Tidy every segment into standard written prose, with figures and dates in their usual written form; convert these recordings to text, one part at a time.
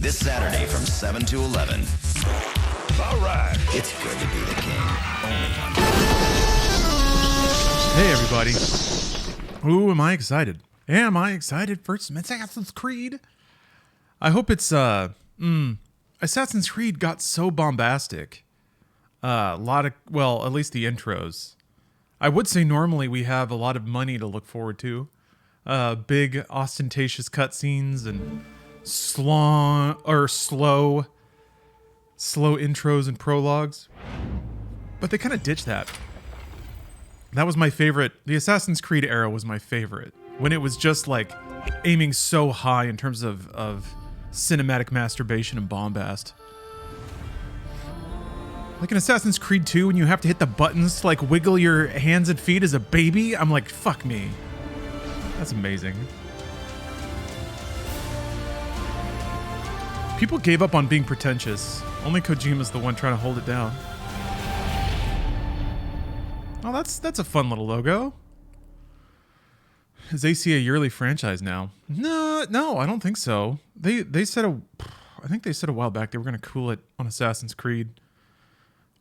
This Saturday from 7 to 11. All right. It's good to be the king. Only on... Hey, everybody. Ooh, am I excited? Am I excited for Assassin's Creed? I hope it's, Assassin's Creed got so bombastic. A lot of, well, at least the intros. I would say normally we have a lot of money to look forward to. Big, ostentatious cutscenes and slow intros and prologues. But they kind of ditched that. That was my favorite. The Assassin's Creed era was my favorite. When it was just like aiming so high in terms of cinematic masturbation and bombast. Like in Assassin's Creed 2, when you have to hit the buttons to like wiggle your hands and feet as a baby, I'm like, fuck me. That's amazing. People gave up on being pretentious. Only Kojima's the one trying to hold it down. Oh, that's a fun little logo. Is AC a yearly franchise now? No, I don't think so. They said I think they said a while back they were going to cool it on Assassin's Creed.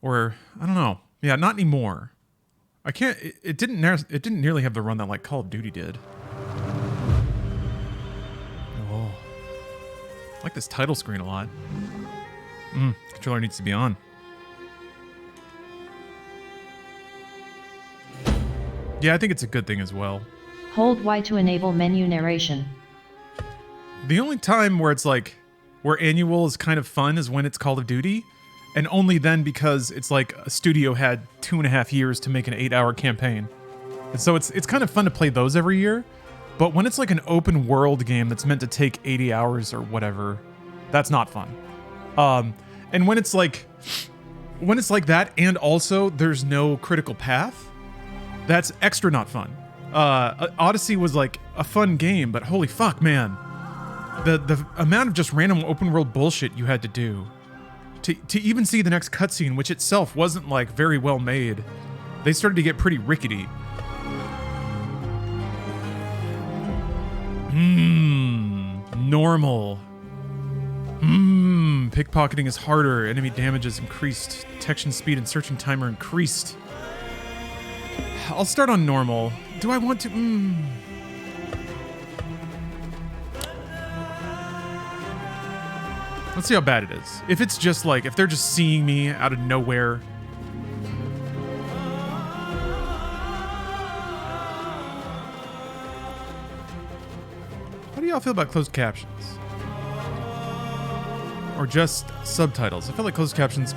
Or I don't know. Yeah, not anymore. I can't. It didn't nearly have the run that like Call of Duty did. Oh, I like this title screen a lot. Controller needs to be on. Yeah, I think it's a good thing as well. Hold Y to enable menu narration. The only time where it's like, where annual is kind of fun is when it's Call of Duty. And only then because it's like a studio had 2.5 years to make an 8-hour campaign. And so it's kind of fun to play those every year. But when it's like an open world game that's meant to take 80 hours or whatever, that's not fun. And when it's like that and also there's no critical path, that's extra not fun. Odyssey was like a fun game, but holy fuck, man. The amount of just random open world bullshit you had to do to even see the next cutscene, which itself wasn't like very well made, they started to get pretty rickety. Normal. Pickpocketing is harder. Enemy damage is increased. Detection speed and searching timer increased. I'll start on normal. Do I want to? Let's see how bad it is. If it's just like, if they're just seeing me out of nowhere. How do y'all feel about closed captions? Or just subtitles? I feel like closed captions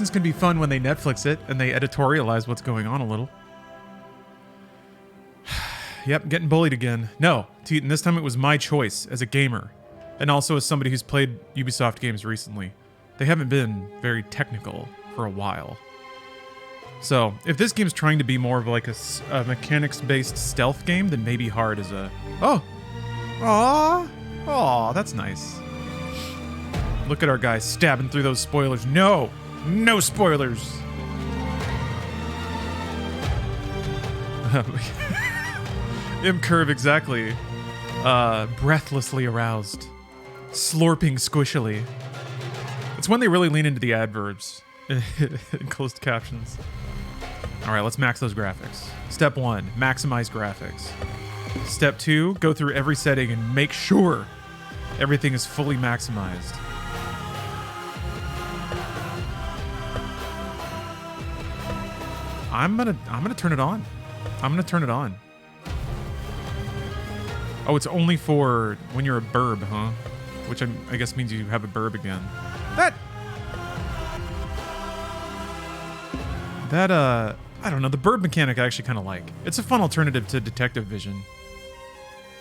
can be fun when they Netflix it and they editorialize what's going on a little. Yep, getting bullied again. No, Teton, this time it was my choice as a gamer. And also as somebody who's played Ubisoft games recently. They haven't been very technical for a while. So, if this game's trying to be more of like a mechanics-based stealth game, then maybe hard is a... Oh! Aww! Aw, that's nice. Look at our guy stabbing through those spoilers. No! No spoilers! M-curve, exactly. Breathlessly aroused. Slurping squishily. It's when they really lean into the adverbs in closed captions. Alright, let's max those graphics. Step 1, maximize graphics. Step 2, go through every setting and make sure everything is fully maximized. I'm gonna turn it on. I'm gonna turn it on. Oh, it's only for when you're a burb, huh? Which I guess means you have a burb again. I don't know, the burb mechanic I actually kind of like. It's a fun alternative to detective vision.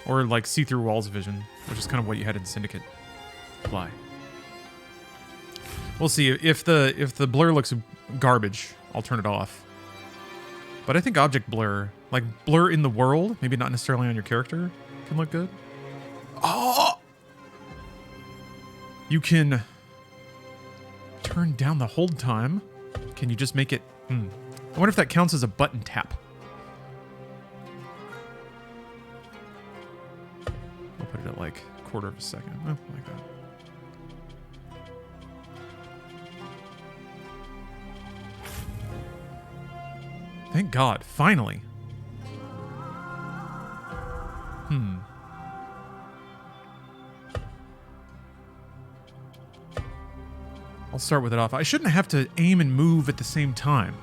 Or like see-through walls vision, which is kind of what you had in Syndicate. Fly. We'll see. If the blur looks garbage, I'll turn it off. But I think object blur, like blur in the world, maybe not necessarily on your character, can look good. Oh! You can turn down the hold time. Can you just make it... I wonder if that counts as a button tap. I'll put it at like a quarter of a second. Oh, like that. Thank God, finally. I'll start with it off. I shouldn't have to aim and move at the same time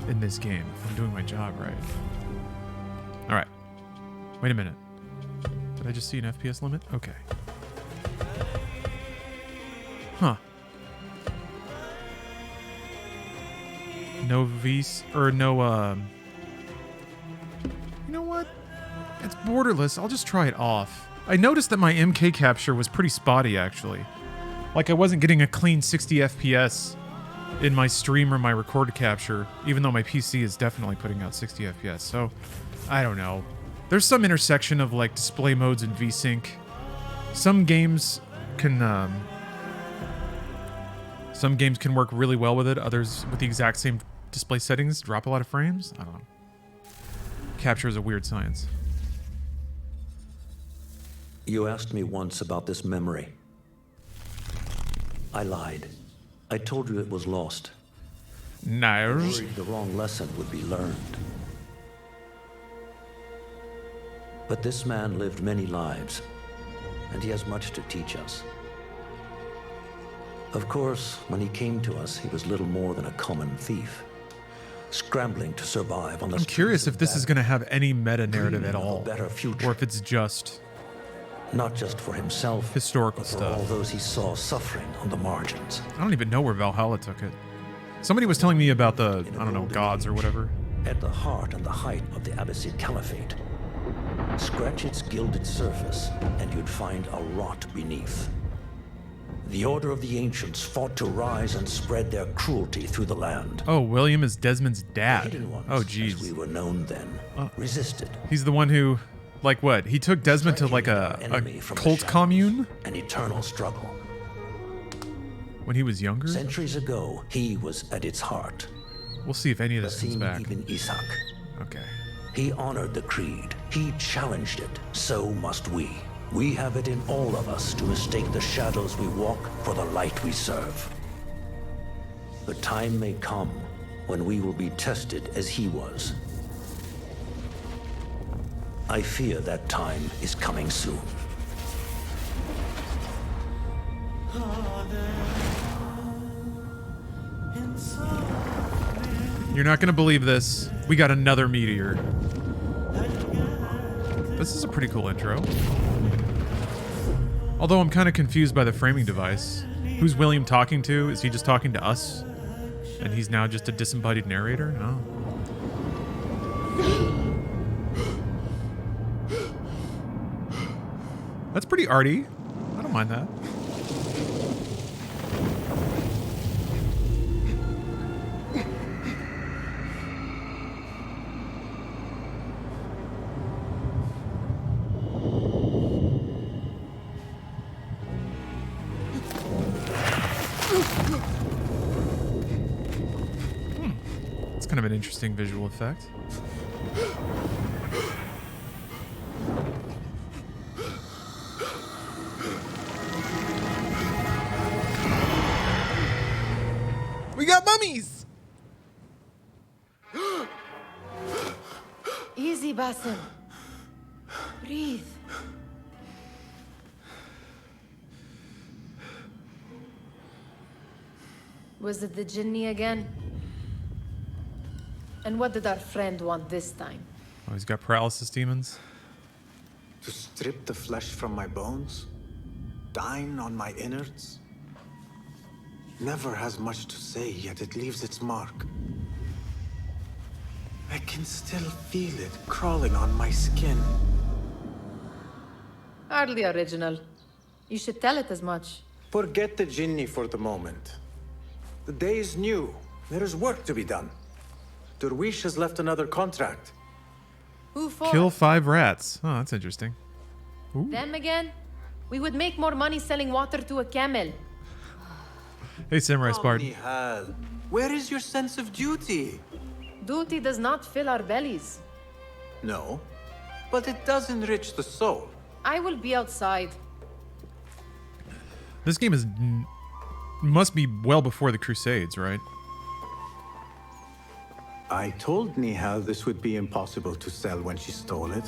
in this game if I'm doing my job right. Alright. Wait a minute. Did I just see an FPS limit? Okay. Huh. No Vs, or no, You know what? It's borderless. I'll just try it off. I noticed that my MK capture was pretty spotty, actually. Like, I wasn't getting a clean 60 FPS in my stream or my record capture, even though my PC is definitely putting out 60 FPS. So, I don't know. There's some intersection of, like, display modes and VSync. Some games can work really well with it. Others, with the exact same display settings, drop a lot of frames. I don't know. Capture is a weird science. You asked me once about this memory. I lied. I told you it was lost. Nial. Worried the wrong lesson would be learned. But this man lived many lives, and he has much to teach us. Of course, when he came to us, he was little more than a common thief, scrambling to survive on the I'm curious if this is going to have any meta-narrative at all, better future. or if it's just Not just for himself, historical but for stuff. all those he saw suffering on the margins. I don't even know where Valhalla took it. Somebody was telling me about the, I don't know, gods or whatever. At the heart and the height of the Abbasid Caliphate. Scratch its gilded surface, and you'd find a rot beneath. The Order of the Ancients fought to rise and spread their cruelty through the land. Oh, William is Desmond's dad. Hidden ones, Oh, as jeez. we were known then, resisted. He's the one who, like what? He took Desmond to like a Enemy from the cult shadows, commune An eternal struggle. when he was younger? Centuries ago, he was at its heart. We'll see if any of this comes Basim back. ibn Ishaq. Okay. He honored the creed. He challenged it. So must we. We have it in all of us to mistake the shadows we walk for the light we serve. The time may come when we will be tested as he was. I fear that time is coming soon. You're not gonna believe this. We got another meteor. This is a pretty cool intro. Although I'm kind of confused by the framing device. Who's William talking to? Is he just talking to us? And he's now just a disembodied narrator? No. That's pretty arty. I don't mind that. It's kind of an interesting visual effect. We got mummies! Easy, Basim. Breathe. Was it the Jinni again? And what did our friend want this time? Oh, he's got paralysis demons. To strip the flesh from my bones? Dine on my innards? Never has much to say, yet it leaves its mark. I can still feel it crawling on my skin. Hardly original. You should tell it as much. Forget the Jinni for the moment. The day is new. There is work to be done. Derwish has left another contract. Who for? Kill 5 rats. Oh, that's interesting. Them again? We would make more money selling water to a camel. Hey, Samurai Spartan. Nial, where is your sense of duty? Duty does not fill our bellies. No, but it does enrich the soul. I will be outside. This game is must be well before the Crusades, right? I told Nial this would be impossible to sell when she stole it,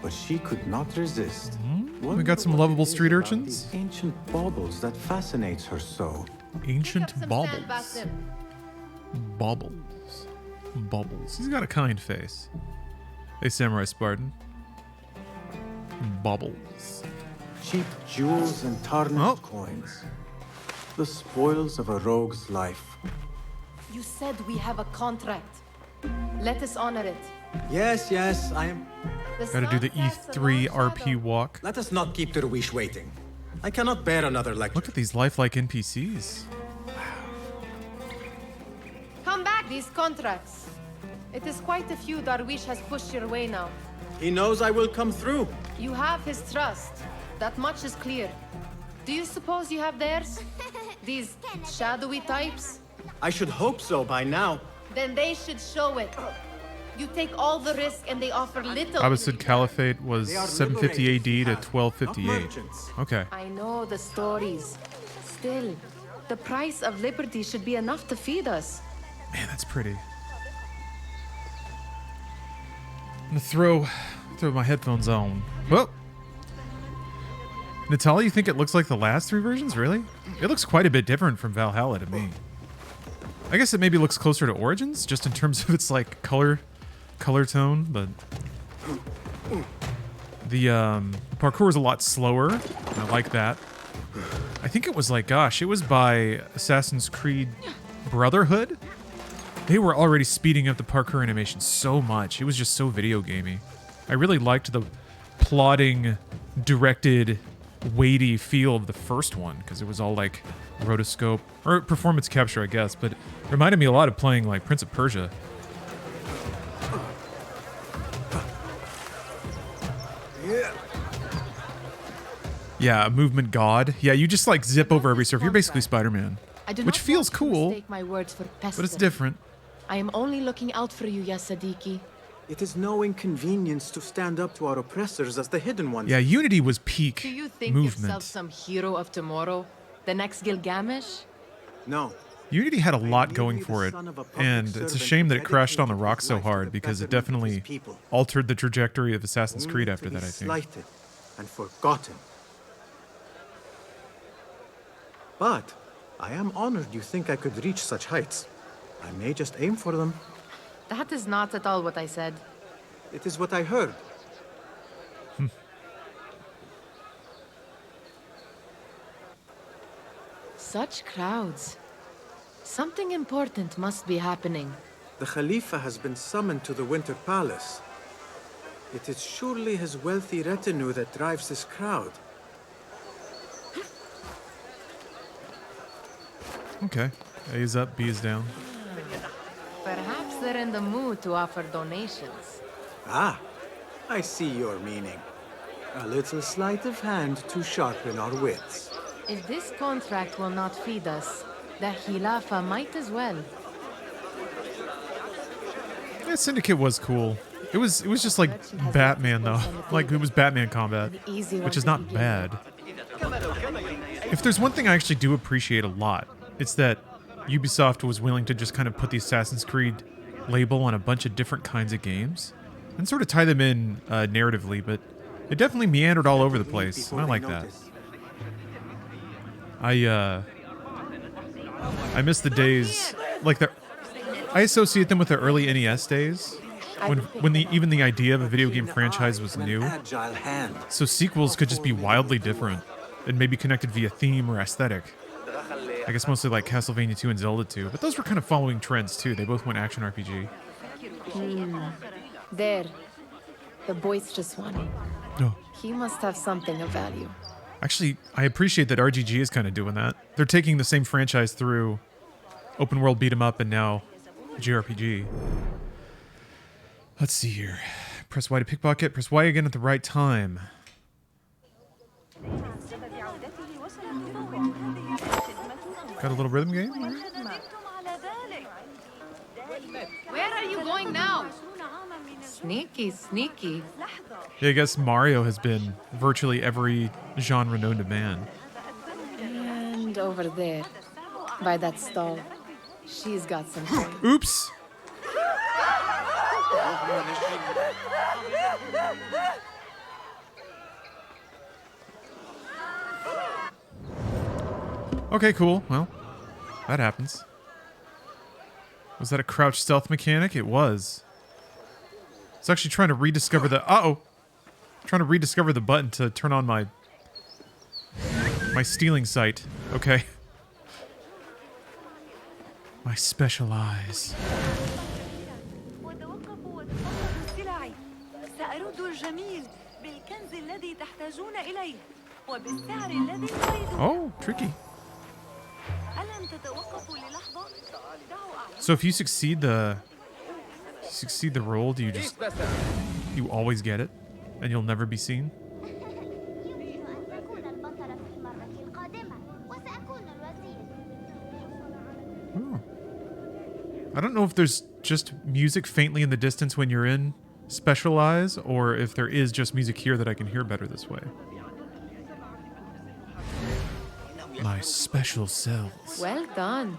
but she could not resist. We got some lovable street urchins. These ancient baubles that fascinates her so. Ancient Pick up some baubles. sand, Basim. Baubles. Baubles. He's got a kind face. Hey, Samurai Spartan. Baubles. Cheap jewels and tarnished Oh. coins. The spoils of a rogue's life. You said we have a contract. Let us honor it. Yes, I am. Gotta do the E3 RP walk. Let us not keep Derwish waiting. I cannot bear another lecture. Look at these lifelike NPCs. Come back, these contracts. It is quite a few Darwish has pushed your way now. He knows I will come through. You have his trust. That much is clear. Do you suppose you have theirs? These shadowy types? I should hope so by now. Then they should show it. You take all the risk and they offer little. Abbasid Caliphate was 750 AD to Not 1258. merchants. Okay. I know the stories. Still, the price of liberty should be enough to feed us. Man, that's pretty. I'm gonna throw my headphones on. Well, Natalia, you think it looks like the last three versions? Really? It looks quite a bit different from Valhalla to me. I guess it maybe looks closer to Origins, just in terms of its like color tone, but the parkour is a lot slower. And I like that. I think it was like, gosh, it was by Assassin's Creed Brotherhood. They were already speeding up the parkour animation so much. It was just so video gamey. I really liked the plodding, directed, weighty feel of the first one, because it was all like rotoscope, or performance capture, I guess, but it reminded me a lot of playing like Prince of Persia. Yeah, a movement god. Yeah, you just like zip over every surf. You're basically Spider-Man, I do which not feels want to cool, mistake my words for but it's pestilence. different. I am only looking out for you, ya Sadiki. It is no inconvenience to stand up to our oppressors as the hidden ones. Yeah, Unity was peak Do you think movement. yourself some hero of tomorrow? The next Gilgamesh? No. Unity had a lot merely going the for it, son of a public and it's a servant shame that it crashed on the dedicated rocks his so life to hard the because it betterment of his definitely people. altered the trajectory of Assassin's Only Creed to after be that, I think. slighted and forgotten. But I am honored you think I could reach such heights. I may just aim for them. That is not at all what I said. It is what I heard. Such crowds. Something important must be happening. The Khalifa has been summoned to the Winter Palace. It is surely his wealthy retinue that drives this crowd. Okay. A is up, B is down. Perhaps they're in the mood to offer donations. Ah, I see your meaning. A little sleight of hand to sharpen our wits. If this contract will not feed us, the Khilafah might as well. Yeah, Syndicate was cool. It was just like Batman though. Like it was Batman combat, which is not bad. If there's one thing I actually do appreciate a lot, it's that Ubisoft was willing to just kind of put the Assassin's Creed label on a bunch of different kinds of games and sort of tie them in narratively, but it definitely meandered all over the place, and I like that. I miss the days like I associate them with the early NES days when even the idea of a video game franchise was new. Agile hand. So sequels could just be wildly different and maybe connected via theme or aesthetic. I guess mostly like Castlevania 2 and Zelda 2, but those were kind of following trends too. They both went action RPG. There. The boisterous one. No. He must have something of value. Actually, I appreciate that RGG is kind of doing that. They're taking the same franchise through open world beat 'em up and now JRPG. Let's see here. Press Y to pickpocket. Press Y again at the right time. Got a little rhythm game? All right. Where are you going now? Sneaky, sneaky. Yeah, I guess Mario has been virtually every genre known to man. And over there, by that stall, she's got some coin. Oops! Okay, cool. Well, that happens. Was that a crouch stealth mechanic? It was. It's actually trying to rediscover the... Uh-oh! Trying to rediscover the button to turn on my stealing sight. Okay. My special eyes. Oh, tricky. So if you succeed the role, do you always get it and you'll never be seen? Oh. I don't know if there's just music faintly in the distance when you're in Special Eyes, or if there is just music here that I can hear better this way. My special cells. Well done.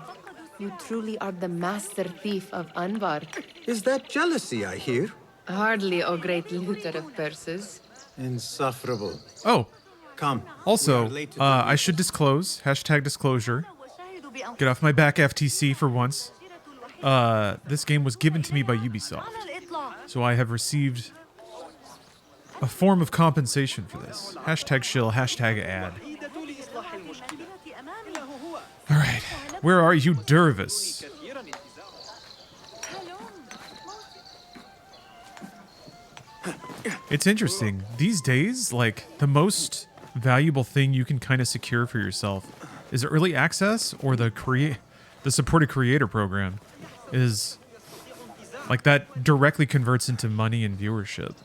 You truly are the master thief of Anbar. Is that jealousy I hear? Hardly, O great looter of purses. Insufferable. Oh, Come. also, We are late to I should disclose, #disclosure. Get off my back, FTC, for once. This game was given to me by Ubisoft. So I have received a form of compensation for this. #shill, #ad. Alright, where are you, Dervis? It's interesting. These days, like, the most valuable thing you can kind of secure for yourself is early access, or the supported creator program is like that directly converts into money and viewership.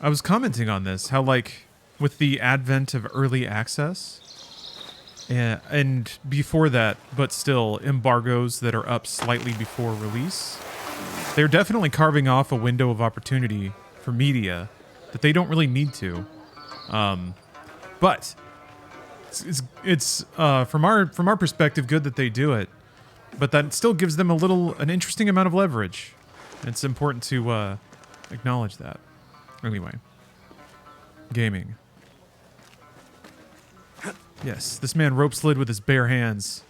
I was commenting on this, how like with the advent of early access and before that, but still embargoes that are up slightly before release, they're definitely carving off a window of opportunity for media that they don't really need to. But it's from our perspective good that they do it, but that still gives them an interesting amount of leverage. It's important to acknowledge that. Anyway, gaming. Yes, this man rope slid with his bare hands.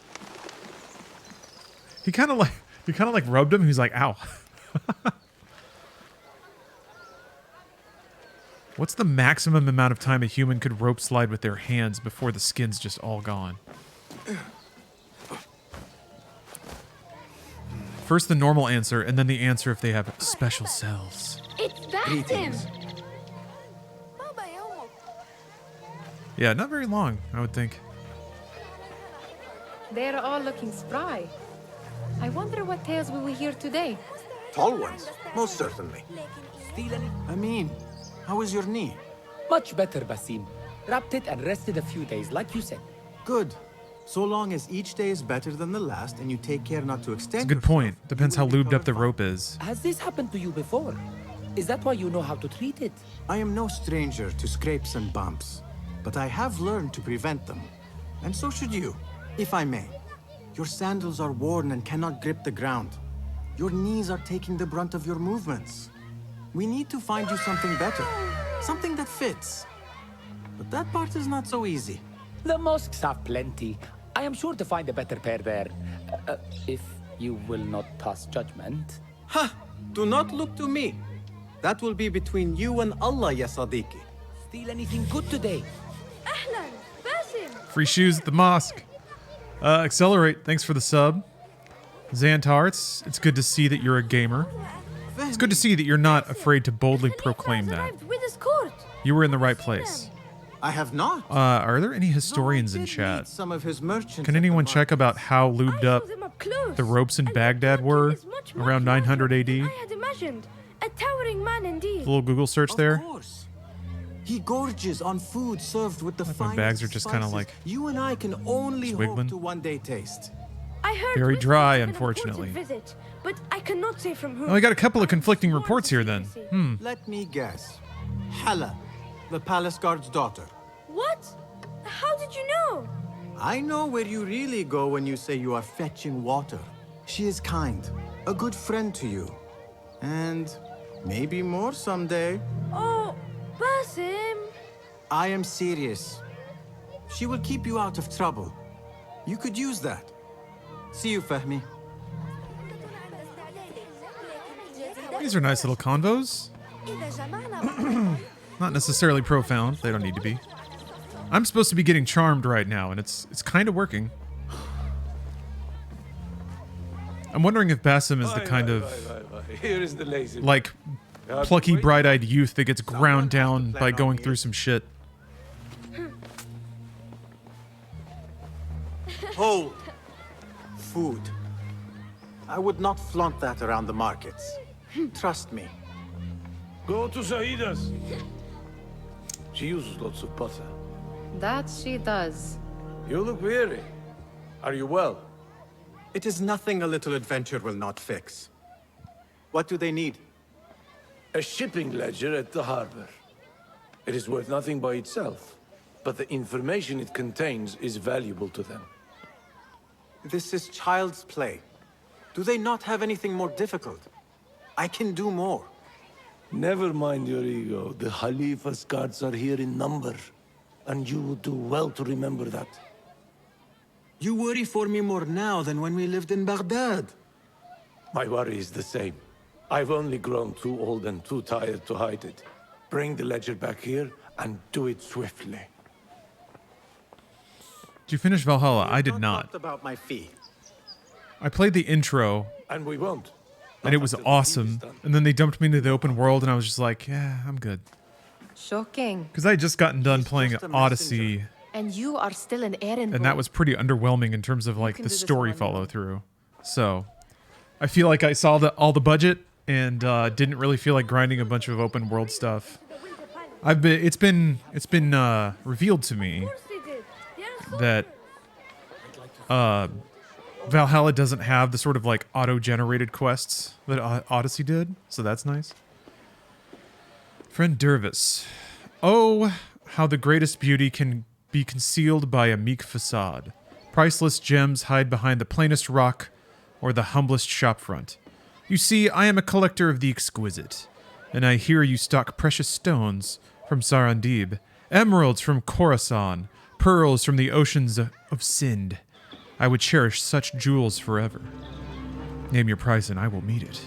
He kind of like rubbed him. He's like, ow. What's the maximum amount of time a human could rope slide with their hands before the skin's just all gone? First the normal answer, and then the answer if they have special cells. It's Basim! Yeah, not very long, I would think. They're all looking spry. I wonder what tales we will hear today. Tall ones, most certainly. Amin, how is your knee? Much better, Basim. Wrapped it and rested a few days, like you said. Good. So long as each day is better than the last and you take care not to extend. It's a good point. Depends how lubed up the rope is. Has this happened to you before? Is that why you know how to treat it? I am no stranger to scrapes and bumps, but I have learned to prevent them. And so should you, if I may. Your sandals are worn and cannot grip the ground. Your knees are taking the brunt of your movements. We need to find you something better, something that fits. But that part is not so easy. The mosques have plenty. I am sure to find a better pair there. If you will not pass judgment. Ha! Do not look to me. That will be between you and Allah, ya Sadiqi. Steal anything good today? Ahlan, Basim! Free shoes at the mosque. Accelerate, thanks for the sub. Xantar, it's good to see that you're a gamer. It's good to see that you're not afraid to boldly proclaim that. You were in the right place. I have not. Are there any historians in chat? Some of his merchants. Can anyone check about how lubed up the ropes in Baghdad were around 900 AD? I had imagined. A towering man indeed. A little Google search there. Of course. He gorges on food served with the My finest bags are just kind of spices like you and I can only hope swiggling. to one day taste. I heard Very whispers dry, of an unfortunately. important visit, but I cannot say from whom. Oh, I got a couple of conflicting reports here then. Let me guess. Hala, the palace guard's daughter. What? How did you know? I know where you really go when you say you are fetching water. She is kind, a good friend to you, And maybe more someday. Oh, Basim! I am serious. She will keep you out of trouble. You could use that. See you, Fahmi. These are nice little convos. Not necessarily profound. They don't need to be. I'm supposed to be getting charmed right now, and it's kind of working. I'm wondering if Basim is the kind of Here is the lazy. like plucky, bright-eyed youth that gets ground down by going through some shit. Hold. Food. I would not flaunt that around the markets. Trust me. Go to Saida's. She uses lots of butter. That she does. You look weary. Are you well? It is nothing a little adventure will not fix. What do they need? A shipping ledger at the harbor. It is worth nothing by itself, but the information it contains is valuable to them. This is child's play. Do they not have anything more difficult? I can do more. Never mind your ego. The Khalifa's guards are here in number, and you would do well to remember that. You worry for me more now than when we lived in Baghdad. My worry is the same. I've only grown too old and too tired to hide it. Bring the ledger back here, and do it swiftly. Did you finish Valhalla? I did not. Talked about my fee. I played the intro, And we won't. and it was awesome. And then they dumped me into the open world, and I was just like, yeah, I'm good. Shocking. Because I had just gotten done playing just a Odyssey, And you are still an errand and boy. that was pretty underwhelming in terms of like can the do this story all on your own. follow through. So I feel like I saw all the budget and didn't really feel like grinding a bunch of open world stuff. It's been revealed to me that Valhalla doesn't have the sort of like auto-generated quests that Odyssey did, so that's nice. Friend Dervis. Oh, how the greatest beauty can be concealed by a meek facade. Priceless gems hide behind the plainest rock or the humblest shopfront. You see, I am a collector of the exquisite, and I hear you stock precious stones from Sarandib, emeralds from Khorasan, pearls from the oceans of Sind. I would cherish such jewels forever. Name your price and I will meet it.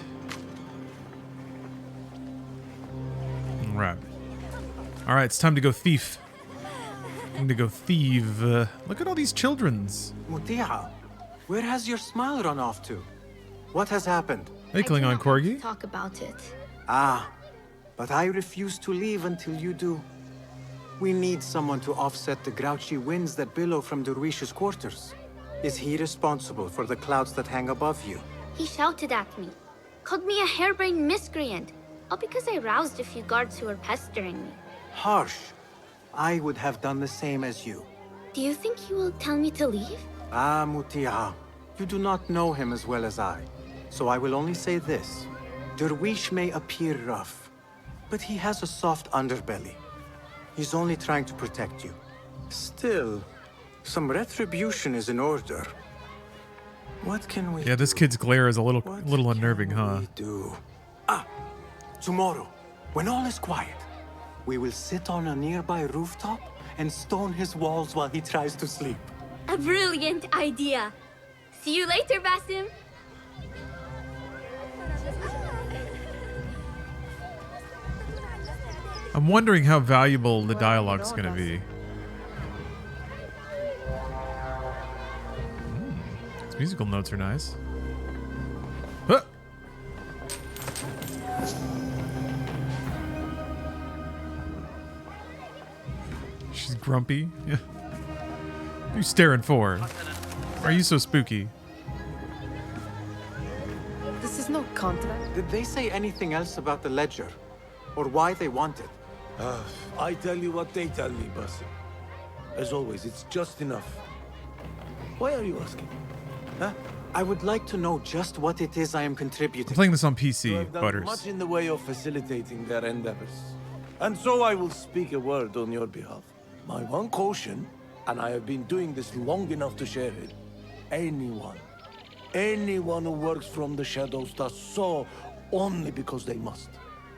All right, it's time to go thief. Time to go thieve. Look at all these children's. Mutiha, where has your smile run off to? What has happened? Hey, Klingon Corgi. Talk about it. Ah, but I refuse to leave until you do. We need someone to offset the grouchy winds that billow from Derwish's quarters. Is he responsible for the clouds that hang above you? He shouted at me, called me a harebrained miscreant, all because I roused a few guards who were pestering me. Harsh. I would have done the same as you. Do you think he will tell me to leave? Ah, Mutiha, you do not know him as well as I. So I will only say this. Derwish may appear rough, but he has a soft underbelly. He's only trying to protect you. Still, some retribution is in order. What can we Yeah, this kid's glare is a little What unnerving, can huh? we do? Ah, tomorrow, when all is quiet, we will sit on a nearby rooftop and stone his walls while he tries to sleep. A brilliant idea. See you later, Basim. I'm wondering how valuable the dialogue's gonna be. These musical notes are nice. Huh. She's grumpy. Yeah. What are you staring for? Why are you so spooky? This is no contract. Did they say anything else about the ledger? Or why they want it? I tell you what they tell me, Basim. As always, it's just enough. Why are you asking? Huh? I would like to know just what it is I am I'm contributing. playing this on You PC, have done Butters. much in the way of facilitating their endeavors. And so I will speak a word on your behalf. My one caution, and I have been doing this long enough to share it, anyone who works from the shadows does so only because they must.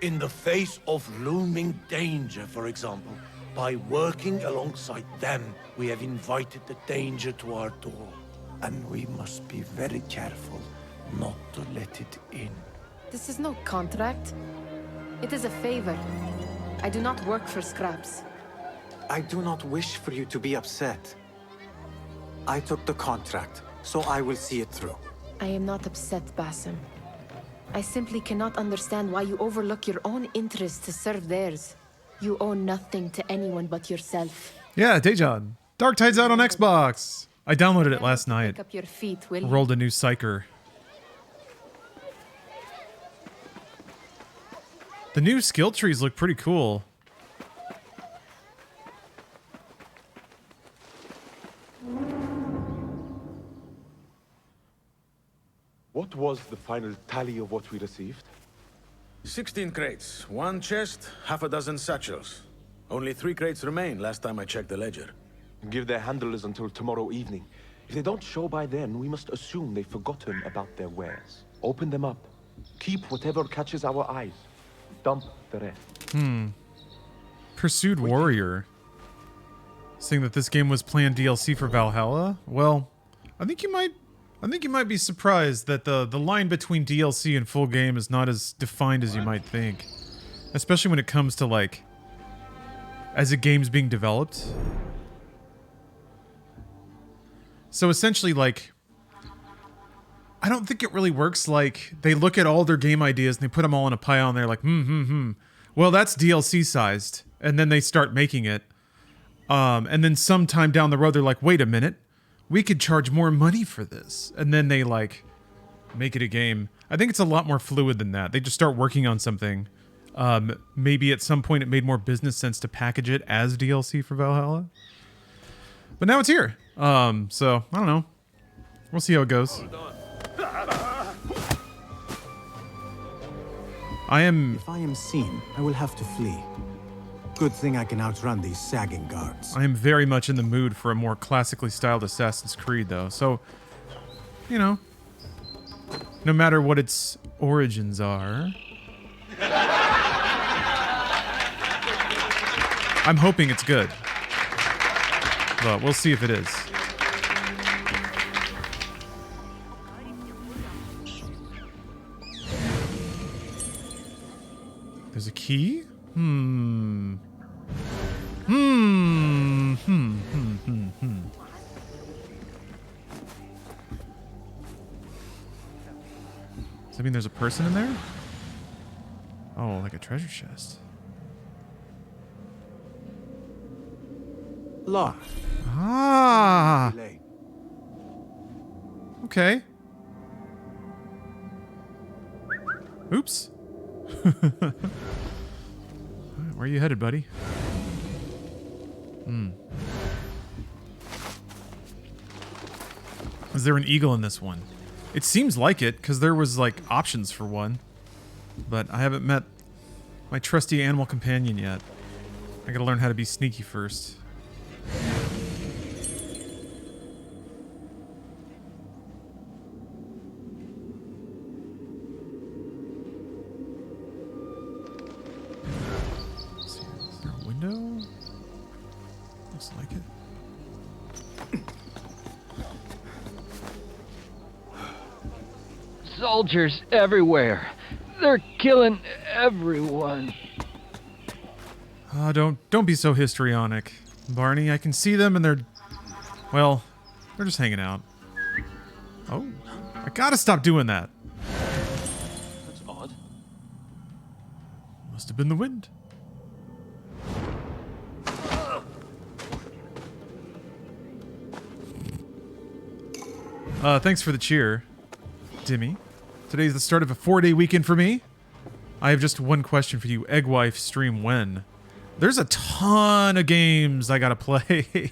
In the face of looming danger, for example, by working alongside them, we have invited the danger to our door. And we must be very careful not to let it in. This is no contract. It is a favor. I do not work for scraps. I do not wish for you to be upset. I took the contract, so I will see it through. I am not upset, Basim. I simply cannot understand why you overlook your own interests to serve theirs. You owe nothing to anyone but yourself. Yeah, Dejan. Dark Tide's out on Xbox. I downloaded it last night. Pick up your feet, will you? Rolled a new psycher. The new skill trees look pretty cool. What was the final tally of what we received? 16 crates, 1 chest, half a dozen satchels. Only 3 crates remain last time I checked the ledger. Give their handlers until tomorrow evening. If they don't show by then, we must assume they've forgotten about their wares. Open them up. Keep whatever catches our eyes. Dump the rest. Pursued Warrior. Saying that this game was planned DLC for Valhalla? Well, I think you might be surprised that the line between DLC and full game is not as defined as you might think. Especially when it comes to, like, as a game's being developed. So essentially, like, I don't think it really works like they look at all their game ideas and they put them all in a pile and they're like, well, that's DLC sized. And then they start making it. And then sometime down the road, they're like, wait a minute. We could charge more money for this. And then they, like, make it a game. I think it's a lot more fluid than that. They just start working on something. Maybe at some point it made more business sense to package it as DLC for Valhalla. But now it's here. So, I don't know. We'll see how it goes. If I am seen, I will have to flee. Good thing I can outrun these sagging guards. I am very much in the mood for a more classically styled Assassin's Creed, though. So, you know, no matter what its origins are, I'm hoping it's good. But we'll see if it is. There's a key? Does that mean there's a person in there? Oh, like a treasure chest. Locked. Ah. Okay. Oops. Where are you headed, buddy? Is there an eagle in this one? It seems like it, because there was, like, options for one. But I haven't met my trusty animal companion yet. I gotta learn how to be sneaky first. Let's see, is there a window? Looks like it. Soldiers everywhere. They're killing everyone. Don't be so histrionic, Barney. I can see them and they're just hanging out. Oh, I gotta stop doing that. That's odd. Must have been the wind. Thanks for the cheer, Dimmy. Today's the start of a 4-day weekend for me. I have just one question for you. Eggwife stream when? There's a ton of games I gotta play.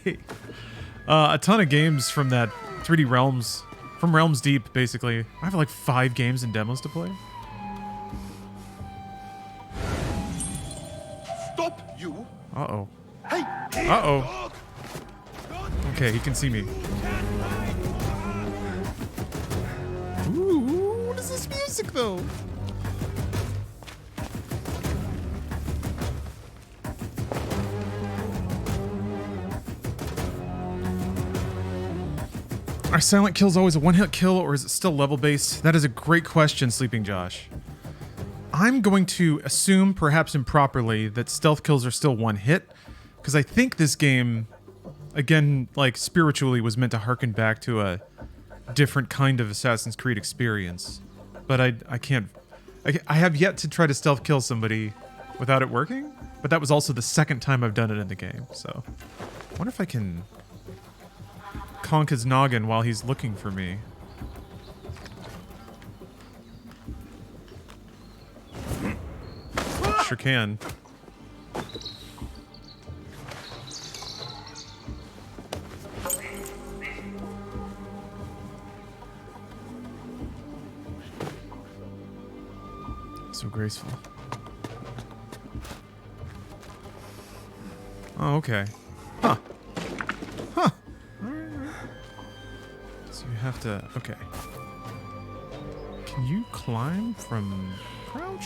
A ton of games from that 3D Realms, from Realms Deep, basically. I have like 5 games and demos to play. Stop, you! Uh-oh. Hey! Uh-oh. Okay, he can see me. Ooh, what is this music, though? Are silent kills always a one-hit kill, or is it still level-based? That is a great question, Sleeping Josh. I'm going to assume, perhaps improperly, that stealth kills are still one hit, because I think this game, again, like, spiritually was meant to harken back to a different kind of Assassin's Creed experience. But I can't... I have yet to try to stealth kill somebody without it working, but that was also the second time I've done it in the game, so... I wonder if I can conk his noggin while he's looking for me. Sure can. So graceful. Oh, okay. Huh. Huh. So you have to... Okay. Can you climb from crouch?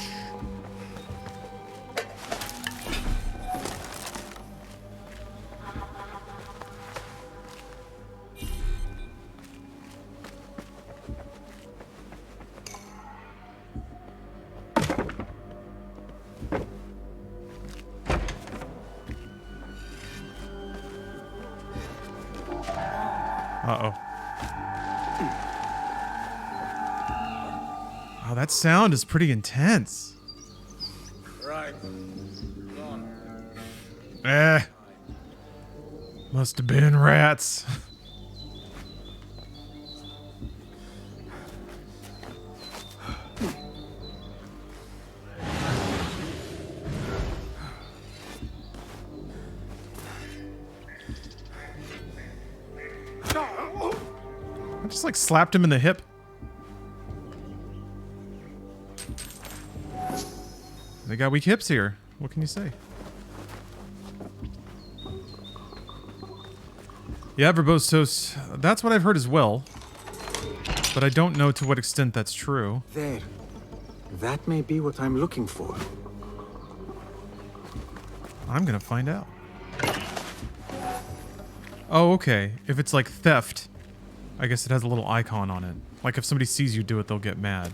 Uh-oh. Oh, that sound is pretty intense. Right. Must have been rats. I just like slapped him in the hip. They got weak hips here. What can you say? Yeah, Verbostos, that's what I've heard as well. But I don't know to what extent that's true. There. That may be what I'm looking for. I'm gonna find out. Oh, okay. If it's like theft, I guess it has a little icon on it. Like if somebody sees you do it, they'll get mad.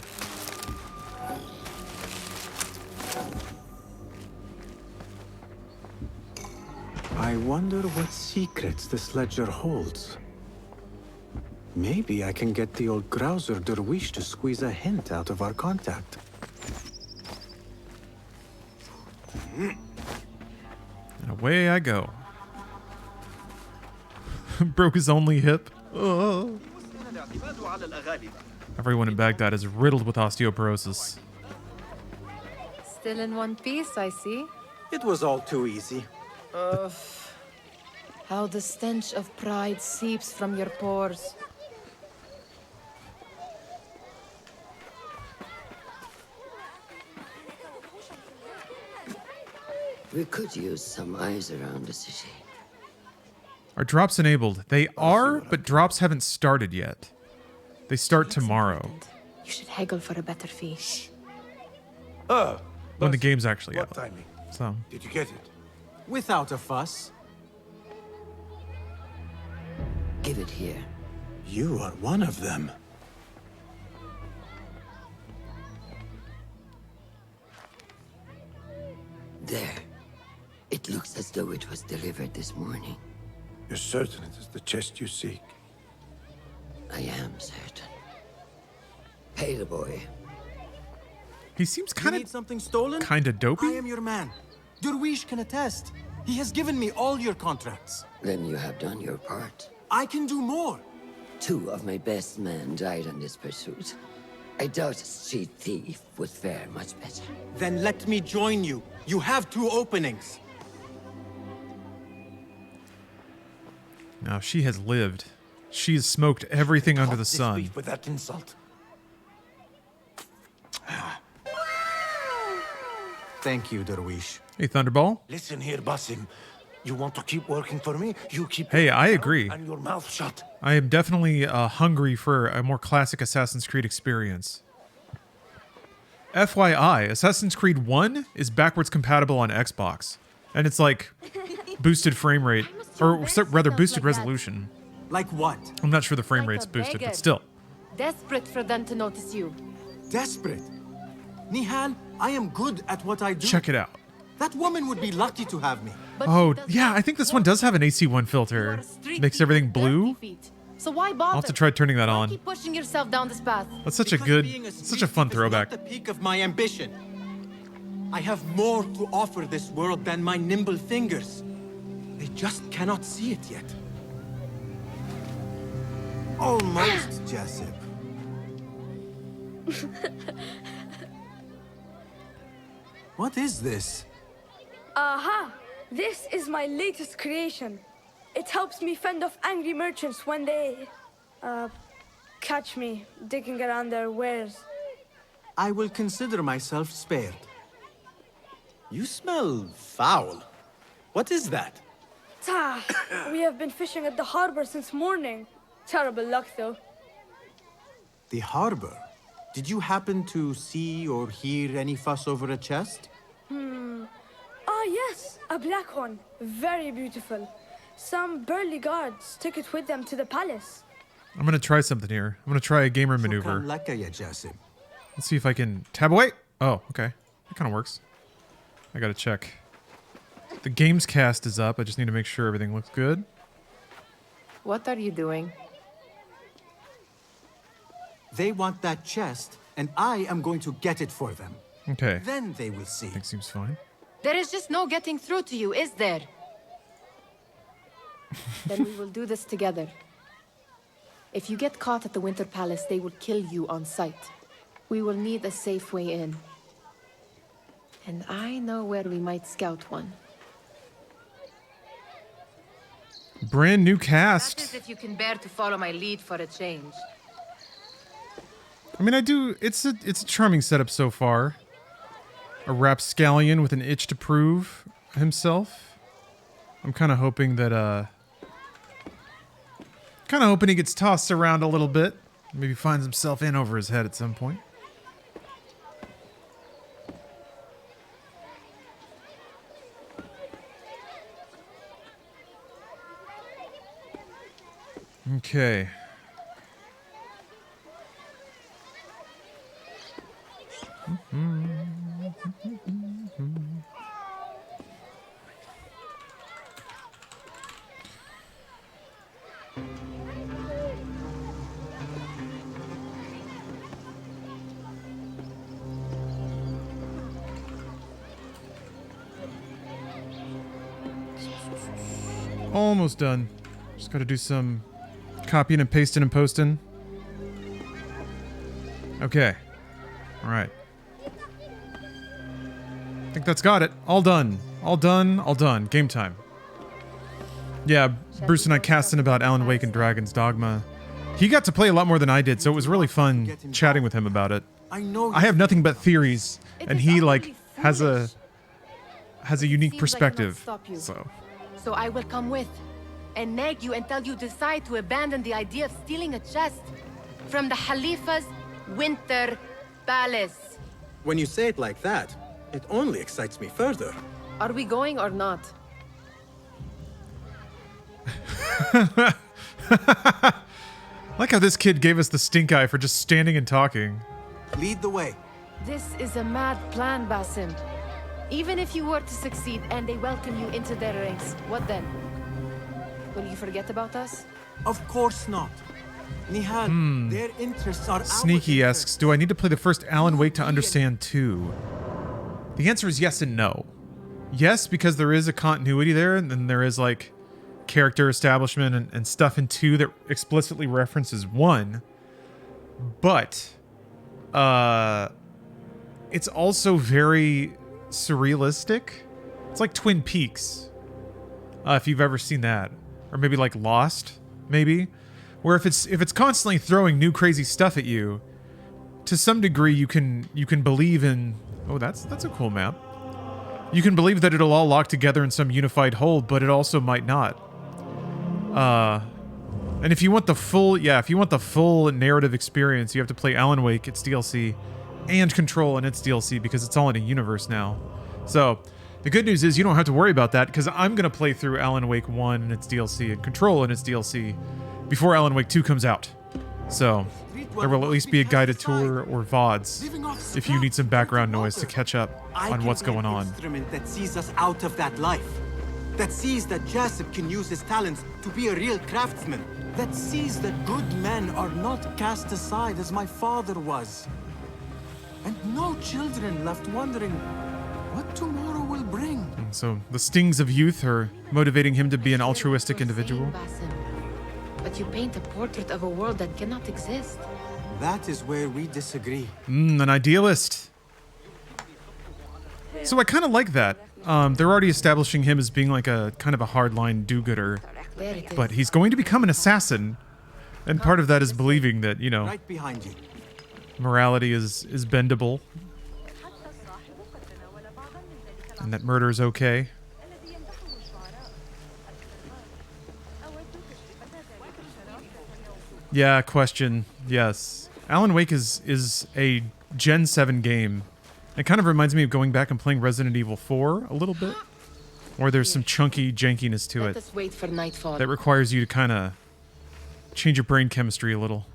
I wonder what secrets this ledger holds. Maybe I can get the old grouser Derwish to squeeze a hint out of our contact. And away I go. Broke his only hip. Oh. Everyone in Baghdad is riddled with osteoporosis. Still in one piece, I see. It was all too easy. How the stench of pride seeps from your pores. We could use some eyes around the city. Are drops enabled? They are, but drops haven't started yet. They start tomorrow. You should haggle for a better fee. When the game's actually out. Timing? So. Did you get it? Without a fuss. Give it here. You are one of them. There. It looks as though it was delivered this morning. You're certain it is the chest you seek? I am certain. Pay the boy. He seems You kind need something stolen? of dopey. I am your man. Derwish can attest. He has given me all your contracts. Then you have done your part. I can do more. 2 of my best men died on this pursuit. I doubt a street thief would fare much better. Then let me join you. You have 2 openings. Now she has lived. She has smoked everything under the sun. With that insult. Thank you, Derwish. Hey, Thunderball. Listen here, Basim. You want to keep working for me? You keep. Hey, your I mouth agree. And your mouth shut. I am definitely hungry for a more classic Assassin's Creed experience. FYI, Assassin's Creed 1 is backwards compatible on Xbox. And it's like boosted frame rate, or rather boosted resolution. Like what? I'm not sure the frame Like rate's a boosted, beggar. but still. Desperate for them to notice you. Desperate? Nial, I am good at what I do. Check it out. That woman would be lucky to have me. Oh, yeah, I think this one does have an AC1 filter. Makes everything blue. So why bother? I'll have to try turning that on. Keep pushing yourself down this path. That's such a good, such a fun throwback. The peak of my ambition. I have more to offer this world than my nimble fingers. They just cannot see it yet. Almost, Jessup. What is this? Aha! This is my latest creation. It helps me fend off angry merchants when they, catch me digging around their wares. I will consider myself spared. You smell foul. What is that? Ta! We have been fishing at the harbor since morning. Terrible luck, though. The harbor? Did you happen to see or hear any fuss over a chest? Ah, yes, a black one. Very beautiful. Some burly guards took it with them to the palace. I'm gonna try something here. I'm gonna try a gamer maneuver. Let's see if I can tab away. Oh, okay. That kind of works. I gotta check. The games cast is up. I just need to make sure everything looks good. What are you doing? They want that chest, and I am going to get it for them. Okay. Then they will see. That seems fine. There is just no getting through to you, is there? Then we will do this together. If you get caught at the Winter Palace, they will kill you on sight. We will need a safe way in. And I know where we might scout one. Brand new That cast. is if you can bear to follow my lead for a change. I mean, I do. It's a charming setup so far. A rapscallion with an itch to prove himself. I'm kind of hoping that he gets tossed around a little bit. Maybe finds himself in over his head at some point. Okay. Almost done. Just got to do some copying and pasting and posting. Okay. All right. I think that's got it. All done. All done. All done. Game time. Yeah, Bruce and I casting about Alan Wake and Dragon's Dogma. He got to play a lot more than I did, so it was really fun chatting with him about it. I have nothing but theories, and he like has a unique perspective. So I will come with and nag you until you decide to abandon the idea of stealing a chest from the Khalifa's Winter Palace. When you say it like that, it only excites me further. Are we going or not? Like how this kid gave us the stink eye for just standing and talking. Lead the way. This is a mad plan, Basim. Even if you were to succeed and they welcome you into their ranks, what then? Will you forget about us? Of course not. Nial, their interests are Sneaky asks, do I need to play the first Alan Wake to understand 2? The answer is yes and no. Yes, because there is a continuity there, and then there is like character establishment and stuff in 2 that explicitly references 1. But it's also very surrealistic. It's like Twin Peaks, if you've ever seen that, or maybe like Lost, maybe, where if it's constantly throwing new crazy stuff at you, to some degree you can believe in. Oh, that's a cool map. You can believe that it'll all lock together in some unified whole, but it also might not. And if you want the full, narrative experience, you have to play Alan Wake, its DLC, and Control and its DLC, because it's all in a universe now. So, the good news is you don't have to worry about that, because I'm going to play through Alan Wake 1 and its DLC, and Control and its DLC, before Alan Wake 2 comes out. So there will at least be a guided tour or VODs if you need some background noise to catch up on what's going on. Instrument that sees us out of that life. That sees that Jasip can use his talents to be a real craftsman. That sees that good men are not cast aside as my father was. And no children left wondering what tomorrow will bring. And so the stings of youth are motivating him to be an altruistic individual. Basim. But you paint a portrait of a world that cannot exist. That is where we disagree. An idealist. So I kind of like that. They're already establishing him as being like a kind of a hardline do-gooder. But he's going to become an assassin. And part of that is believing that, you know, Right behind you. morality is bendable. And that murder is okay. Yeah, question. Yes. Alan Wake is a Gen 7 game. It kind of reminds me of going back and playing Resident Evil 4 a little bit. Or there's some chunky jankiness to Let it us wait for nightfall. that requires you to kind of change your brain chemistry a little.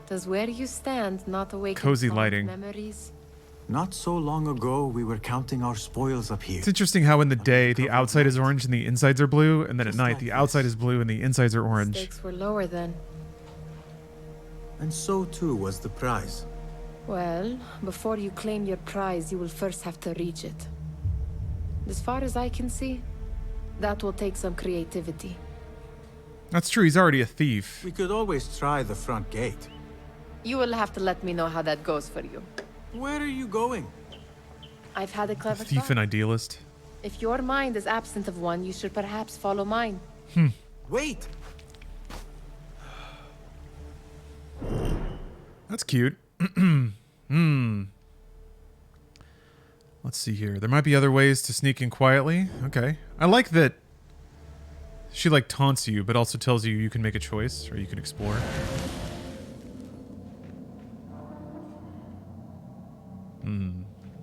Does where you stand not awaken Cozy fond lighting. memories? Not so long ago, we were counting our spoils up here. It's interesting how in the day the outside is orange and the insides are blue, and then at night the outside is blue and the insides are orange. Stakes were lower then. And so too was the prize. Well, before you claim your prize, you will first have to reach it. As far as I can see, that will take some creativity. That's true, he's already a thief. We could always try the front gate. You will have to let me know how that goes for you. Where are you going? I've had a clever Thief thought. and idealist. If your mind is absent of one, you should perhaps follow mine. Wait! That's cute. Let's see here. There might be other ways to sneak in quietly. Okay. I like that she like taunts you, but also tells you you can make a choice or you can explore.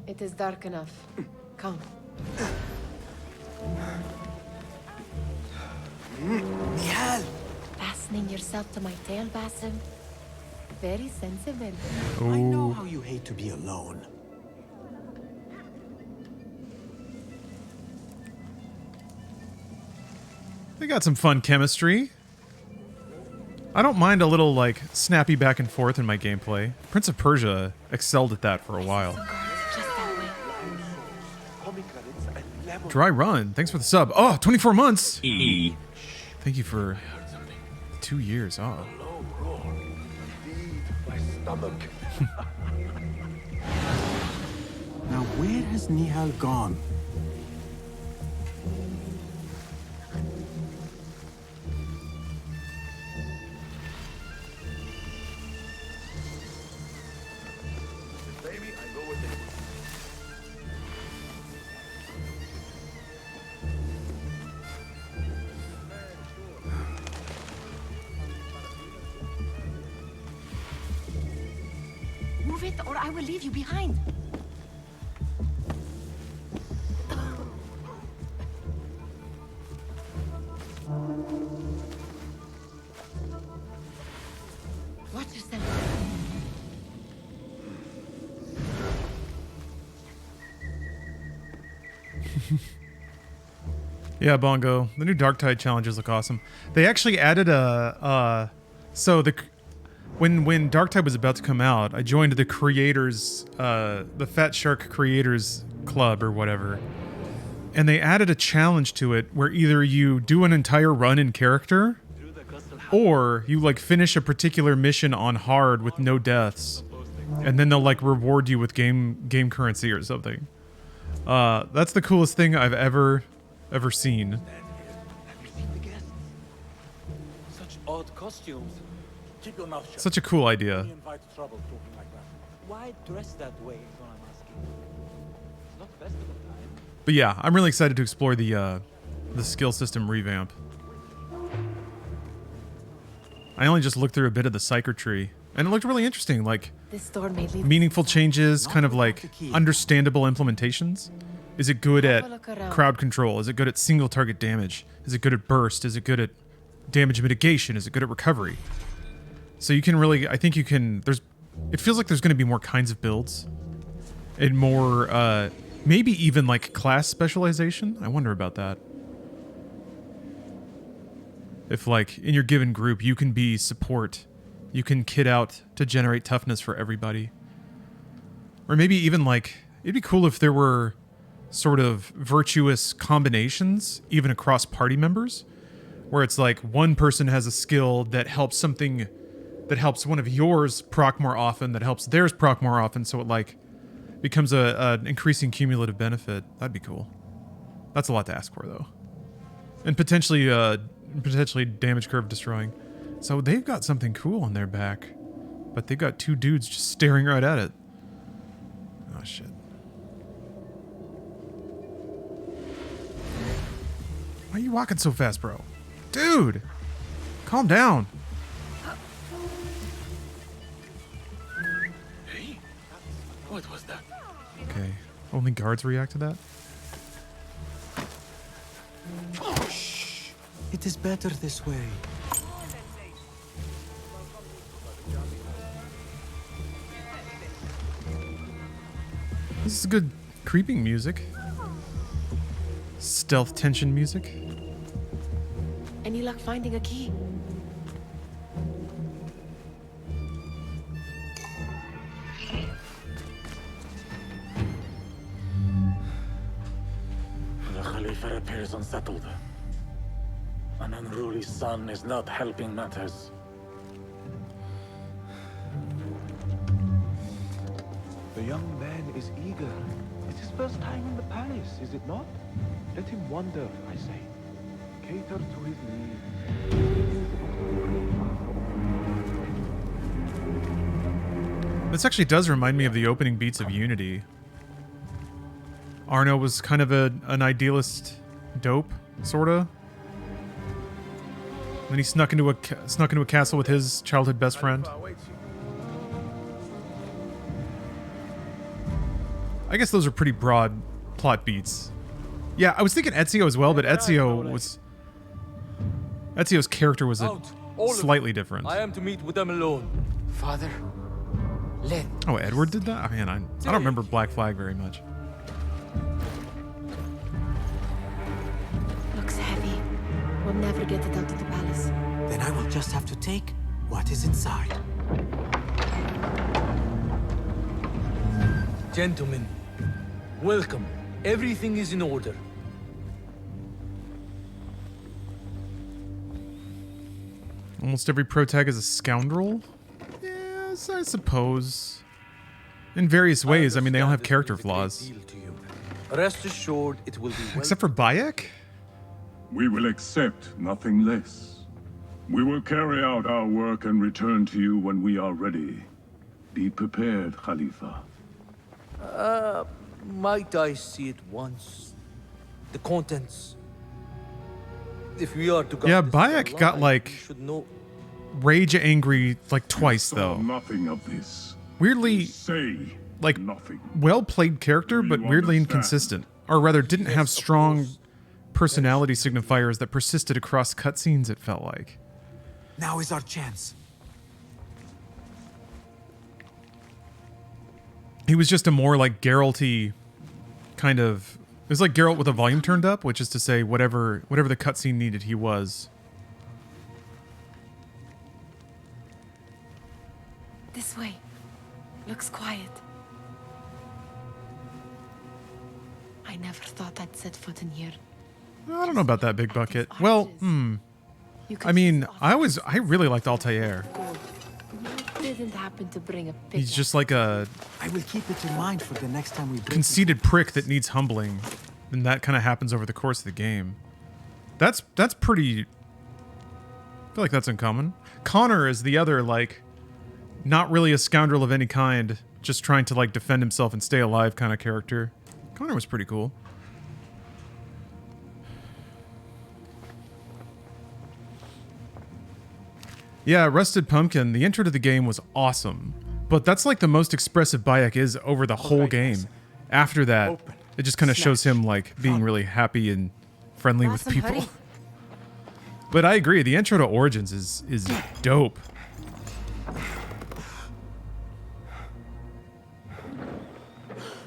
It is dark enough. Come. Nial! Fastening yourself to my tail, Basim. Very sensible. I know how you hate to be alone. They got some fun chemistry. I don't mind a little, like, snappy back and forth in my gameplay. Prince of Persia excelled at that for a while. Dry run. Thanks for the sub. Oh, 24 months. Thank you for 2 years. Oh. Now where has Nial gone? Move it, or I will leave you behind. Watch yourself. Yeah, Bongo. The new Darktide challenges look awesome. They actually added a so when Darktide was about to come out, I joined the creators the Fat Shark Creators Club or whatever. And they added a challenge to it where either you do an entire run in character or you like finish a particular mission on hard with no deaths. And then they'll like reward you with game currency or something. That's the coolest thing I've ever seen. Such odd costumes. Keep your mouth shut. Such a cool idea. You invite trouble talking like that. Why dress that way is what I'm asking. It's not festival time. But yeah, I'm really excited to explore the skill system revamp. I only just looked through a bit of the Psyker tree, and it looked really interesting. Like, This door may lead. Meaningful changes, kind of like understandable implementations. Is it good Have a at look around. crowd control? Is it good at single target damage? Is it good at burst? Is it good at damage mitigation? Is it good at recovery? So you can really, I think you can, it feels like there's going to be more kinds of builds. And more, maybe even like class specialization. I wonder about that. If like in your given group, you can be support. You can kit out to generate toughness for everybody. Or maybe even like, it'd be cool if there were sort of virtuous combinations, even across party members, where it's like one person has a skill that helps something, that helps one of yours proc more often, that helps theirs proc more often, so it like becomes an increasing cumulative benefit. That'd be cool. That's a lot to ask for though. And potentially damage curve destroying. So they've got something cool on their back, but they've got two dudes just staring right at it. Oh shit. Why are you walking so fast, bro? Dude! Calm down. Hey, what was that? Okay. Only guards react to that? Shh. It is better this way. This is good creeping music. Stealth tension music. Any luck finding a key? The Khalifa appears unsettled. An unruly son is not helping matters. The young man is eager. It's his first time in the palace, is it not? Let him wander, I say. Cater to his needs. This actually does remind me of the opening beats of Unity. Arno was kind of an idealist dope, sorta. Then he snuck into a castle with his childhood best friend. I guess those are pretty broad plot beats. Yeah, I was thinking Ezio as well, but Ezio's character was slightly different. I am to meet with them alone. Father, let. Oh, Edward did that? Oh, man, I don't remember Black Flag very much. Looks heavy. We'll never get it out of the palace. Then I will just have to take what is inside. Gentlemen, welcome. Everything is in order. Almost every protag is a scoundrel? Yes, I suppose. In various ways. I mean, they all have character flaws. Rest assured, it will be well. Except for Bayek? We will accept nothing less. We will carry out our work and return to you when we are ready. Be prepared, Khalifa. Might I see it once? The contents. If we are to Yeah, Bayek got like rage angry like twice though. Nothing of this. Weirdly, say like nothing. Well played character, but weirdly inconsistent, or rather, didn't have strong personality signifiers that persisted across cutscenes. It felt like. Now is our chance. He was just a more like Geralt-y kind of. It was like Geralt with a volume turned up, which is to say, whatever the cutscene needed, he was. This way. Looks quiet. I never thought I'd set foot in here. I don't know about that big bucket. Well, I mean, I really liked Altair. Didn't happen to bring a picture. He's just like a I will keep it in mind for the next time we break conceited prick that needs humbling, and that kind of happens over the course of the game. That's pretty. I feel like that's uncommon. Connor is the other like, not really a scoundrel of any kind, just trying to like defend himself and stay alive kind of character. Connor was pretty cool. Yeah, Rusted Pumpkin, the intro to the game was awesome. But that's like the most expressive Bayek is over the whole game. After that, it just kind of shows him like being really happy and friendly with Basim, people. hurry. But I agree, the intro to Origins is dope.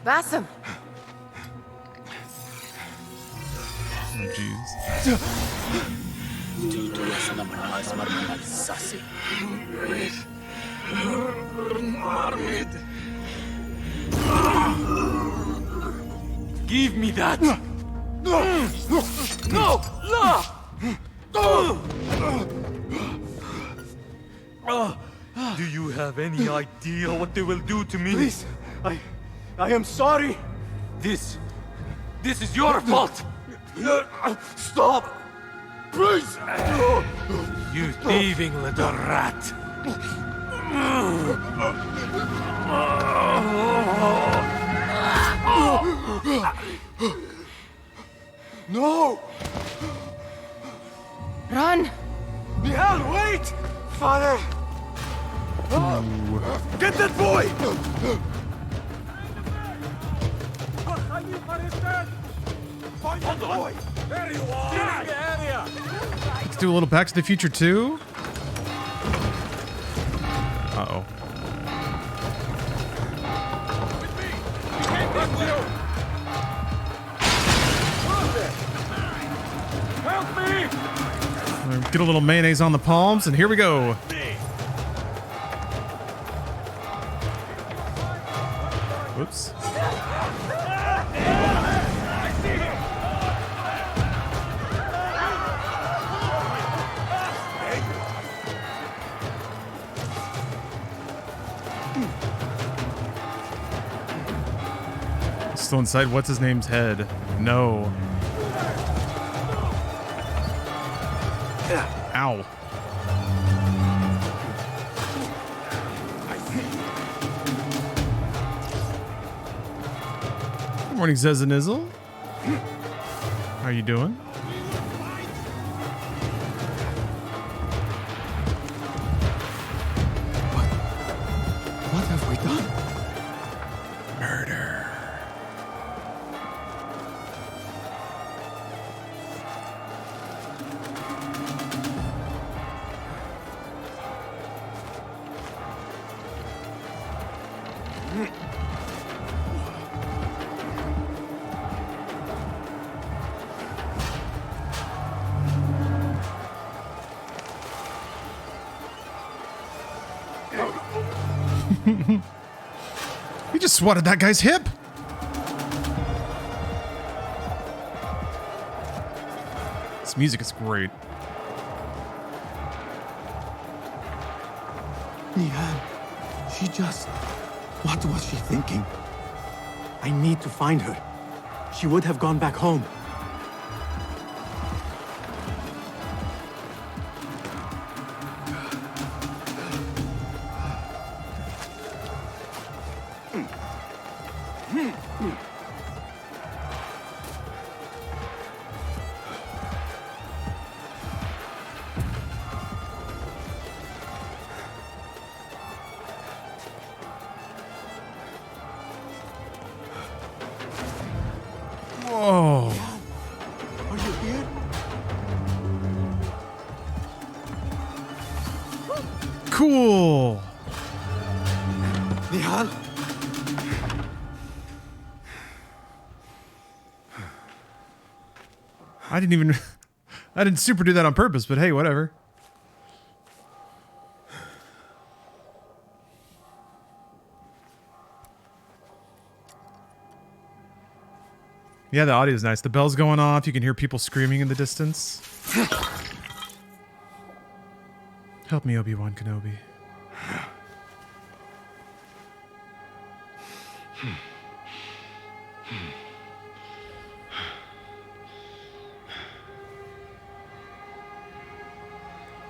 Basim! Oh, jeez. Give me that! No! No! Do you have any idea what they will do to me? Please, I am sorry. This is your fault! Stop! Please! You thieving little rat! No! Run! Nial, wait! Father! Get that boy! Find that boy! There you are! Let's do a little Back to the Future 2. Uh-oh. Help me! Get a little mayonnaise on the palms, and here we go. Whoops. Still inside what's his name's head? No. Ow. Good morning, Zezanizzle. How are you doing? What have we done? Murder. He just swatted that guy's hip. This music is great. Nial, she just... What was she thinking? I need to find her. She would have gone back home. Whoa. Are you here? Cool. Nial? I didn't super do that on purpose, but hey, whatever. Yeah, the audio is nice. The bell's going off. You can hear people screaming in the distance. Help me, Obi-Wan Kenobi.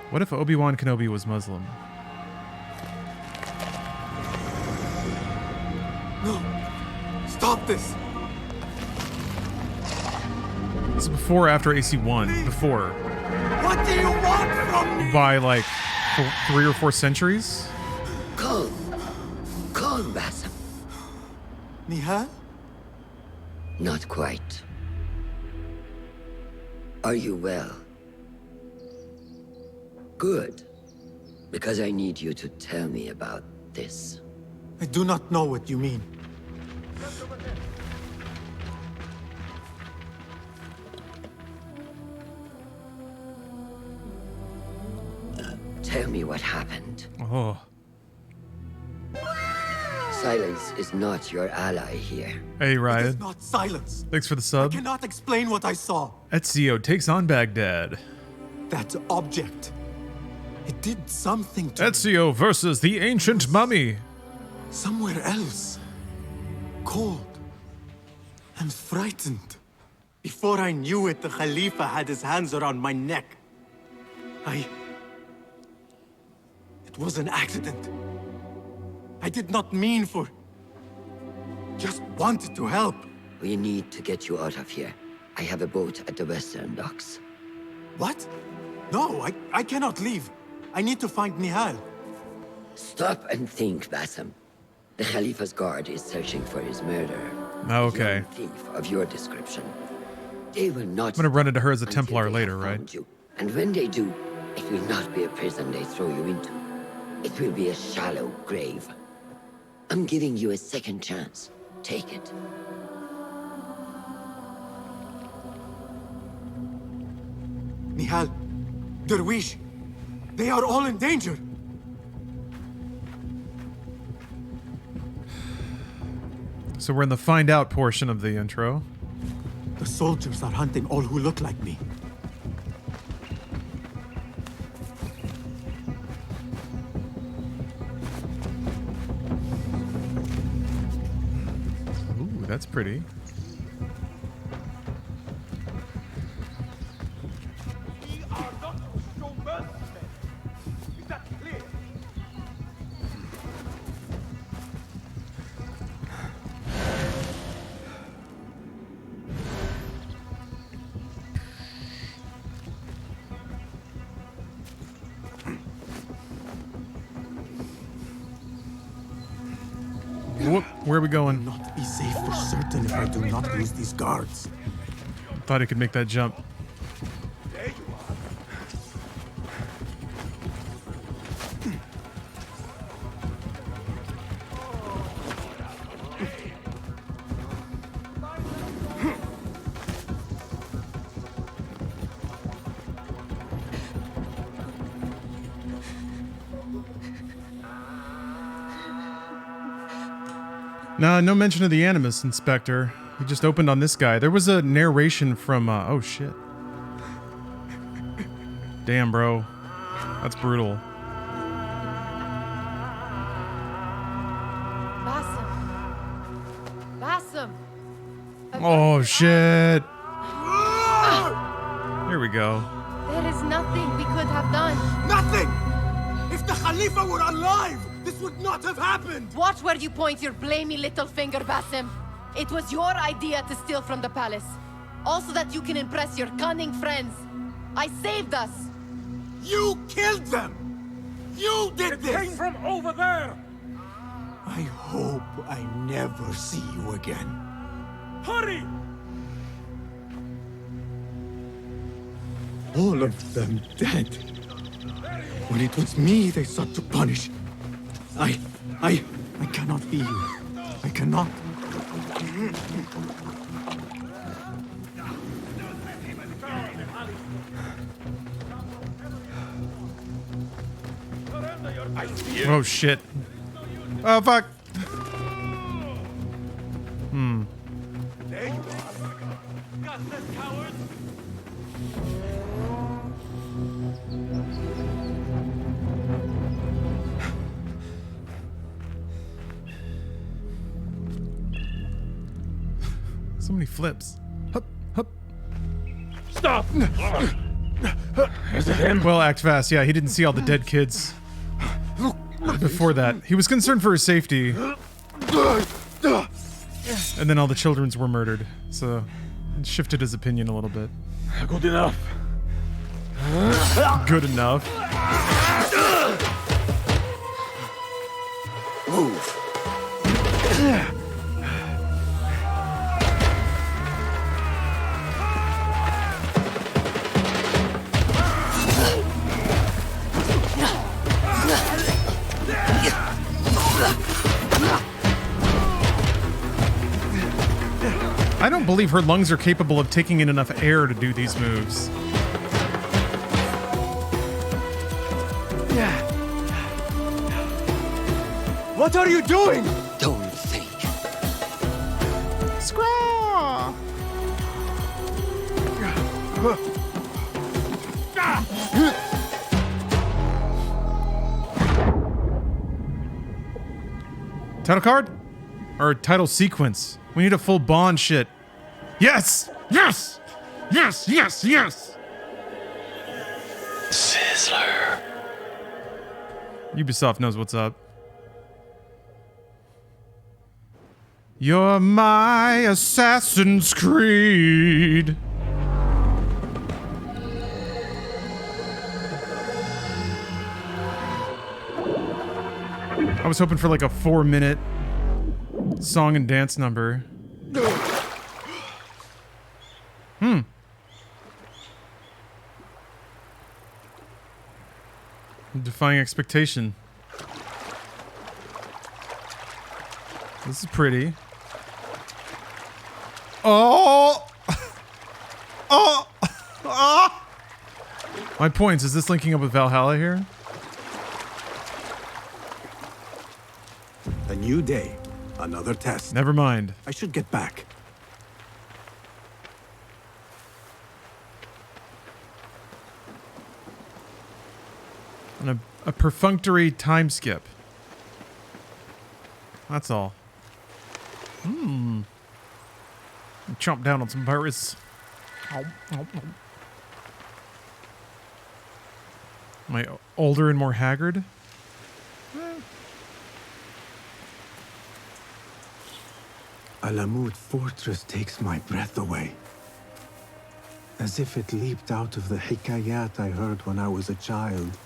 What if Obi-Wan Kenobi was Muslim? No! Stop this! This is before or after AC1? Before. What do you want from me? By like 3 or 4 centuries? Come, Nial? Not quite. Are you well? Good. Because I need you to tell me about this. I do not know what you mean. Tell me what happened. Oh. Silence is not your ally here. Hey, Ryan. It is not silence. Thanks for the I sub. cannot explain what I saw. Ezio takes on Baghdad. That object. It did something to Ezio versus the ancient mummy. Somewhere else. Cold. And frightened. Before I knew it, the Khalifa had his hands around my neck. It was an accident. I did not mean for... Just wanted to help. We need to get you out of here. I have a boat at the western docks. What? No, I cannot leave. I need to find Nial. Stop and think, Basim. The Khalifa's guard is searching for his murderer. Okay. Young thief of your description. They will not... I'm gonna run into her as a Templar later, right? You. And when they do, it will not be a prison they throw you into. It will be a shallow grave. I'm giving you a second chance. Take it. Nial, Derwish, they are all in danger. So we're in the find out portion of the intro. The soldiers are hunting all who look like me. Ooh, that's pretty. Whoop, where are we going? Not be safe for certain if I do not lose these guards. Thought I could make that jump. No, no mention of the Animus Inspector. He just opened on this guy. There was a narration from, oh shit. Damn, bro. That's brutal. Basim! Oh shit. Here we go. There is nothing we could have done. Nothing! If the Khalifa were alive, this would not have happened! Watch where you point your blamey little finger, Basim. It was your idea to steal from the palace. Also that you can impress your cunning friends. I saved us. You killed them! You did this! It came from over there! I hope I never see you again. Hurry! All of them dead. When it was me they sought to punish. I cannot be you. I cannot. Oh shit. Oh fuck. There you are. Gutless cowards! So many flips. Hup, hup. Stop! Is it him? Well, act fast. Yeah, he didn't see all the dead kids. Before that, he was concerned for his safety. And then all the children's were murdered. So, it shifted his opinion a little bit. Good enough. Good enough. Move. I don't believe her lungs are capable of taking in enough air to do these moves. What are you doing? Don't think. Squaw! Title card? Or title sequence? We need a full Bond shit. Yes! Yes! Yes, yes, yes! Sizzler. Ubisoft knows what's up. You're my Assassin's Creed. I was hoping for like a 4-minute song and dance number. Defying expectation. This is pretty. Oh! Oh! Oh! My points, is this linking up with Valhalla here? A new day. Another test. Never mind. I should get back. And a perfunctory time skip. That's all. Chomp down on some pirates. Am I older and more haggard? Alamut fortress takes my breath away. As if it leaped out of the hikayat I heard when I was a child.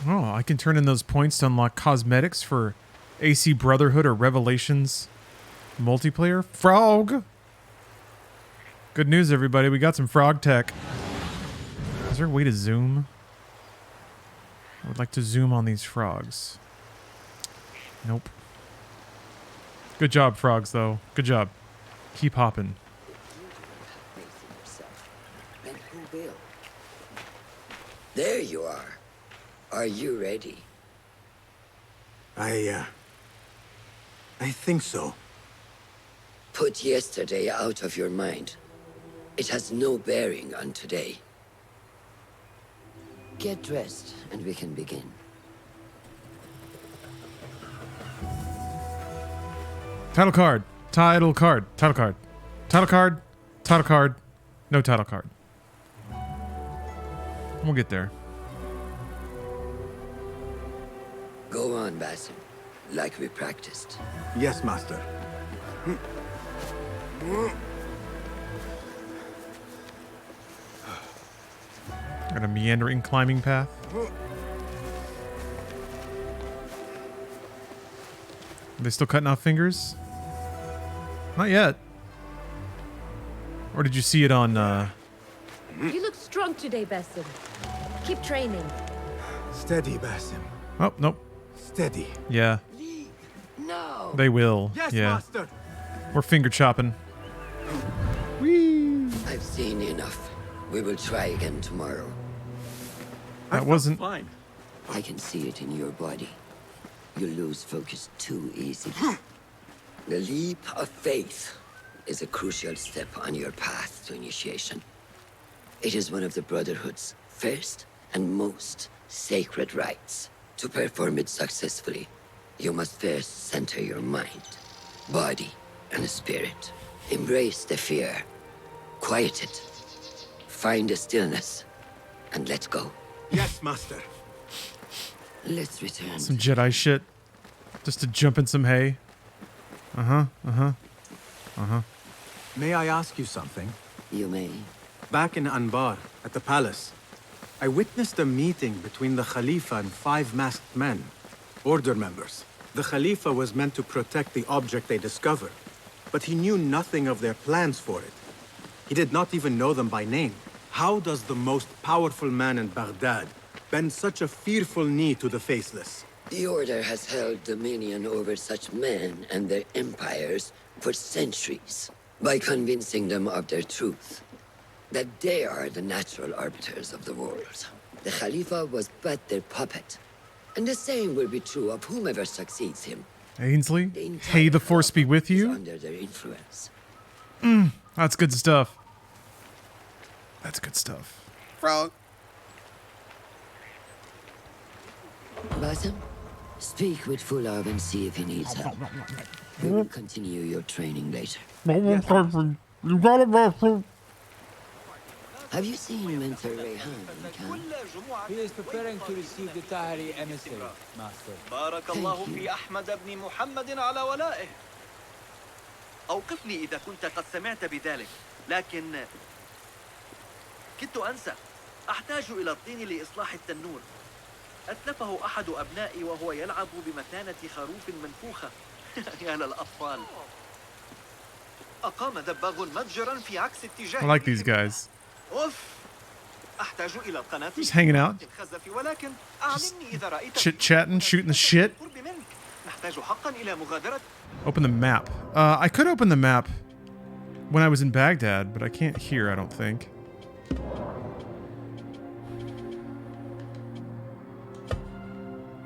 Oh, I can turn in those points to unlock cosmetics for AC Brotherhood or Revelations multiplayer. Frog! Good news, everybody. We got some frog tech. Is there a way to zoom? I would like to zoom on these frogs. Nope. Good job, frogs, though. Good job. Keep hopping. Then who will? There you are. Are you ready? I think so. Put yesterday out of your mind. It has no bearing on today. Get dressed, and we can begin. Title card. Title card. Title card. Title card. Title card. No title card. We'll get there. Go on, Basim. Like we practiced. Yes, master. Got a meandering climbing path. Are they still cutting off fingers? Not yet. Or did you see it on, You look strong today, Basim. Keep training. Steady, Basim. Oh, nope. Steady. Yeah. No. They will. Yes, yeah. master. We're finger chopping. I've seen enough. We will try again tomorrow. That wasn't... fine. I can see it in your body. You lose focus too easy. The leap of faith is a crucial step on your path to initiation. It is one of the Brotherhood's first and most sacred rites. To perform it successfully, you must first center your mind, body, and spirit. Embrace the fear. Quiet it. Find the stillness. And let go. Yes, master. Let's return. Some Jedi shit. Just to jump in some hay. May I ask you something? You may. Back in Anbar, at the palace, I witnessed a meeting between the Khalifa and 5 masked men, order members. The Khalifa was meant to protect the object they discovered, but he knew nothing of their plans for it. He did not even know them by name. How does the most powerful man in Baghdad bend such a fearful knee to the faceless? The Order has held dominion over such men and their empires for centuries by convincing them of their truth, that they are the natural arbiters of the world. The Khalifa was but their puppet, and the same will be true of whomever succeeds him. Ainsley, hey, the Force be with you. Under their influence. That's good stuff. That's good stuff. Frog. Basim, speak with Fulav and see if he needs help. We will continue your training later. Have you seen Mentor Rayhan in camp? He is preparing to receive the Tahiri emissary, Master. بارك الله في أحمد بن محمد على ولائه. أوقفني إذا كنت قد سمعت بذلك، لكن كدت أنسى. أحتاج إلى الطين لإصلاح التنور. أتلفه أحد أبنائي وهو يلعب بمتانة خروف منفوخة. يا للأطفال. أقام دباغ متجرا في عكس اتجاه. I like these guys. أحتاج إلى القناة. Just hanging out. ولكن أعلمني إذا رأيت Chit-chatting, shooting the shit. نحتاج حقا إلى مغادرة. Open the map. I could open the map when I was in Baghdad, but I can't here, I don't think.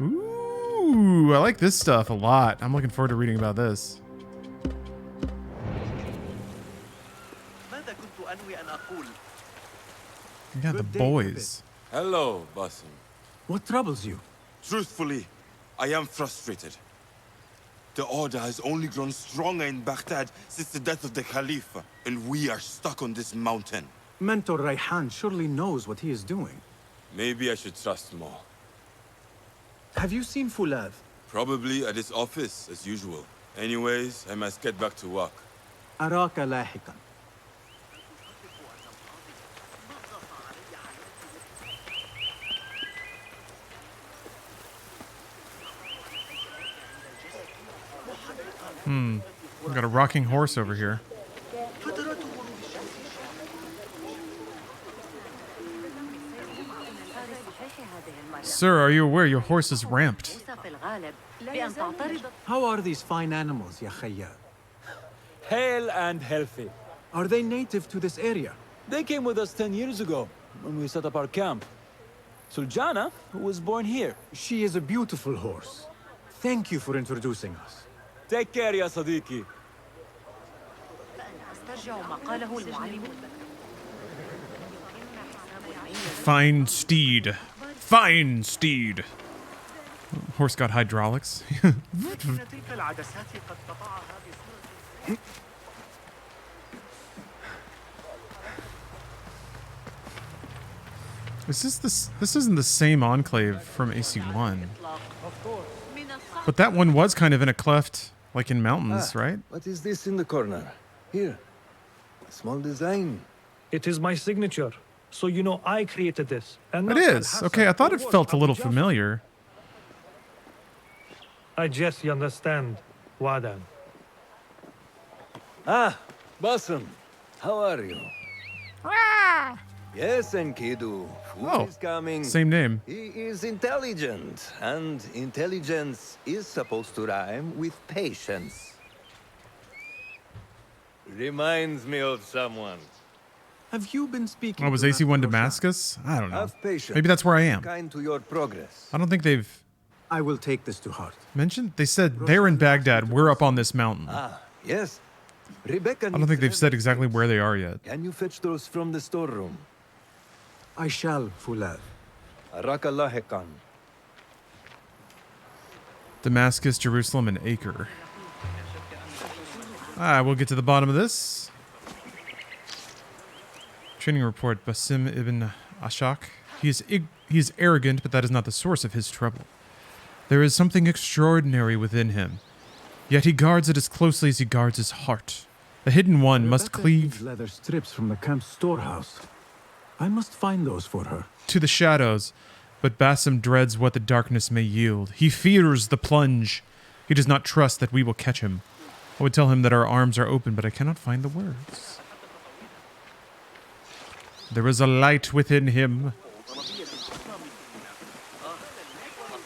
Ooh, I like this stuff a lot. I'm looking forward to reading about this. Yeah, the boys. Hello, Basim. What troubles you? Truthfully, I am frustrated. The Order has only grown stronger in Baghdad since the death of the Khalifa, and we are stuck on this mountain. Mentor Rayhan surely knows what he is doing. Maybe I should trust more. Have you seen Fulav? Probably at his office, as usual. Anyways, I must get back to work. أراك لاحقا. We got a rocking horse over here. Sir, are you aware your horse is ramped? How are these fine animals, ya Khayyar? Hale and healthy. Are they native to this area? They came with us 10 years ago, when we set up our camp. Suljana was born here. She is a beautiful horse. Thank you for introducing us. Take care, ya Sadiqi. Fine steed. Fine steed. Horse got hydraulics. This isn't the same enclave from AC1. But that one was kind of in a cleft, like in mountains, right? What is this in the corner? Here. A small design. It is my signature. So you know I created this. And It is. Okay, I thought it felt a little familiar. I guess you understand, Wadan. Ah, Basim. How are you? Yes, Enkidu. Food is coming. Same name. He is intelligent, and intelligence is supposed to rhyme with patience. Reminds me of someone. Have you been speaking? Oh, was to AC1 Roshan? Damascus? I don't know. Have patience. Maybe that's where I am. Kind to your progress. I don't think they've I will take this to heart. mentioned. They said they're in Baghdad. We're up on this mountain. Ah, yes. Rebecca. I don't think they've said exactly where they are yet. Can you fetch those from the storeroom? I shall, Fulav. Arakalahekan. Damascus, Jerusalem, and Acre. We'll get to the bottom of this. Training report, Basim ibn Ashak. He is arrogant, but that is not the source of his trouble. There is something extraordinary within him, yet he guards it as closely as he guards his heart. The hidden one must Rebecca cleave needs leather strips from the camp's storehouse. I must find those for her. to the shadows, but Basim dreads what the darkness may yield. He fears the plunge. He does not trust that we will catch him. I would tell him that our arms are open, but I cannot find the words. There is a light within him.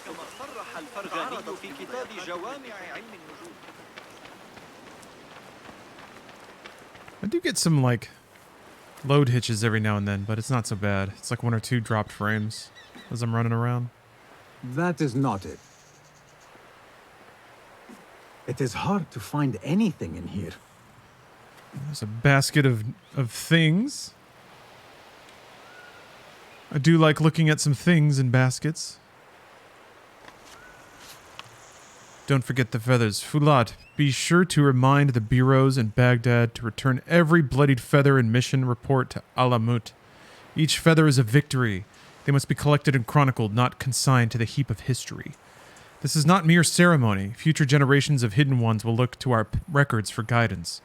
كما صرح الفرغاني في كتاب جوامع علم النجوم. I do get some, like, load hitches every now and then, but it's not so bad. It's like 1 or 2 dropped frames as I'm running around. That is not it. It is hard to find anything in here. There's a basket of things. I do like looking at some things in baskets. Don't forget the feathers. Fulat, be sure to remind the bureaus in Baghdad to return every bloodied feather and mission report to Alamut. Each feather is a victory. They must be collected and chronicled, not consigned to the heap of history. This is not mere ceremony. Future generations of hidden ones will look to our records for guidance.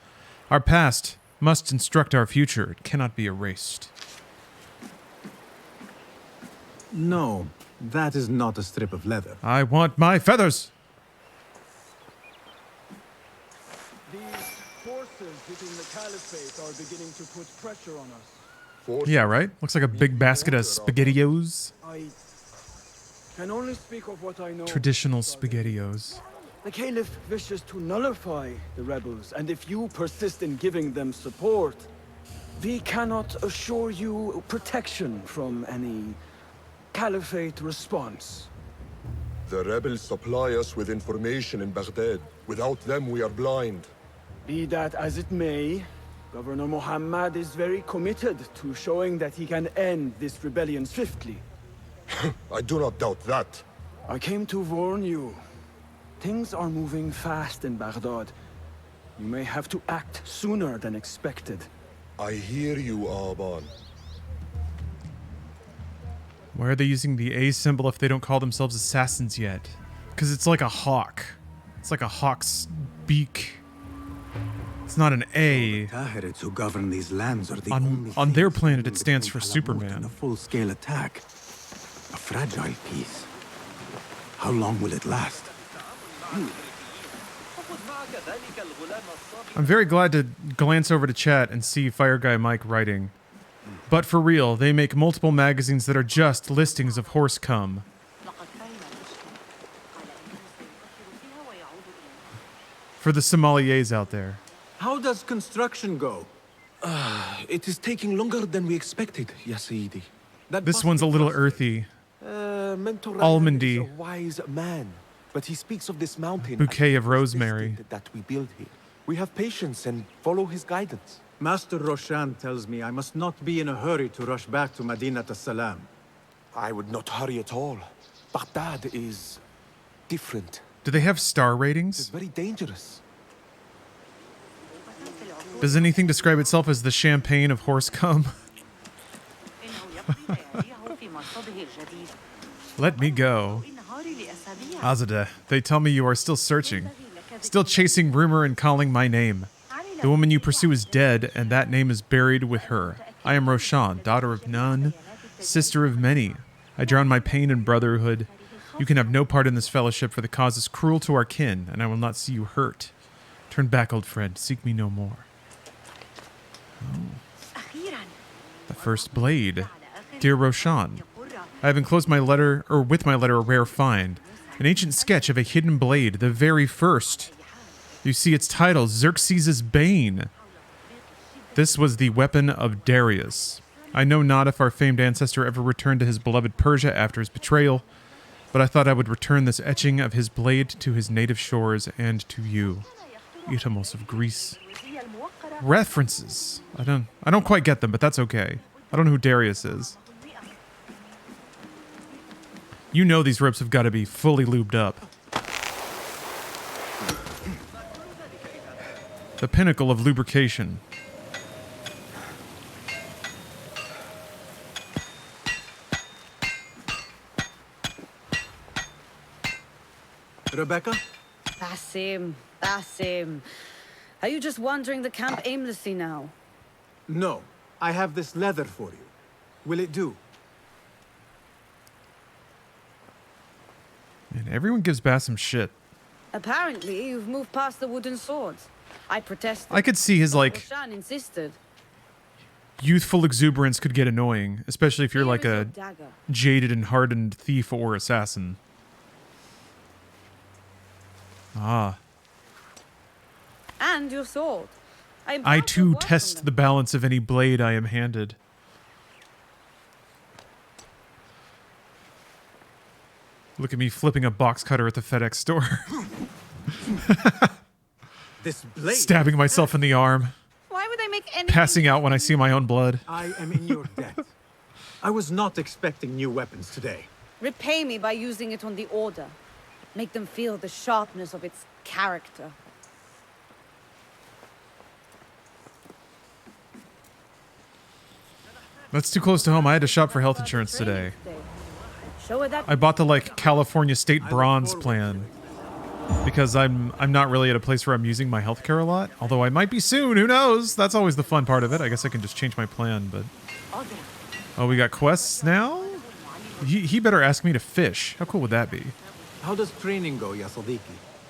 Our past must instruct our future. It cannot be erased. No, that is not a strip of leather. I want my feathers! Forces within the Caliphate are beginning to put pressure on us. Yeah, right? Looks like a big basket of SpaghettiOs. I can only speak of what I know. Traditional SpaghettiOs. The Caliph wishes to nullify the rebels, and if you persist in giving them support, we cannot assure you protection from any Caliphate response. The rebels supply us with information in Baghdad. Without them, we are blind. Be that as it may, Governor Muhammad is very committed to showing that he can end this rebellion swiftly. I do not doubt that. I came to warn you. Things are moving fast in Baghdad. You may have to act sooner than expected. I hear you, Aban. Why are they using the A symbol if they don't call themselves assassins yet? Because it's like a hawk. It's like a hawk's beak. It's not an A. Tahirids who govern these lands are the only on their planet, it stands for Superman. A full-scale attack. A fragile piece. How long will it last? I'm very glad to glance over to chat and see Fire Guy Mike writing. But for real, they make multiple magazines that are just listings of horse cum. For the sommeliers out there. How does construction go? It is taking longer than we expected, Ya Sayyidi. This one's a little earthy. Mentor Almondy. is a wise man, but he speaks of this mountain. Bouquet as of rosemary. that we build here. We have patience and follow his guidance. Master Roshan tells me I must not be in a hurry to rush back to Madinat as-Salam. I would not hurry at all. Baghdad is different. Do they have star It's ratings? very dangerous. Does anything describe itself as the champagne of horse cum? Let me go. Azadeh, they tell me you are still searching. Still chasing rumor and calling my name. The woman you pursue is dead, and that name is buried with her. I am Roshan, daughter of none, sister of many. I drown my pain in brotherhood. You can have no part in this fellowship, for the cause is cruel to our kin, and I will not see you hurt. Turn back, old friend. Seek me no more. Oh. The first blade. Dear Roshan, I have enclosed my letter, or with my letter, a rare find. An ancient sketch of a hidden blade, the very first. You see its title, Xerxes' Bane. This was the weapon of Darius. I know not if our famed ancestor ever returned to his beloved Persia after his betrayal, but I thought I would return this etching of his blade to his native shores and to you, Itamos of Greece. References. I don't quite get them, but that's okay. I don't know who Darius is. You know these ropes have got to be fully lubed up. The pinnacle of lubrication. Rebecca? Basim. Are you just wandering the camp aimlessly now? No. I have this leather for you. Will it do? Man, everyone gives Basim shit. Apparently, you've moved past the wooden swords. I protested. I could see his, like, Roshan insisted. youthful exuberance could get annoying, especially if you're like a jaded and hardened thief or assassin. Ah. And your sword. I too test the balance of any blade I am handed. Look at me flipping a box cutter at the FedEx store. This blade. Stabbing myself in the arm. Why would I make any? Passing out when I see my own blood. I am in your debt. I was not expecting new weapons today. Repay me by using it on the Order. Make them feel the sharpness of its character. That's too close to home. I had to shop for health insurance today. Show her that. I bought the like California State Bronze plan because I'm not really at a place where I'm using my healthcare a lot. Although I might be soon. Who knows? That's always the fun part of it. I guess I can just change my plan. But oh, we got quests now. He better ask me to fish. How cool would that be? How does training go, ya Sadiqi?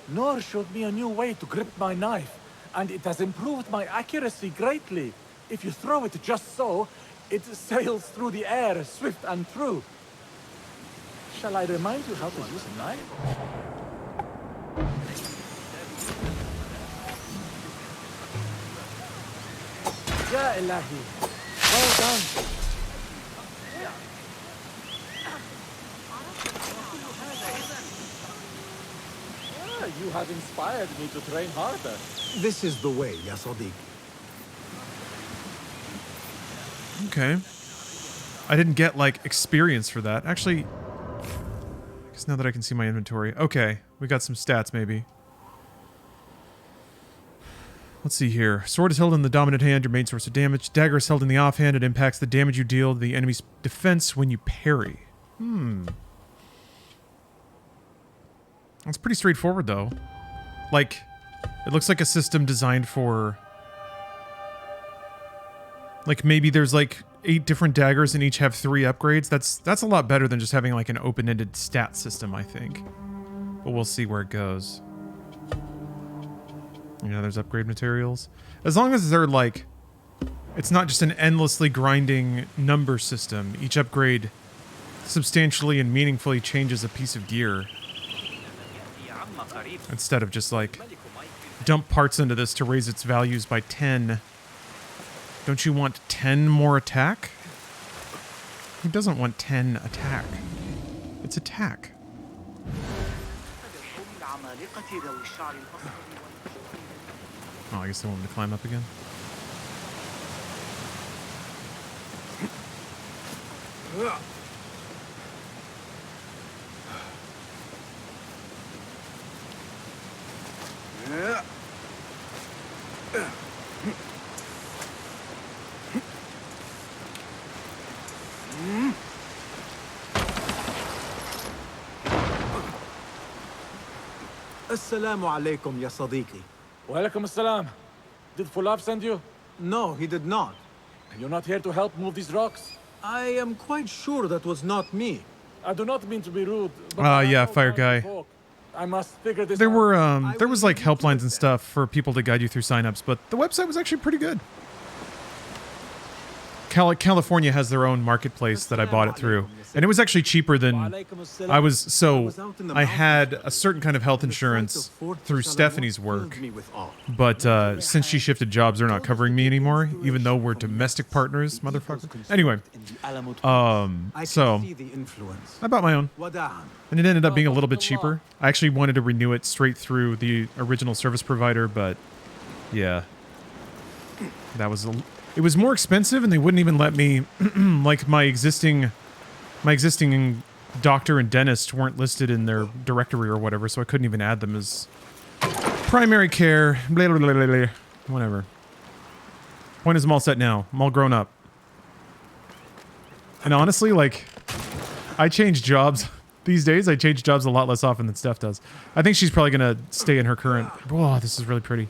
Noor showed me a new way to grip my knife, and it has improved my accuracy greatly. If you throw it just so, it sails through the air, swift and true. Shall I remind you how to use a knife? Ya Ilahi. Well done. You have inspired me to train harder. This is the way, ya Sadiq. Okay. I didn't get, like, experience for that. Actually, I guess now that I can see my inventory. Okay, we got some stats, maybe. Let's see here. Sword is held in the dominant hand, your main source of damage. Dagger is held in the offhand. It impacts the damage you deal to the enemy's defense when you parry. That's pretty straightforward, though. Like, it looks like a system designed for... Like, maybe there's, like, 8 different daggers and each have 3 upgrades. That's a lot better than just having, like, an open-ended stat system, I think. But we'll see where it goes. You know, there's upgrade materials. As long as they're, like... It's not just an endlessly grinding number system. Each upgrade substantially and meaningfully changes a piece of gear. Instead of just, like, dump parts into this to raise its values by 10. Don't you want 10 more attack? Who doesn't want 10 attack? It's attack. Oh, I guess they want me to climb up again. Assalamu alaikum, ya Sadiqi. Walaikum assalam. Did Fulaf send you? No, he did not. You're not here to help move these rocks? I am quite sure that was not me. I do not mean to be rude, but Yeah, fire guy. I must figure this There out. were there was like helplines and stuff for people to guide you through signups, but the website was actually pretty good. California has their own marketplace that I bought it through, and it was actually cheaper than I was. So I had a certain kind of health insurance through Stephanie's work, but since she shifted jobs, they're not covering me anymore, even though we're domestic partners, motherfucker. Anyway, so I bought my own, and it ended up being a little bit cheaper. I actually wanted to renew it straight through the original service provider, but yeah, that was it was more expensive, and they wouldn't even let me, like my existing doctor and dentist weren't listed in their directory or whatever, so I couldn't even add them as primary care, blah, blah, blah, blah, blah. Whatever. Point is, I'm all set now. I'm all grown up. And honestly, like, I change jobs. These days, I change jobs a lot less often than Steph does. I think she's probably going to stay in her current... Whoa, this is really pretty.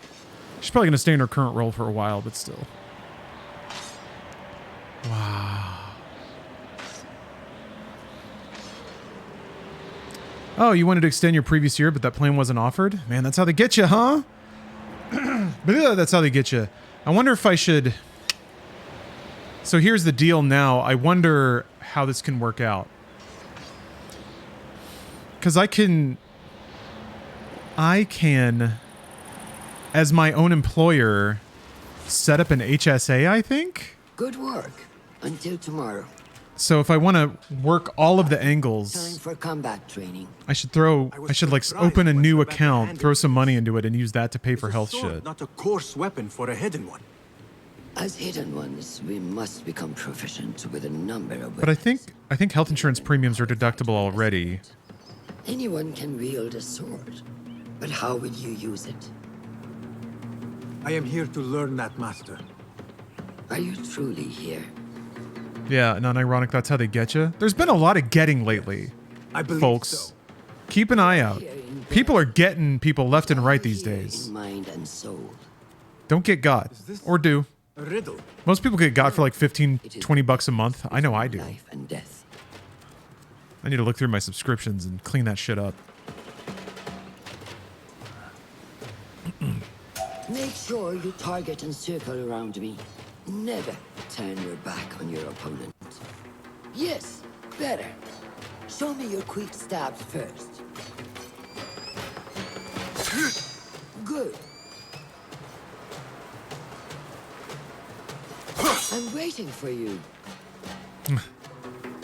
She's probably going to stay in her current role for a while, but still. Wow. Oh, you wanted to extend your previous year, but that plan wasn't offered? Man, that's how they get you, huh? That's how they get you. I wonder if I should... So here's the deal now. I wonder how this can work out. Because I can... I can, as my own employer, set up an HSA, I think? Good work. Until tomorrow. So if I want to work all of the angles, Time for combat training. I should like open a new account, throw some money into it, and use that to pay for health shit. Not a coarse weapon for a hidden one. As hidden ones, we must become proficient with a number of But I think health insurance premiums are deductible already. Anyone can wield a sword, but how will you use it? I am here to learn that, Master. Are you truly here? Yeah, and unironic, that's how they get you. There's been a lot of getting lately, I believe folks. so. Keep an eye out. People are getting people left and right these days. Mind and soul. Don't get got. Or do. A riddle. Most people get got for like 15, 20 bucks a month. I know I do. Life and death. I need to look through my subscriptions and clean that shit up. Make sure you target and circle around me. Never turn your back on your opponent. Yes, better. Show me your quick stabs first. Good. I'm waiting for you.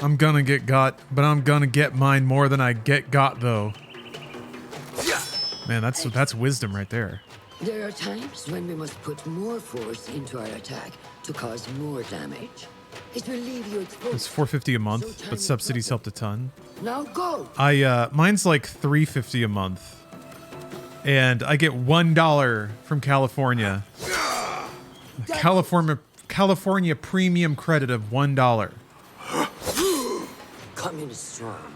I'm gonna get got, but I'm gonna get mine more than I get got, though. Man, that's wisdom right there. There are times when we must put more force into our attack to cause more damage. It will leave you exposed. It's $4.50 a month, but subsidies helped a ton. Now go. Mine's like $3.50 a month, and I get $1 from California. California premium credit of $1. Coming strong.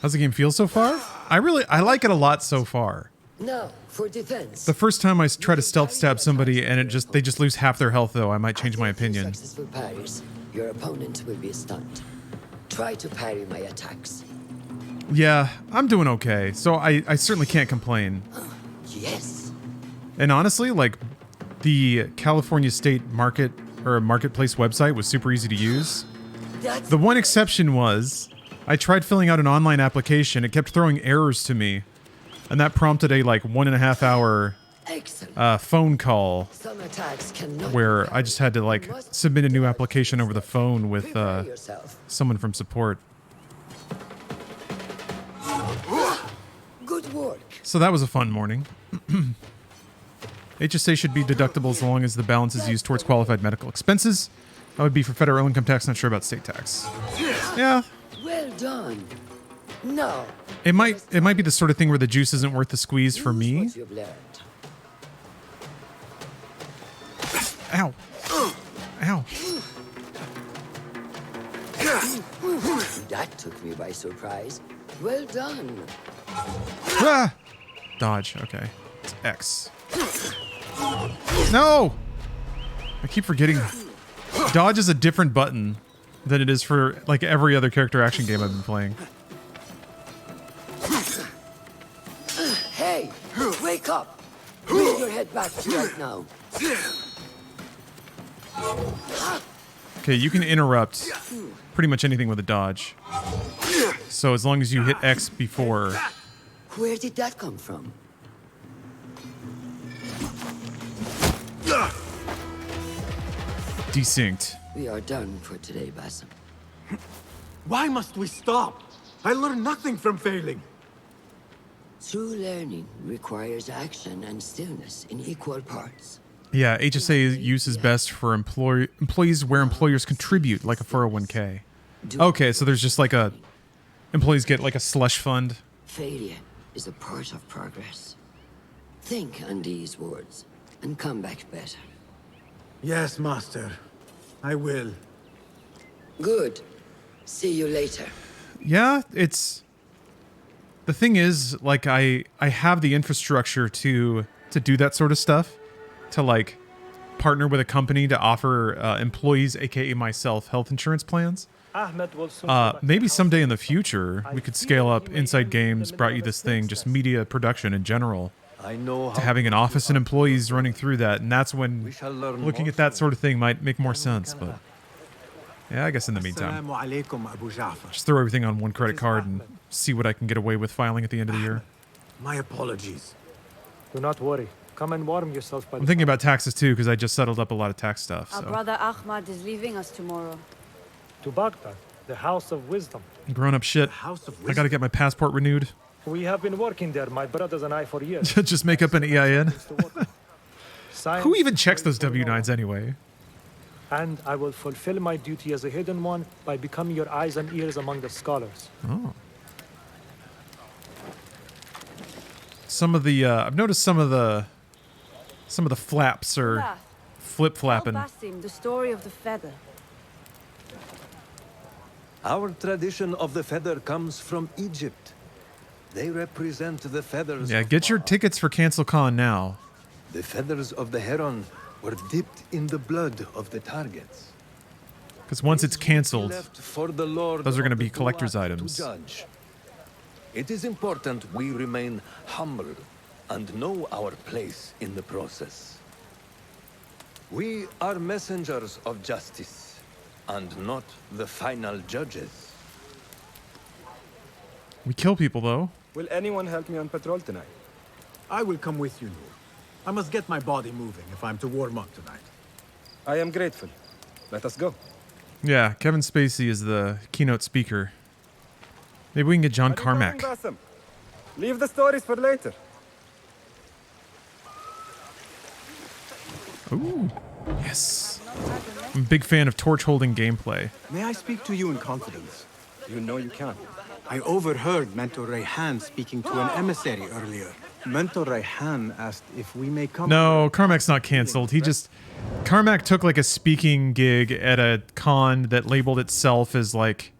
How's the game feel so far? I like it a lot so far. Now for defense. The first time I try to stealth stab somebody and they just lose half their health, though, I might change my opinion. Successful parries, your opponent will be stunned. Try to parry my attacks. Yeah, I'm doing okay, so I certainly can't complain. Yes. And honestly, like, the California State Market or Marketplace website was super easy to use. The one exception was I tried filling out an online application. It kept throwing errors to me. And that prompted a like 1.5 hour phone call Some attacks cannot where I just had to like submit a new application over the phone with someone from support. Good work. So that was a fun morning. HSA should be deductible as long as the balance is used towards qualified medical expenses. That would be for federal income tax, not sure about state tax. Yeah. Well done. No. It might be the sort of thing where the juice isn't worth the squeeze for me. What you've learned. Ow. Ow. That took me by surprise. Well done. Ah! Dodge, okay. It's X. No! I keep forgetting. Dodge is a different button than it is for like every other character action game I've been playing. Hey, wake up. Bring your head back to right now. Okay, you can interrupt pretty much anything with a dodge. So as long as you hit X before. Where did that come from? Desynced. We are done for today, Basim. Why must we stop? I learned nothing from failing. True learning requires action and stillness in equal parts. Yeah, HSA use is best for employees where employers contribute, like a 401k. Okay, so there's just like a... Employees get like a slush fund. Failure is a part of progress. Think on these words and come back better. Yes, Master. I will. Good. See you later. Yeah, it's... The thing is, like, I have the infrastructure to do that sort of stuff. To, like, partner with a company to offer employees, aka myself, health insurance plans. Maybe someday in the future, we could scale up Inside Games, Brought You This Thing, just media production in general, to having an office and employees running through that. And that's when looking at that sort of thing might make more sense. But yeah, I guess in the meantime, just throw everything on one credit card and see what I can get away with filing at the end of the year. My apologies. Do not worry. Come and warm yourself by I'm thinking about taxes too, because I just settled up a lot of tax stuff. Our So brother Ahmad is leaving us tomorrow. to Baghdad, the House of Wisdom. grown up shit. I gotta get my passport renewed. We have been working there, my brothers and I, for years. Just make up an EIN. Science, Who even checks those W-9s anyway? And I will fulfill my duty as a hidden one by becoming your eyes and ears among the scholars. Oh. Some of the I've noticed some of the flaps are flip-flapping. Tell Basim the story of the feather. Our tradition of the feather comes from Egypt. They represent the feathers. Yeah, get your tickets for CancelCon now. The feathers of the heron were dipped in the blood of the targets. Because once it's canceled, Left for the Lord those are going to of be the collector's Duat items. to judge. It is important we remain humble and know our place in the process. We are messengers of justice and not the final judges. We kill people, though. Will anyone help me on patrol tonight? I will come with you, Noor. I must get my body moving if I'm to warm up tonight. I am grateful. Let us go. Yeah, Kevin Spacey is the keynote speaker. Maybe we can get John Are you coming, Carmack. Basim? Leave the stories for later. Ooh, yes. I'm a big fan of torch-holding gameplay. May I speak to you in confidence? You know you can. I overheard Mentor Rayhan speaking to an emissary earlier. Mentor Rayhan asked if we may come... No, Carmack's not canceled. Carmack took like a speaking gig at a con that labeled itself as like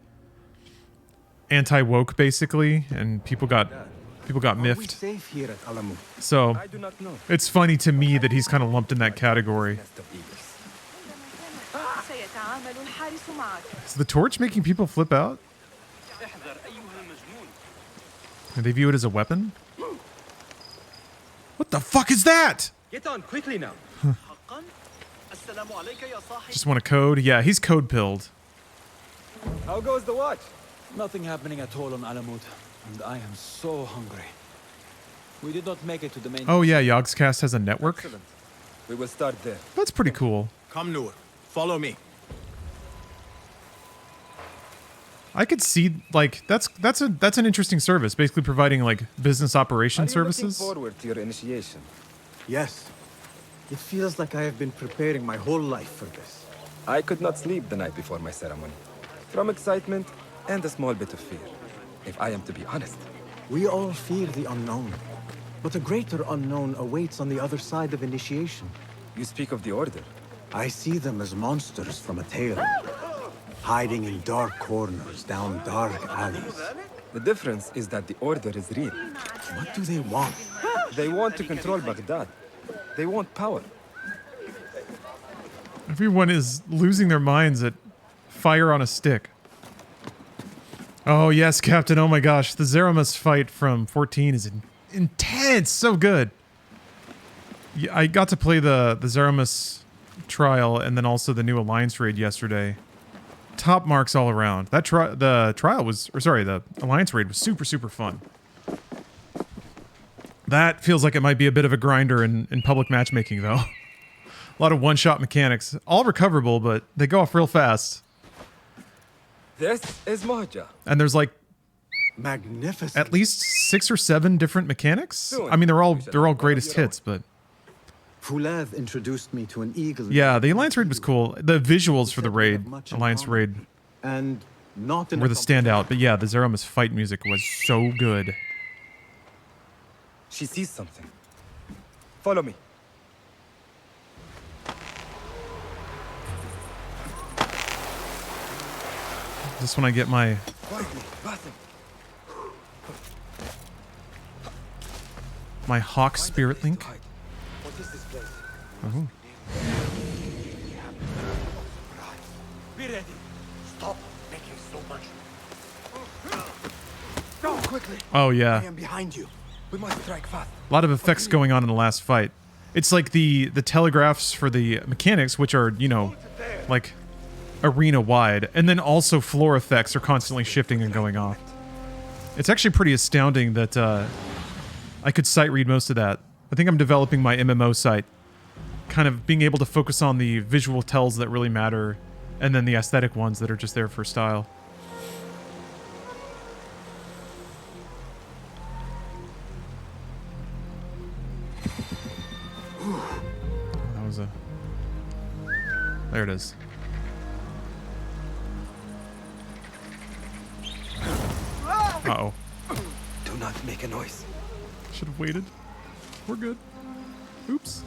anti-woke basically, and people got miffed. Safe here at Alamut? So I do not know. it's funny to me that he's kind of lumped in that category. Is the torch making people flip out? Do they view it as a weapon? What the fuck is that? Get on quickly now. Just want to code? Yeah, he's code pilled. How goes the watch? Nothing happening at all on Alamut, and I am so hungry. We did not make it to the main... Oh yeah, Yogscast has a network. Excellent. We will start there. That's pretty cool. Come, Noor. Follow me. I could see like that's an interesting service, basically providing like business operation services. Looking forward to your initiation. Yes. It feels like I have been preparing my whole life for this. I could not sleep the night before my ceremony. From excitement and a small bit of fear, if I am to be honest. We all fear the unknown, but a greater unknown awaits on the other side of initiation. You speak of the Order. I see them as monsters from a tale, hiding in dark corners down dark alleys. The difference is that the Order is real. What do they want? They want to control Baghdad. They want power. Everyone is losing their minds at fire on a stick. Oh yes, Captain. Oh my gosh, the Zeramus fight from 14 is intense. So good. Yeah, I got to play the Zeramus trial and then also the new Alliance raid yesterday. Top marks all around. That the Alliance raid was super fun. That feels like it might be a bit of a grinder in public matchmaking, though. A lot of one-shot mechanics. All recoverable, but they go off real fast. This is Moja. And there's like magnificent. At least 6 or 7 different mechanics. Soon, I mean, they're all greatest hits, but Fulad introduced me to an eagle. yeah, the Alliance raid was cool. The visuals for the raid, Alliance raid, and not in were the standout. But yeah, the Zeramus fight music was so good. She sees something. Follow me. Just when I get my Hawk Spirit Link. What is this place? Oh. Be ready. Stop making so much. Go quickly. Oh yeah. I am behind you. We must strike fast. A lot of effects going on in the last fight. It's like the telegraphs for the mechanics, which are, you know, like arena wide, and then also floor effects are constantly shifting and going off. It's actually pretty astounding that I could sight read most of that. I think I'm developing my MMO sight. Kind of being able to focus on the visual tells that really matter, and then the aesthetic ones that are just there for style. That was a... There it is. Uh-oh. Do not make a noise. Should have waited. We're good. Oops.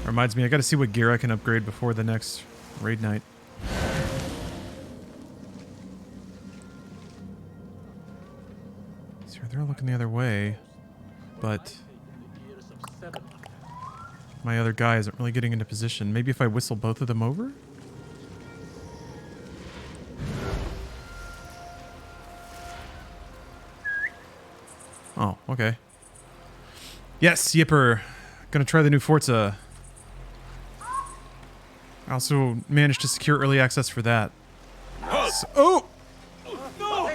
Reminds me, I gotta see what gear I can upgrade before the next raid night. So they're looking the other way, but my other guy isn't really getting into position. Maybe if I whistle both of them over? Oh, okay. Yes, Yipper. Gonna try the new Forza. I also managed to secure early access for that. So, oh! No!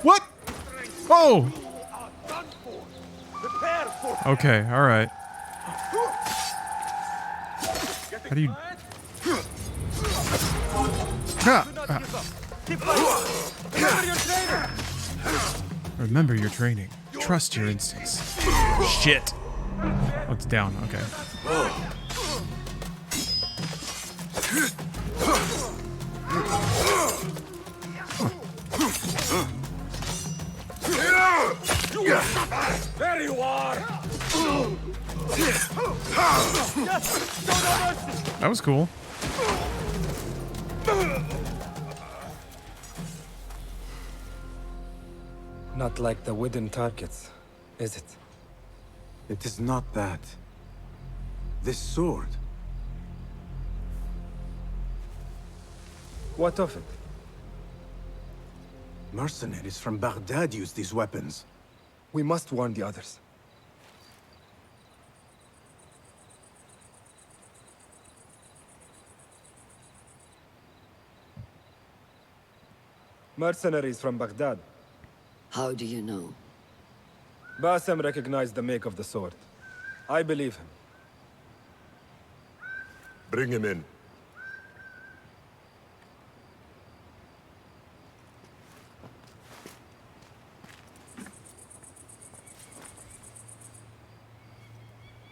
What? Oh! Okay, alright. How do you... Remember your training. Trust your instincts. Shit. Oh, it's down. Okay. There you are! That was cool. Not like the wooden targets, is it? It is not that. This sword. What of it? Mercenaries from Baghdad use these weapons. We must warn the others. Mercenaries from Baghdad. How do you know? Basim recognized the make of the sword. I believe him. Bring him in.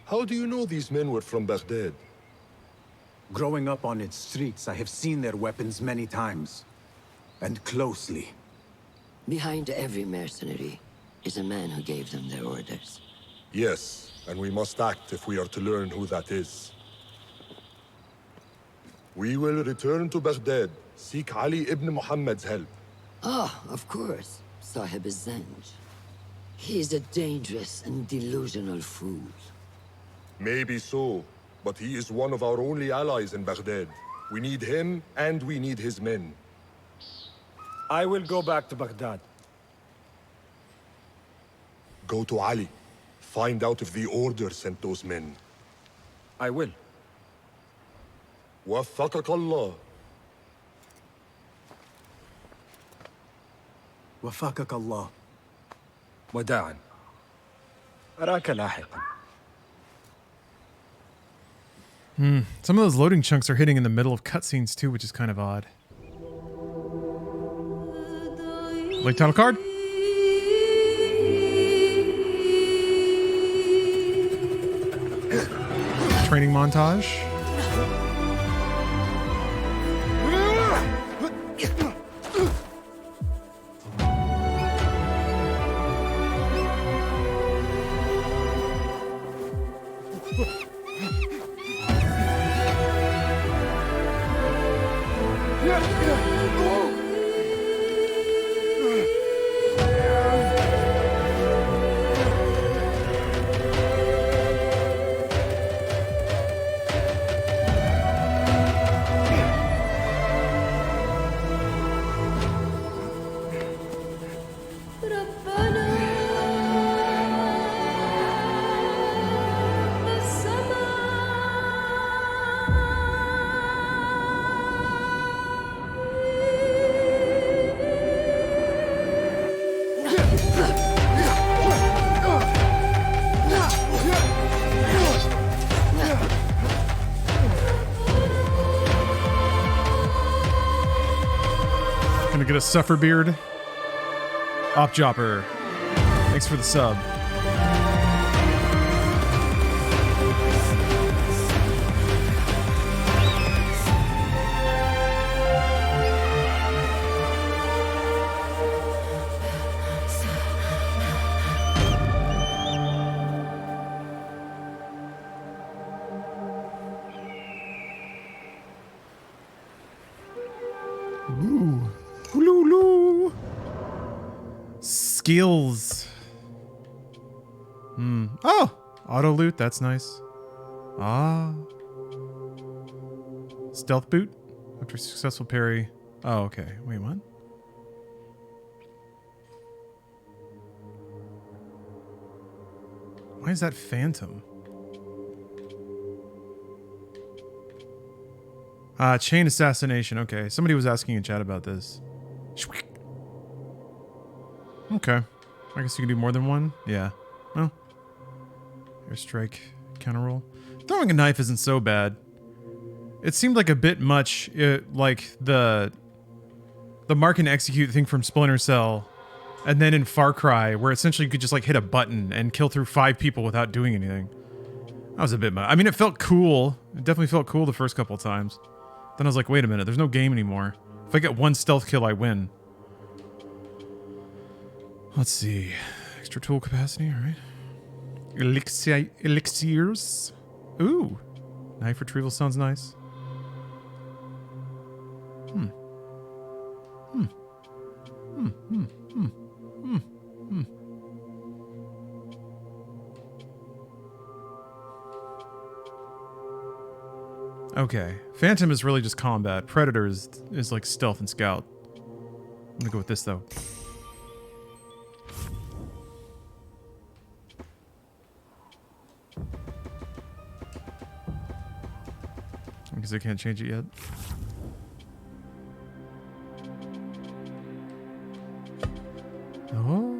How do you know these men were from Baghdad? Growing up on its streets, I have seen their weapons many times. And closely. Behind every mercenary is a man who gave them their orders. Yes, and we must act if we are to learn who that is. We will return to Baghdad, seek Ali ibn Muhammad's help. Ah, of course. Sahib is Zanj. He's a dangerous and delusional fool. Maybe so, but he is one of our only allies in Baghdad. We need him, and we need his men. I will go back to Baghdad. Go to Ali. Find out if the Order sent those men. I will. وفقك الله. وفقك الله. وداعا. أراك لاحقا. Some of those loading chunks are hitting in the middle of cutscenes too, which is kind of odd. Like title card? Training montage. Gonna get a suffer beard. Op Jopper. Thanks for the sub. Ooh. Lulu. Skills. Oh! Auto loot, that's nice. Ah. Stealth boot? After successful parry. Oh, okay. Wait, what? Why is that phantom? Chain assassination. Okay, somebody was asking in chat about this. Okay. I guess you can do more than one? Yeah. Well. Airstrike. Counter roll. Throwing a knife isn't so bad. It seemed like a bit much, like the mark and execute thing from Splinter Cell, and then in Far Cry, where essentially you could just like hit a button and kill through 5 people without doing anything. That was a bit much. I mean, it felt cool. It definitely felt cool the first couple of times. Then I was like, wait a minute, there's no game anymore. If I get one stealth kill, I win. Let's see. Extra tool capacity, alright. Elixirs. Ooh. Knife retrieval sounds nice. Okay. Phantom is really just combat. Predator is like stealth and scout. I'm gonna go with this though. Because I can't change it yet. Oh.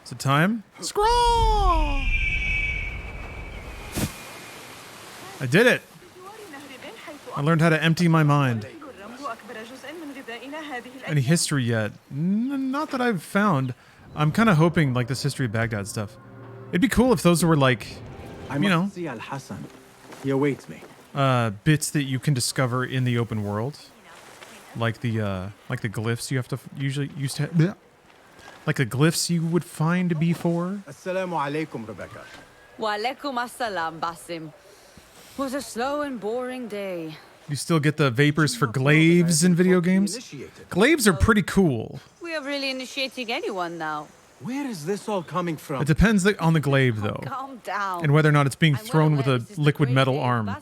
Is it time? Scroll! I did it! I learned how to empty my mind. Any history yet? Not that I've found. I'm kind of hoping like this history of Baghdad stuff. It'd be cool if those were like, you know, see Al-Hassan. He awaits me. Bits that you can discover in the open world, like the glyphs you have to used to have. Like the glyphs you would find before. Assalamu alaikum, Rebecca. Wa alaikum assalam, Basim. It was a slow and boring day. You still get the vapors for glaives in video games? Glaives are pretty cool. We are really initiating anyone now. Where is this all coming from? It depends on the glaive, though. Calm down. And whether or not it's being thrown with a liquid metal arm.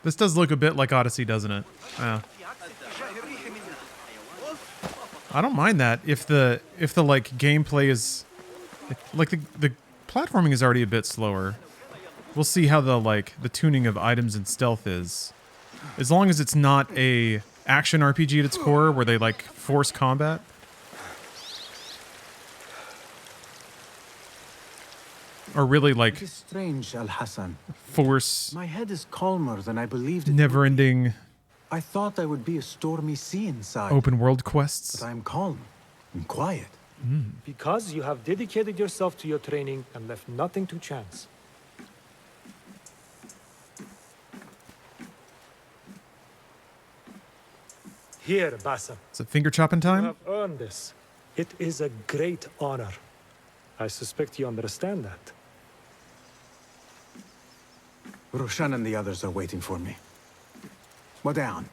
This does look a bit like Odyssey, doesn't it? Yeah. I don't mind that if the like gameplay is like the platforming is already a bit slower. We'll see how the tuning of items and stealth is. As long as it's not a action RPG at its core where they like force combat. Or really like it is strange, Al-Hassan. Force. My head is calmer than I believed it never-ending. I thought I would be a stormy sea inside. Open world quests. But I'm calm and quiet. Because you have dedicated yourself to your training and left nothing to chance. Here, Basim. Is it finger chopping time? You have earned this. It is a great honor. I suspect you understand that. Roshan and the others are waiting for me. Well down.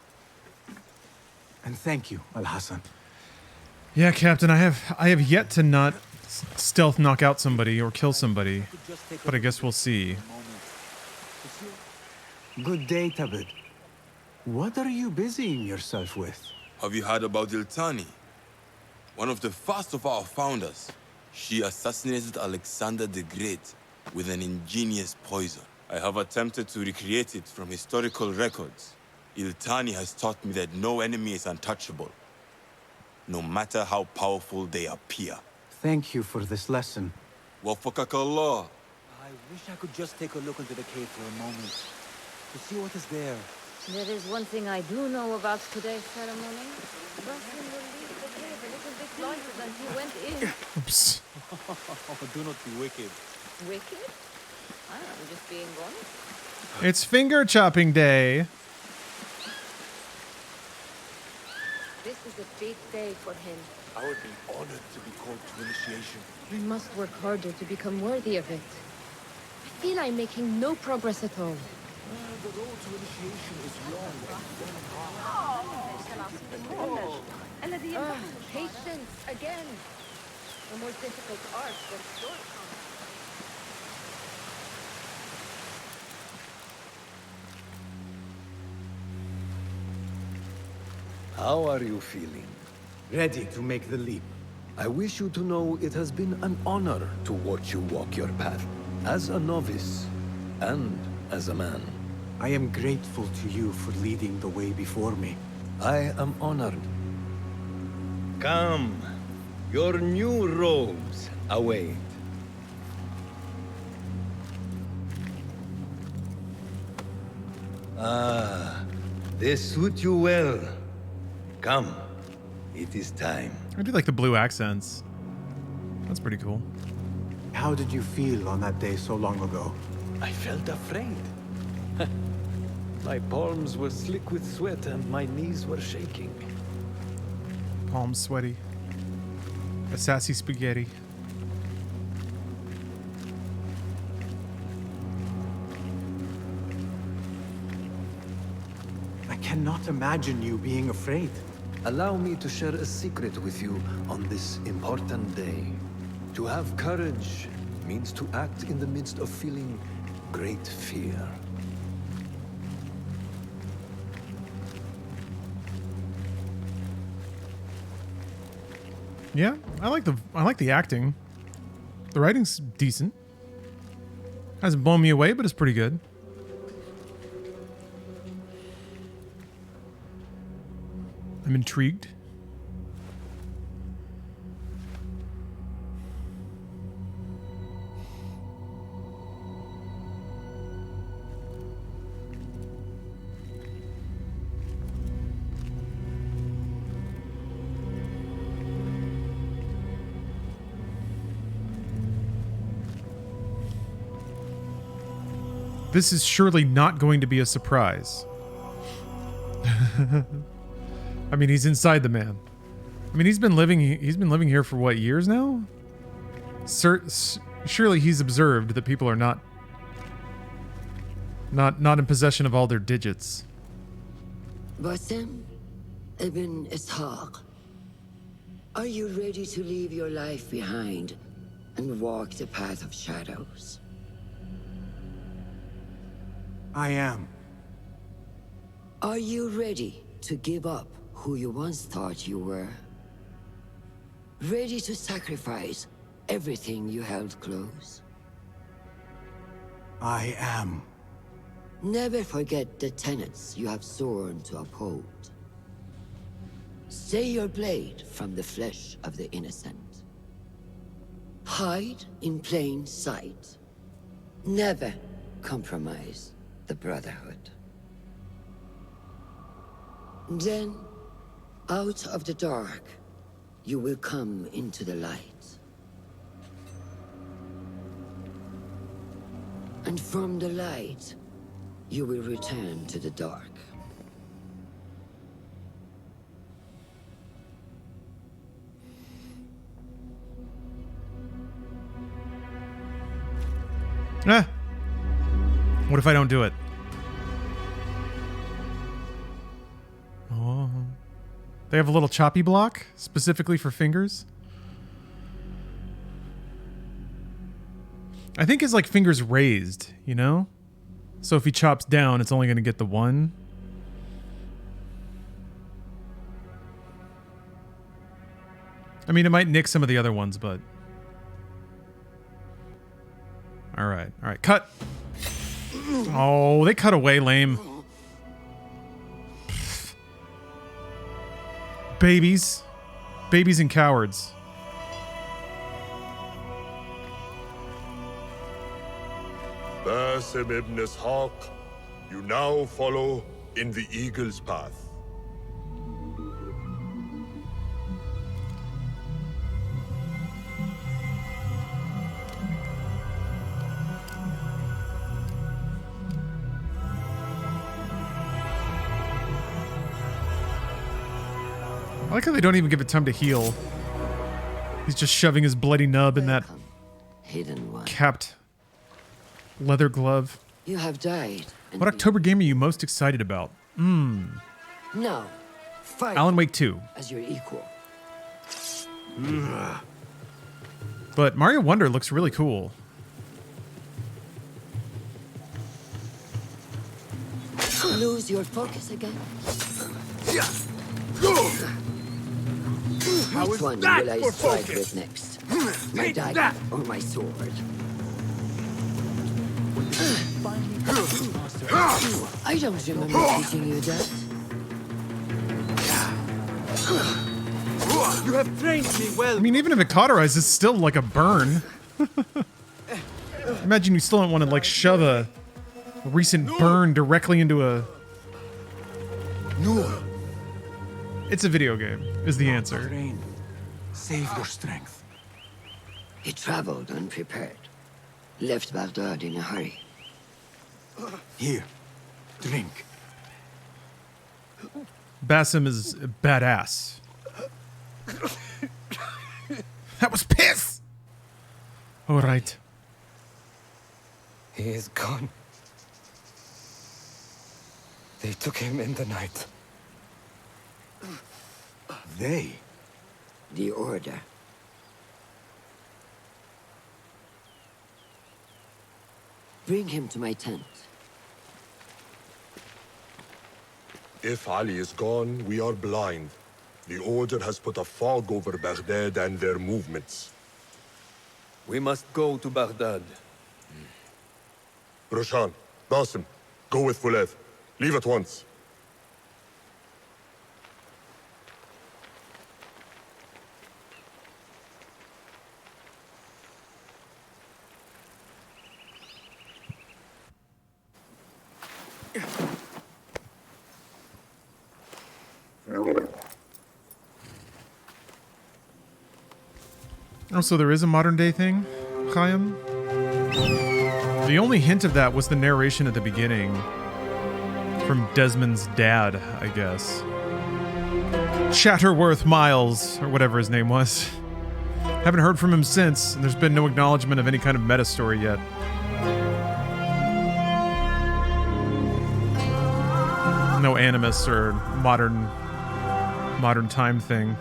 And thank you, Al-Hassan. Yeah, Captain, I have yet to not stealth knock out somebody or kill somebody, but I guess we'll see. Good day, Tabid. What are you busying yourself with? Have you heard about Iltani? One of the first of our founders. She assassinated Alexander the Great with an ingenious poison. I have attempted to recreate it from historical records. Iltani has taught me that no enemy is untouchable, no matter how powerful they appear. Thank you for this lesson. Wafakakallah. I wish I could just take a look into the cave for a moment. To see what is there. There is one thing I do know about today's ceremony. Basim will leave the cave a little bit longer than he went in. Oops. Do not be wicked. Wicked? I'm just being honest. It's finger chopping day. This is a big day for him. I would be honored to be called to initiation. I must work harder to become worthy of it. I feel I'm making no progress at all. The road to initiation is long and hard. Patience again. The more difficult art, the shortcut. How are you feeling? Ready to make the leap. I wish you to know it has been an honor to watch you walk your path, as a novice and as a man. I am grateful to you for leading the way before me. I am honored. Come, your new robes await. Ah, they suit you well. Come, it is time. I do like the blue accents. That's pretty cool. How did you feel on that day so long ago? I felt afraid. My palms were slick with sweat and my knees were shaking. Palms sweaty. A sassy spaghetti. I cannot imagine you being afraid. Allow me to share a secret with you on this important day. To have courage means to act in the midst of feeling great fear. Yeah, I like the acting. The writing's decent. Hasn't blown me away, but it's pretty good. I'm intrigued. This is surely not going to be a surprise. I mean, he's inside the man. I mean, he's been living here for what, years now? Surely he's observed that people are not in possession of all their digits. Basim, Ibn Ishaq, are you ready to leave your life behind and walk the path of shadows? I am. Are you ready to give up who you once thought you were? Ready to sacrifice everything you held close? I am. Never forget the tenets you have sworn to uphold. Stay your blade from the flesh of the innocent. Hide in plain sight. Never compromise the Brotherhood. Then, out of the dark, you will come into the light. And from the light, you will return to the dark. Ah. What if I don't do it? Oh. They have a little choppy block specifically for fingers. I think his like fingers raised, you know? So if he chops down, it's only going to get the one. I mean, it might nick some of the other ones, but... All right, cut. Oh, they cut away, lame. Babies and cowards. Basim ibn Ishaq, you now follow in the Eagle's path. I like how they don't even give it time to heal. He's just shoving his bloody nub in that Hidden one. capped leather glove. You have died. What October game are you most excited about? Now, fight Alan Wake 2. as your equal. But Mario Wonder looks really cool. Lose your focus again. Which one will I strike with next? My dagger or my sword? I don't remember teaching you that. You have trained me well. I mean, even if it cauterizes, it's still like a burn. Imagine you still don't want to like shove a recent burn directly into a... No. It's a video game, is the answer. Train. Save your strength. He traveled unprepared. Left Baghdad in a hurry. Here, drink. Basim is badass. That was piss! Alright. He is gone. They took him in the night. They? The Order. Bring him to my tent. If Ali is gone, we are blind. The Order has put a fog over Baghdad and their movements. We must go to Baghdad. Roshan, Basim, go with Fulev. Leave at once. Oh, so there is a modern day thing, Chaim? The only hint of that was the narration at the beginning. From Desmond's dad, I guess. Chatterworth Miles, or whatever his name was. Haven't heard from him since, and there's been no acknowledgement of any kind of meta story yet. No animus or modern time thing.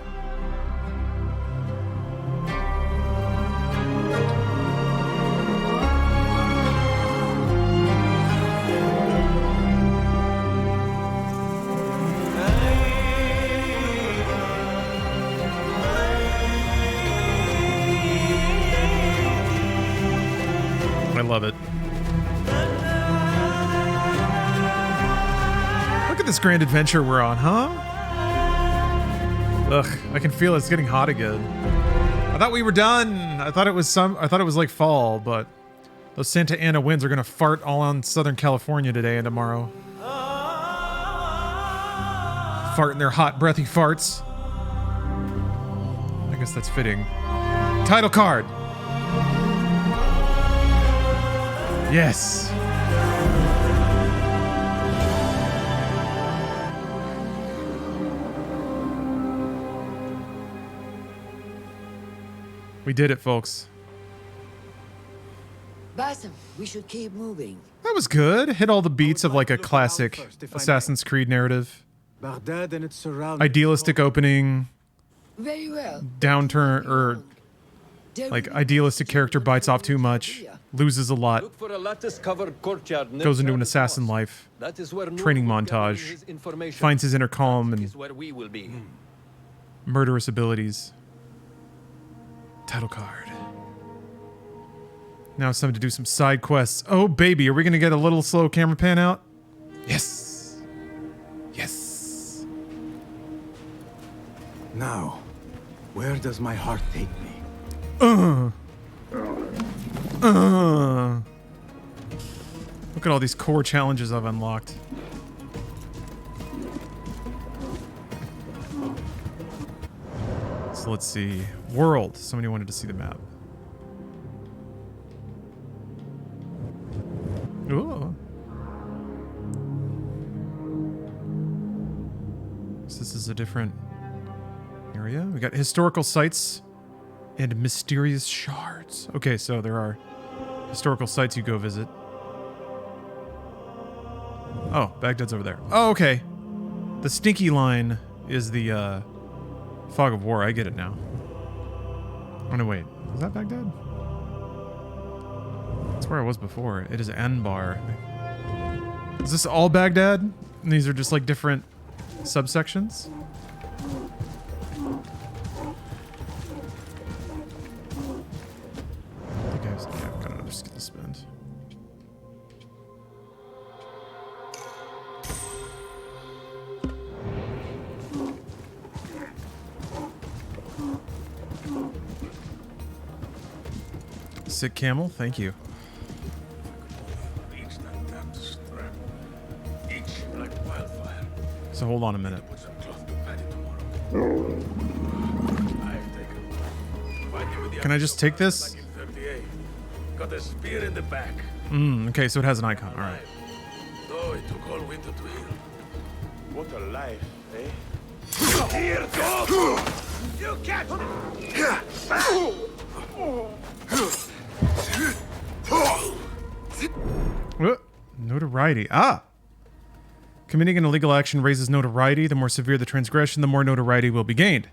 I love it. Look at this grand adventure we're on, huh? Ugh, I can feel it's getting hot again. I thought we were done. I thought it was like fall, but those Santa Ana winds are gonna fart all on Southern California today and tomorrow. Farting their hot, breathy farts. I guess that's fitting. Title card. Yes. We did it, folks. Basim, we should keep moving. That was good. Hit all the beats of like a classic Assassin's Creed narrative. Baghdad and its surroundings. Idealistic opening. Very well. Downturn, or like idealistic character bites off too much, loses a lot, For a lattice-covered courtyard goes into an assassin life, That is where training Noor will gather montage, his information. finds his inner calm That and is where we will be. murderous abilities. Title card. Now it's time to do some side quests. Oh baby, are we gonna get a little slow camera pan out? Yes. Yes. Now, where does my heart take me? Look at all these core challenges I've unlocked. So let's see. World. Somebody wanted to see the map. Ooh. So this is a different area. We got historical sites and mysterious shards. Okay, so there are historical sites you go visit. Oh, Baghdad's over there. Oh, okay. The stinky line is the fog of war. I get it now. Oh, no, wait. Is that Baghdad? That's where I was before. It is Anbar. Is this all Baghdad? And these are just like different subsections? I think I've got another skill to spend. Sick camel, thank you. So hold on a minute. Can I just take this? Got a spear in the back. Okay, so it has an icon. All right. Though it took all winter to heal. What a life, eh? Here, go! You catch Notoriety. Ah! Committing an illegal action raises notoriety. The more severe the transgression, the more notoriety will be gained.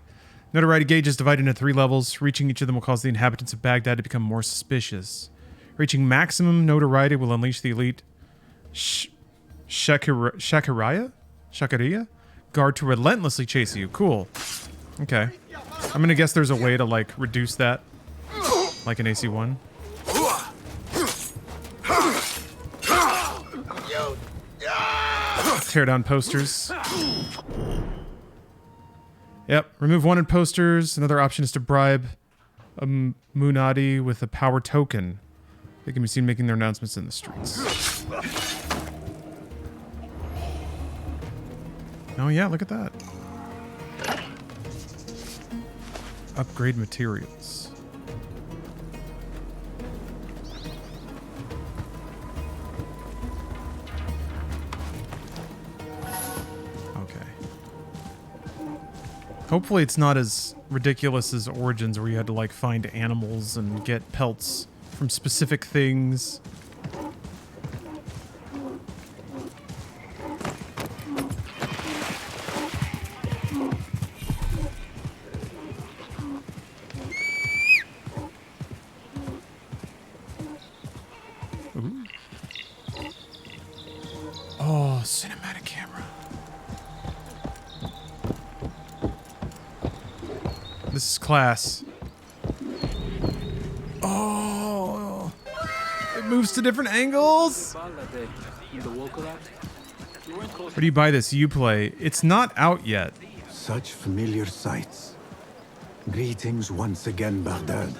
Notoriety gauge is divided into 3 levels. Reaching each of them will cause the inhabitants of Baghdad to become more suspicious. Reaching maximum notoriety will unleash the elite Shakaria guard to relentlessly chase you. Cool. Okay. I'm gonna guess there's a way to, like, reduce that. Like an AC-1. Tear down posters. Yep. Remove wanted posters. Another option is to bribe a Munadi with a power token. They can be seen making their announcements in the streets. Oh yeah, look at that. Upgrade materials. Hopefully it's not as ridiculous as Origins, where you had to like find animals and get pelts from specific things. Ooh. Oh, cinematic camera. This is class. Oh, it moves to different angles. Where do you buy this? Uplay. It's not out yet. Such familiar sights. Greetings once again, Baghdad.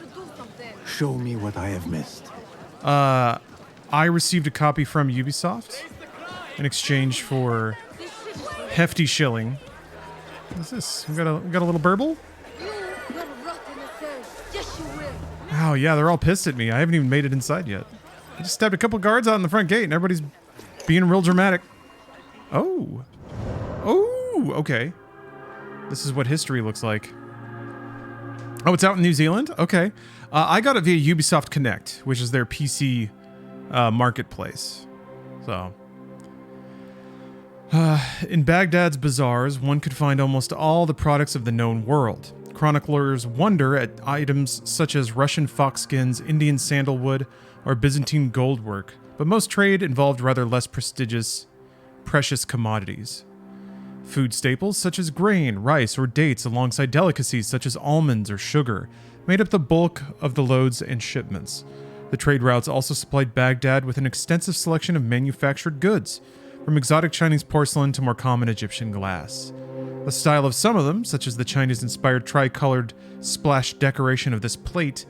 Show me what I have missed. I received a copy from Ubisoft in exchange for hefty shilling. What's this? We got a little burble? Oh yeah, they're all pissed at me. I haven't even made it inside yet. I just stabbed a couple guards out in the front gate and everybody's being real dramatic. Oh. Oh, okay. This is what history looks like. Oh, it's out in New Zealand? Okay. I got it via Ubisoft Connect, which is their PC marketplace. So. In Baghdad's bazaars, one could find almost all the products of the known world. Chroniclers wonder at items such as Russian foxskins, Indian sandalwood, or Byzantine goldwork, but most trade involved rather less prestigious, precious commodities. Food staples such as grain, rice, or dates, alongside delicacies such as almonds or sugar, made up the bulk of the loads and shipments. The trade routes also supplied Baghdad with an extensive selection of manufactured goods, from exotic Chinese porcelain to more common Egyptian glass. The style of some of them, such as the Chinese-inspired tricolored splash decoration of this plate,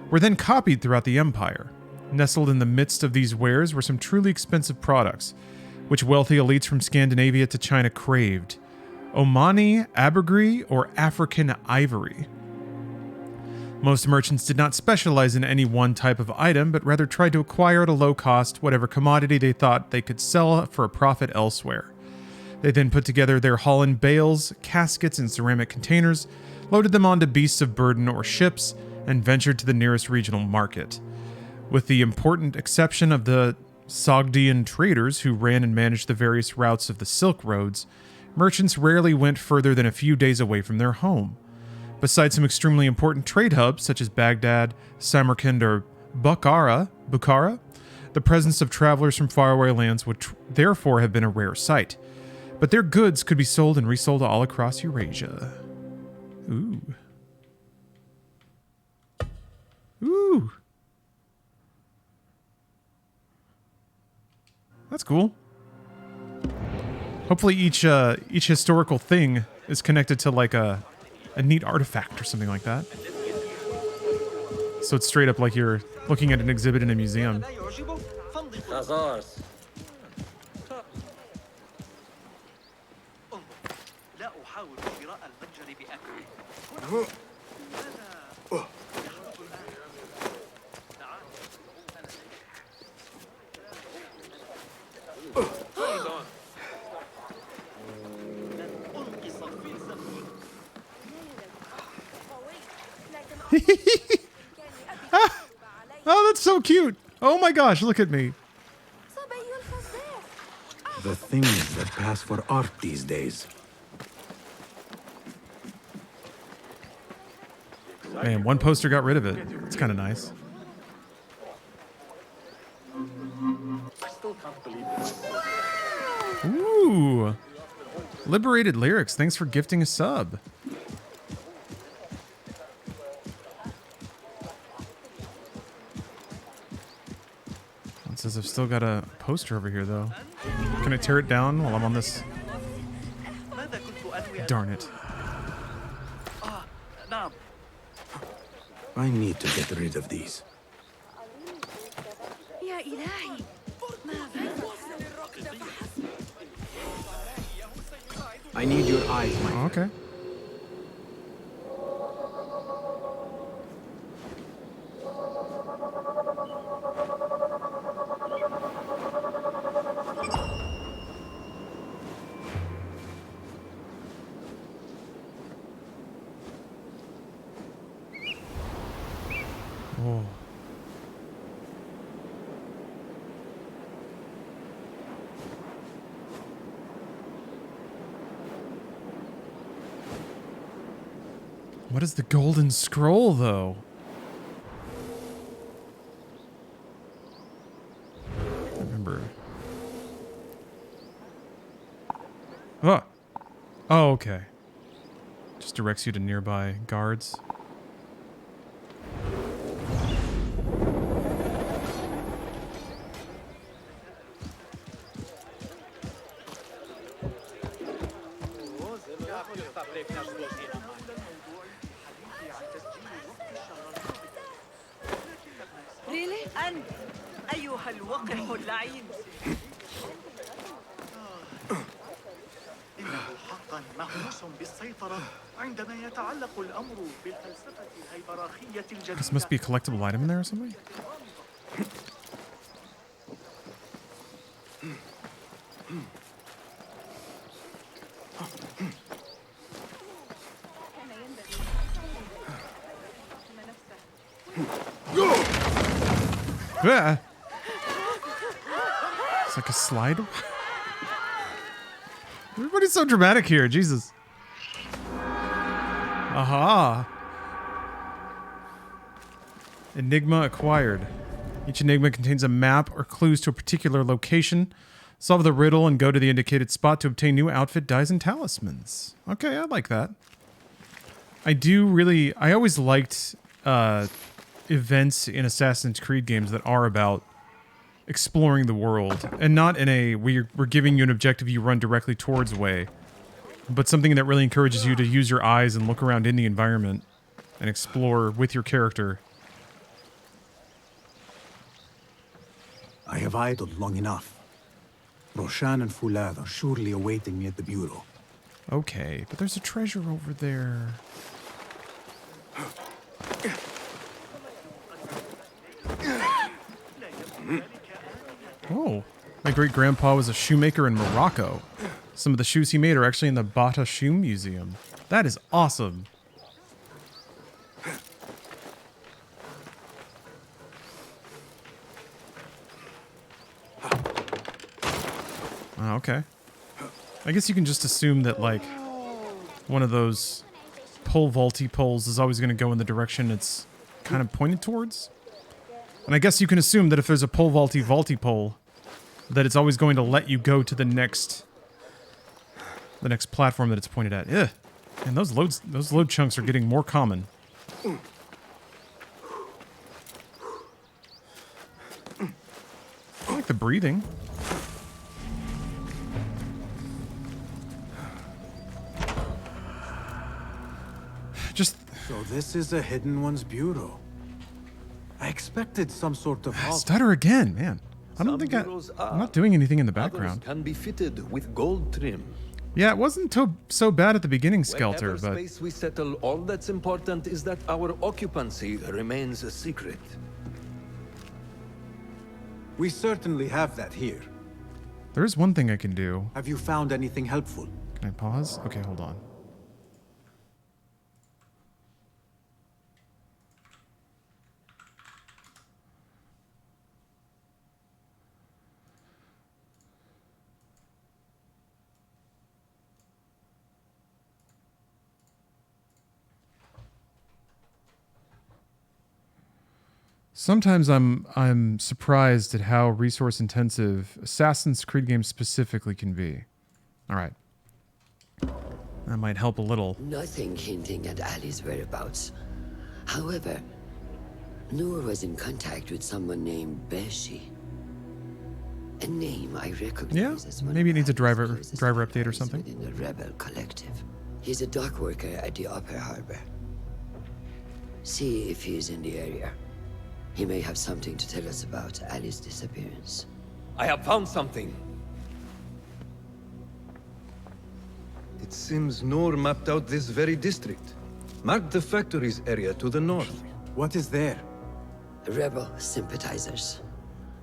were then copied throughout the empire. Nestled in the midst of these wares were some truly expensive products, which wealthy elites from Scandinavia to China craved. Omani, ambergris, or African ivory. Most merchants did not specialize in any one type of item, but rather tried to acquire at a low cost whatever commodity they thought they could sell for a profit elsewhere. They then put together their haul in bales, caskets, and ceramic containers, loaded them onto beasts of burden or ships, and ventured to the nearest regional market. With the important exception of the Sogdian traders who ran and managed the various routes of the Silk Roads, merchants rarely went further than a few days away from their home. Besides some extremely important trade hubs such as Baghdad, Samarkand, or Bukhara, the presence of travelers from faraway lands would therefore have been a rare sight. But their goods could be sold and resold all across Eurasia. Ooh. Ooh. That's cool. Hopefully each historical thing is connected to like a neat artifact or something like that. So it's straight up like you're looking at an exhibit in a museum. Oh, that's so cute. Oh my gosh, look at me. The things that pass for art these days. Man, one poster got rid of it. It's kind of nice. Ooh. Liberated Lyrics, thanks for gifting a sub. It says I've still got a poster over here, though. Can I tear it down while I'm on this? Darn it. I need to get rid of these. I need your eyes, my friend. Okay. Oh. What is the golden scroll, though? I remember. Oh. Oh, okay. Just directs you to nearby guards. أيها الوقح اللعين إنه حقا مهووس بالسيطرة عندما يتعلق الأمر بالفلسفة الهيبراخية الجديدة. This must be a collectible item in there or something? Yeah. It's like a slide. Everybody's so dramatic here, Jesus. Aha. Enigma acquired. Each enigma contains a map or clues to a particular location. Solve the riddle and go to the indicated spot to obtain new outfit, dyes, and talismans. Okay, I like that. I always liked events in Assassin's Creed games that are about exploring the world, and not in a we're giving you an objective you run directly towards way, but something that really encourages you to use your eyes and look around in the environment and explore with your character. have idled long enough. Roshan and Foulad are surely awaiting me at the bureau. Okay, but there's a treasure over there. Oh, my great-grandpa was a shoemaker in Morocco. Some of the shoes he made are actually in the Bata Shoe Museum. That is awesome. Oh, okay. I guess you can just assume that, like, one of those pole vaulty poles is always going to go in the direction it's kind of pointed towards. And I guess you can assume that if there's a pole vaulty pole, that it's always going to let you go to the next platform that it's pointed at. Ugh. And those load chunks are getting more common. I like the breathing. So this is the Hidden One's bureau. I expected some sort of Stutter again, man. I don't think I'm not doing anything in the background. Can be fitted with gold trim. Yeah, it wasn't so bad at the beginning, Skelter, Whenever but space we settle, all that's important is that our occupancy remains a secret. We certainly have that here. there is one thing I can do. Have you found anything helpful? Can I pause? Okay, hold on. Sometimes I'm surprised at how resource intensive Assassin's Creed games specifically can be. All right. That might help a little. Nothing hinting at Ali's whereabouts. However, Noor was in contact with someone named Beshi. A name I recognize as one Maybe it of needs a Ali's driver closest update or allies something. within the rebel collective. He's a dock worker at the Upper Harbor. See if he's in the area. He may have something to tell us about Ali's disappearance. I have found something. It seems Noor mapped out this very district. Marked the factories area to the north. What is there? Rebel sympathizers.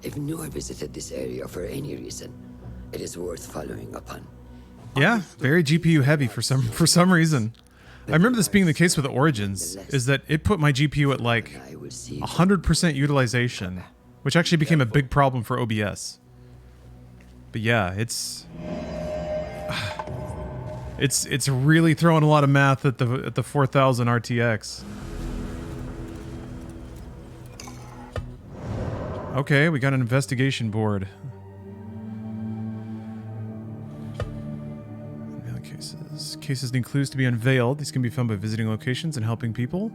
If Noor visited this area for any reason, it is worth following up on. Yeah, very GPU heavy for some reason. I remember this being the case with Origins, is that it put my GPU at like 100% utilization, which actually became a big problem for OBS. But yeah, it's really throwing a lot of math at the 4000 RTX. Okay, we got an investigation board. Cases need clues to be unveiled. These can be found by visiting locations and helping people.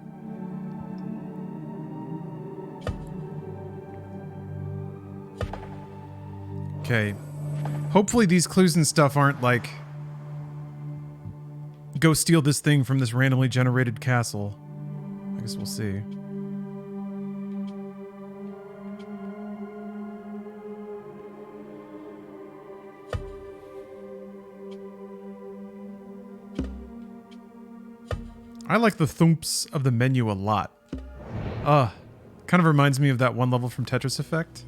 Okay. Hopefully these clues and stuff aren't like, go steal this thing from this randomly generated castle. I guess we'll see. I like the thumps of the menu a lot. Kind of reminds me of that one level from Tetris Effect.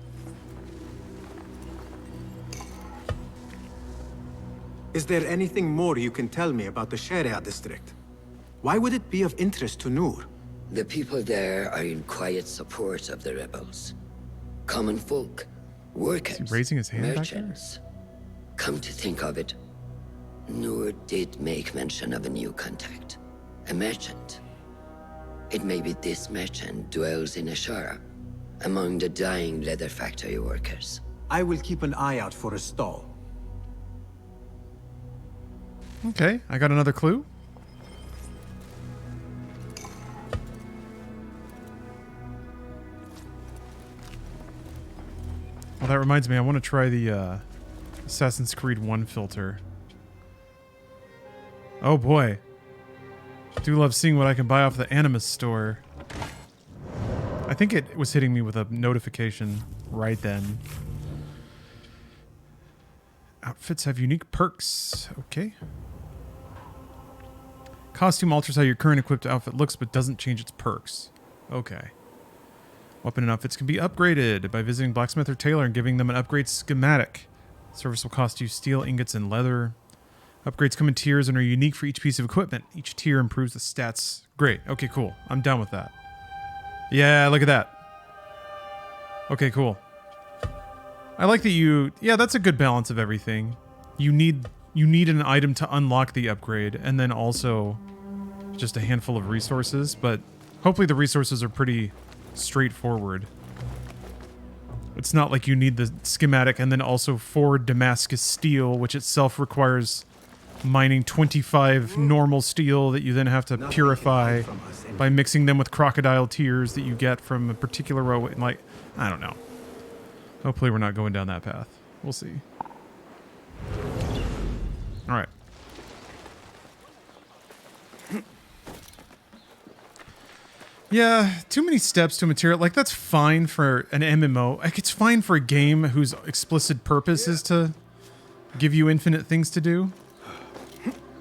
Is there anything more you can tell me about the Sharia district? Why would it be of interest to Noor? The people there are in quiet support of the rebels. Common folk, workers, Is he raising his hand back there? merchants. Come to think of it, Noor did make mention of a new contact. A merchant. It may be this merchant dwells in Ashara, among the dying leather factory workers. I will keep an eye out for a stall. Okay, I got another clue. Well, that reminds me, I want to try the Assassin's Creed 1 filter. Oh boy. Do love seeing what I can buy off the Animus store. I think it was hitting me with a notification right then. Outfits have unique perks. Okay. Costume alters how your current equipped outfit looks, but doesn't change its perks. Okay. Weapon and outfits can be upgraded by visiting blacksmith or tailor and giving them an upgrade schematic. Service will cost you steel, ingots, and leather. Upgrades come in tiers and are unique for each piece of equipment. Each tier improves the stats. Great. Okay, cool. I'm done with that. Yeah, look at that. Okay, cool. I like that you... Yeah, that's a good balance of everything. You need an item to unlock the upgrade, and then also just a handful of resources, but hopefully the resources are pretty straightforward. It's not like you need the schematic and then also 4 Damascus steel, which itself requires mining 25 normal steel that you then have to purify by mixing them with crocodile tears that you get from a particular row. Like, I don't know. Hopefully we're not going down that path. We'll see. All right. Yeah, too many steps to material. Like, that's fine for an MMO. Like, it's fine for a game whose explicit purpose is to give you infinite things to do.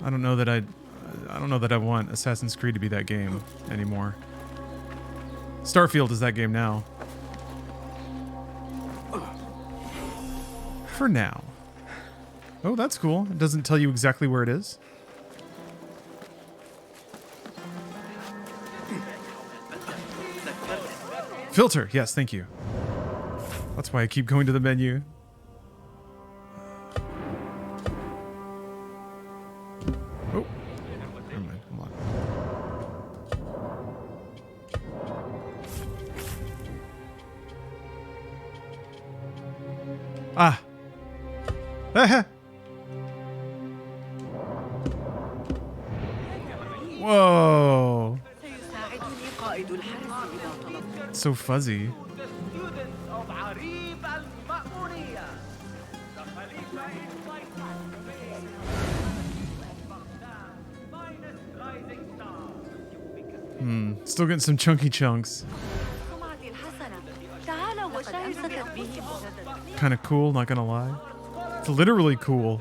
I don't know that I want Assassin's Creed to be that game anymore. Starfield is that game now. For now. Oh, that's cool. It doesn't tell you exactly where it is. Filter. Yes, thank you. That's why I keep going to the menu. Oh. Never mind. Hold on. Ah. Ah. Whoa. It's so fuzzy. Still getting some chunky chunks. Kind of cool, not gonna lie. It's literally cool.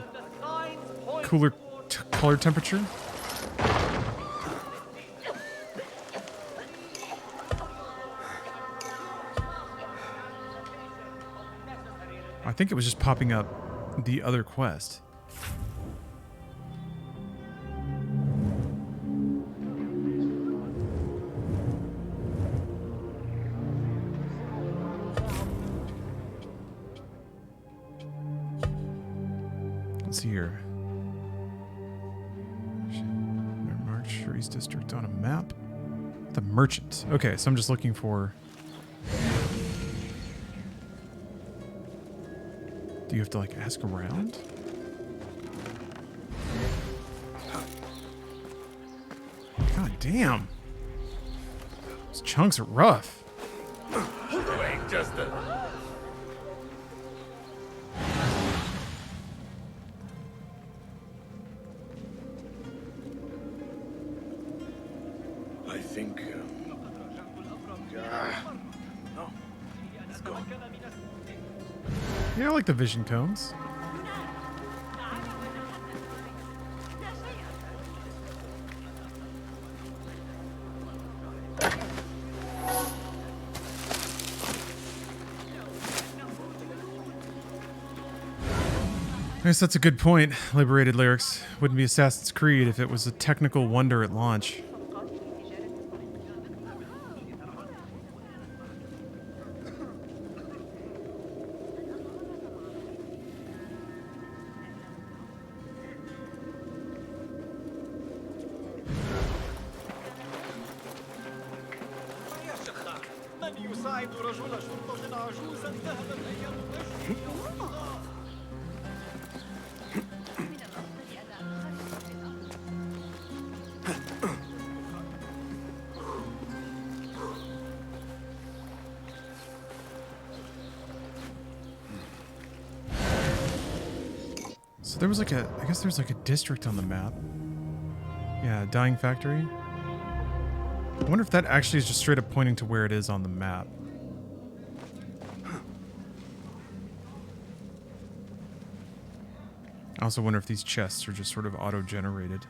Cooler color temperature. I think it was just popping up the other quest. Let's see here. March or East District on a map. The merchant. Okay, so I'm just looking for... Do you have to, like, ask around? God damn. Those chunks are rough. Wait, just a... I think... no. Let's go. Yeah, I like the vision cones. I guess that's a good point, Liberated Lyrics. Wouldn't be Assassin's Creed if it was a technical wonder at launch. So there was like a, I guess there's like a district on the map. Yeah, Dying Factory. I wonder if that actually is just straight up pointing to where it is on the map. I also wonder if these chests are just sort of auto-generated.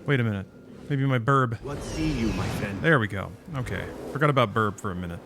Wait a minute. Maybe my burb. What see you, my friend? There we go. Okay. Forgot about burb for a minute.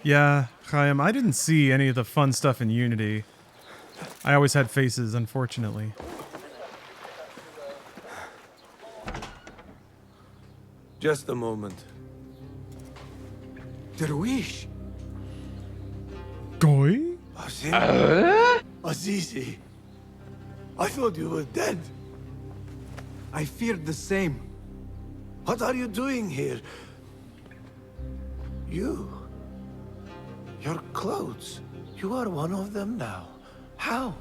Yeah, Chaim, I didn't see any of the fun stuff in Unity. I always had faces, unfortunately. Just a moment. Derwish! Goy? Basim? Azizi. I thought you were dead. I feared the same. What are you doing here? Your clothes. You are one of them now. How?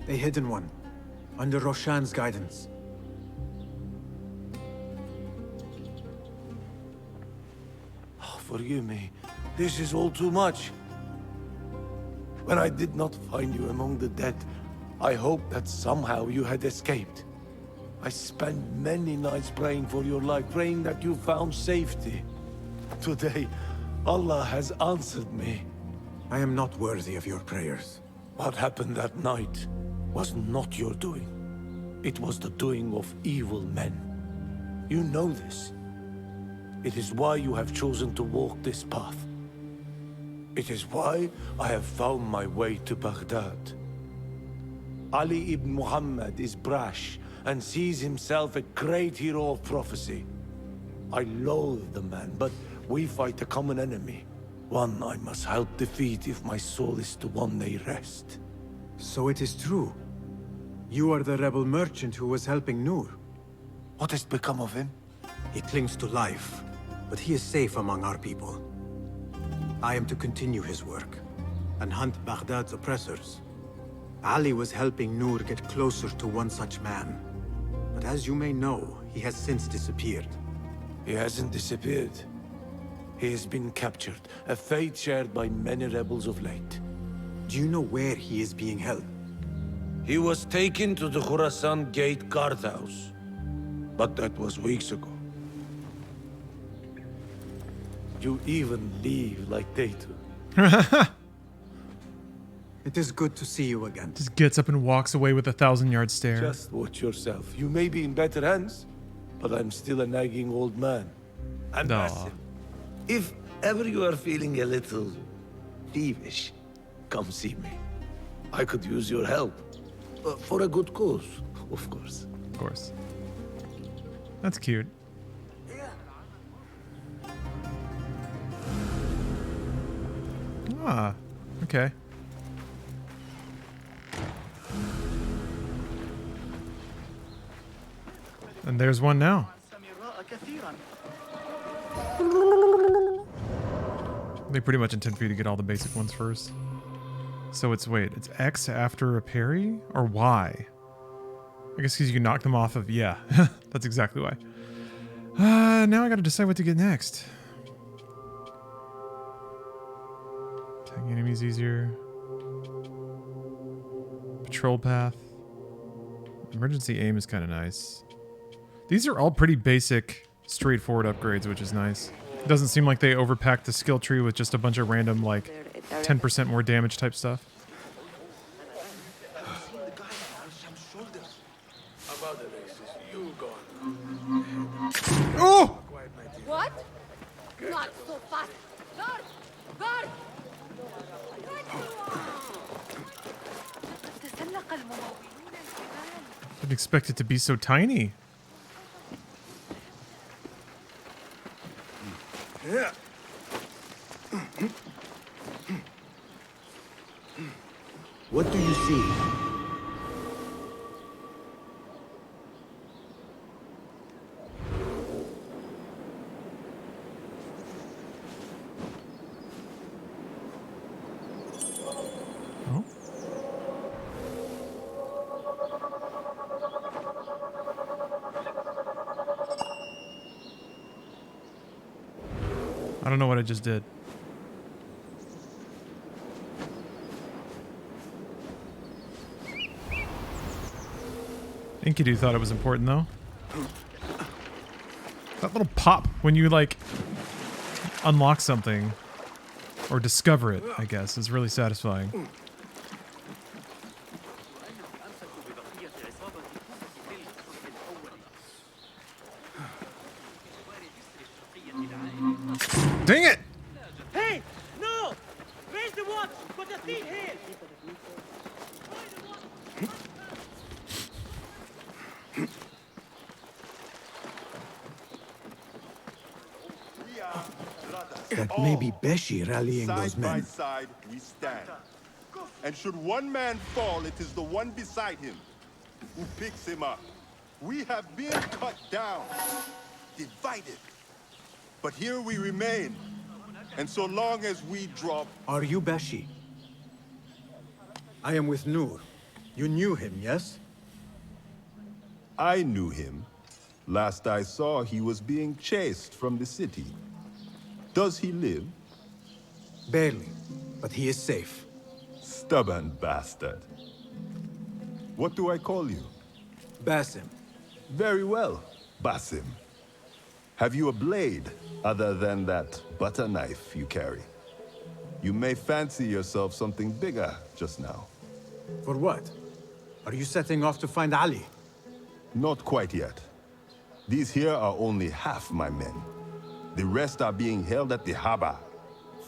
A hidden one. Under Roshan's guidance. Oh, forgive me. This is all too much. When I did not find you among the dead, I hoped that somehow you had escaped. I spent many nights praying for your life, praying that you found safety. Today, Allah has answered me. I am not worthy of your prayers. What happened that night was not your doing. It was the doing of evil men. You know this. It is why you have chosen to walk this path. It is why I have found my way to Baghdad. Ali ibn Muhammad is brash and sees himself a great hero of prophecy. I loathe the man, but we fight a common enemy. One I must help defeat if my soul is to one day rest. So it is true. You are the rebel merchant who was helping Noor. What has become of him? He clings to life, but he is safe among our people. I am to continue his work and hunt Baghdad's oppressors. Ali was helping Noor get closer to one such man. But as you may know, he has since disappeared. He hasn't disappeared. He has been captured, a fate shared by many rebels of late. Do you know where he is being held? He was taken to the Khurasan Gate guardhouse. But that was weeks ago. You even leave like they do. It is good to see you again. Just gets up and walks away with a 1,000-yard stare. Just watch yourself. You may be in better hands, but I'm still a nagging old man. And Basim, if ever you are feeling a little thievish, come see me. I could use your help. For a good cause, of course. Of course. That's cute. Ah, okay. And there's one now. They pretty much intend for you to get all the basic ones first. So it's, wait, it's X after a parry? Or Y? I guess because you can knock them off of, yeah. That's exactly why. Now I gotta decide what to get next. Tagging enemies easier. Patrol path. Emergency aim is kind of nice. These are all pretty basic, straightforward upgrades, which is nice. It doesn't seem like they overpacked the skill tree with just a bunch of random, like, 10% more damage type stuff. Oh! What? Not so fast. Guard! Guard! Didn't expect it to be so tiny. What do you see? I don't know what I just did. Enkidu thought it was important though. That little pop when you like unlock something or discover it, I guess, is really satisfying. Dang it! Hey! No! Where's the watch? Got a thief here! That may be Beshi rallying those men. Side by side we stand. And should one man fall, it is the one beside him who picks him up. We have been cut down, divided. But here we remain. And so long as we drop... Are you Beshi? I am with Nur. You knew him, yes? I knew him. Last I saw, he was being chased from the city. Does he live? Barely, but he is safe. Stubborn bastard. What do I call you? Basim. Very well, Basim. Have you a blade other than that butter knife you carry? You may fancy yourself something bigger just now. For what? Are you setting off to find Ali? Not quite yet. These here are only half my men. The rest are being held at the harbor,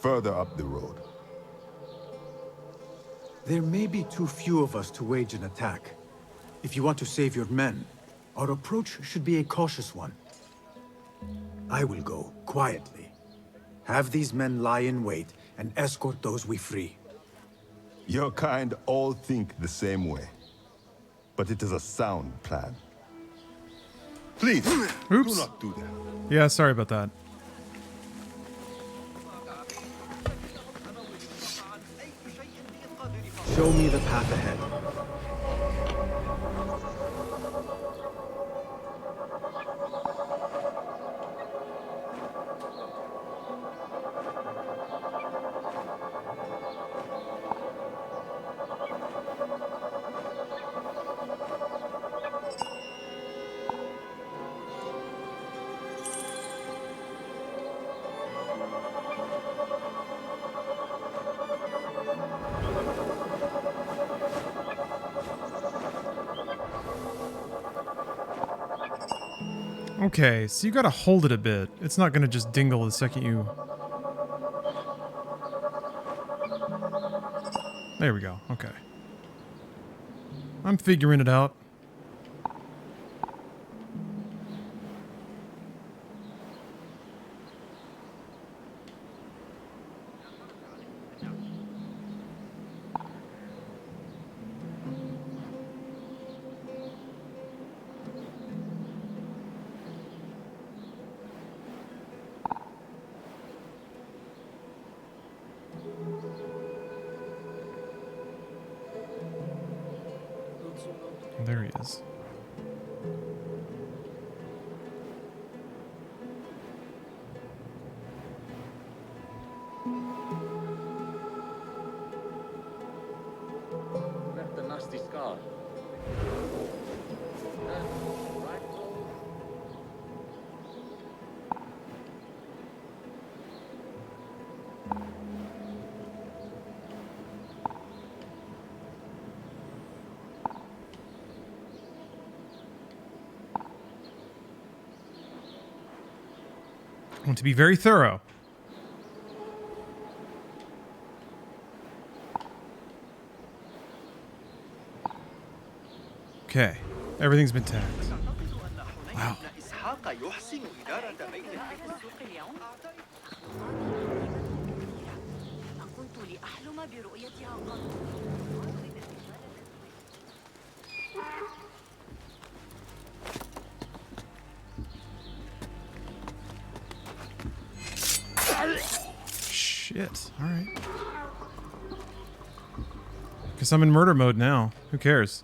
further up the road. There may be too few of us to wage an attack. If you want to save your men, our approach should be a cautious one. I will go, quietly. Have these men lie in wait and escort those we free. Your kind all think the same way. But it is a sound plan. Please, do not do that. Yeah, sorry about that. Show me the path ahead. Okay, so you gotta hold it a bit. It's not gonna just dingle the second you... There we go, okay. I'm figuring it out. There he is. Left a nasty scar. I want to be very thorough. Okay, everything's been tagged. Wow. Shit. All right. Guess I'm in murder mode now. Who cares?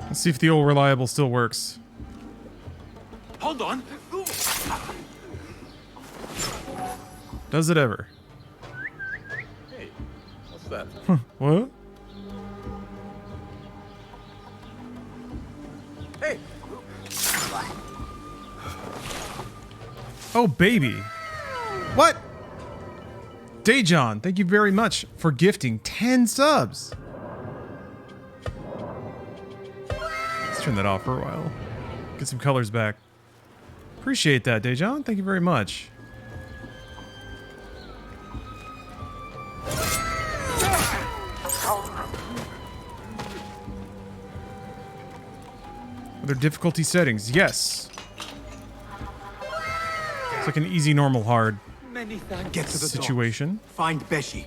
Let's see if the old reliable still works. Hold on. Does it ever? Hey, what's that? What? Hey. Oh, baby. What? Dejan, thank you very much for gifting 10 subs. Let's turn that off for a while. Get some colors back. Appreciate that, Dejan. Thank you very much. Are there difficulty settings? Yes. It's like an easy, normal, hard Get to the situation. Dock. Find Beshi.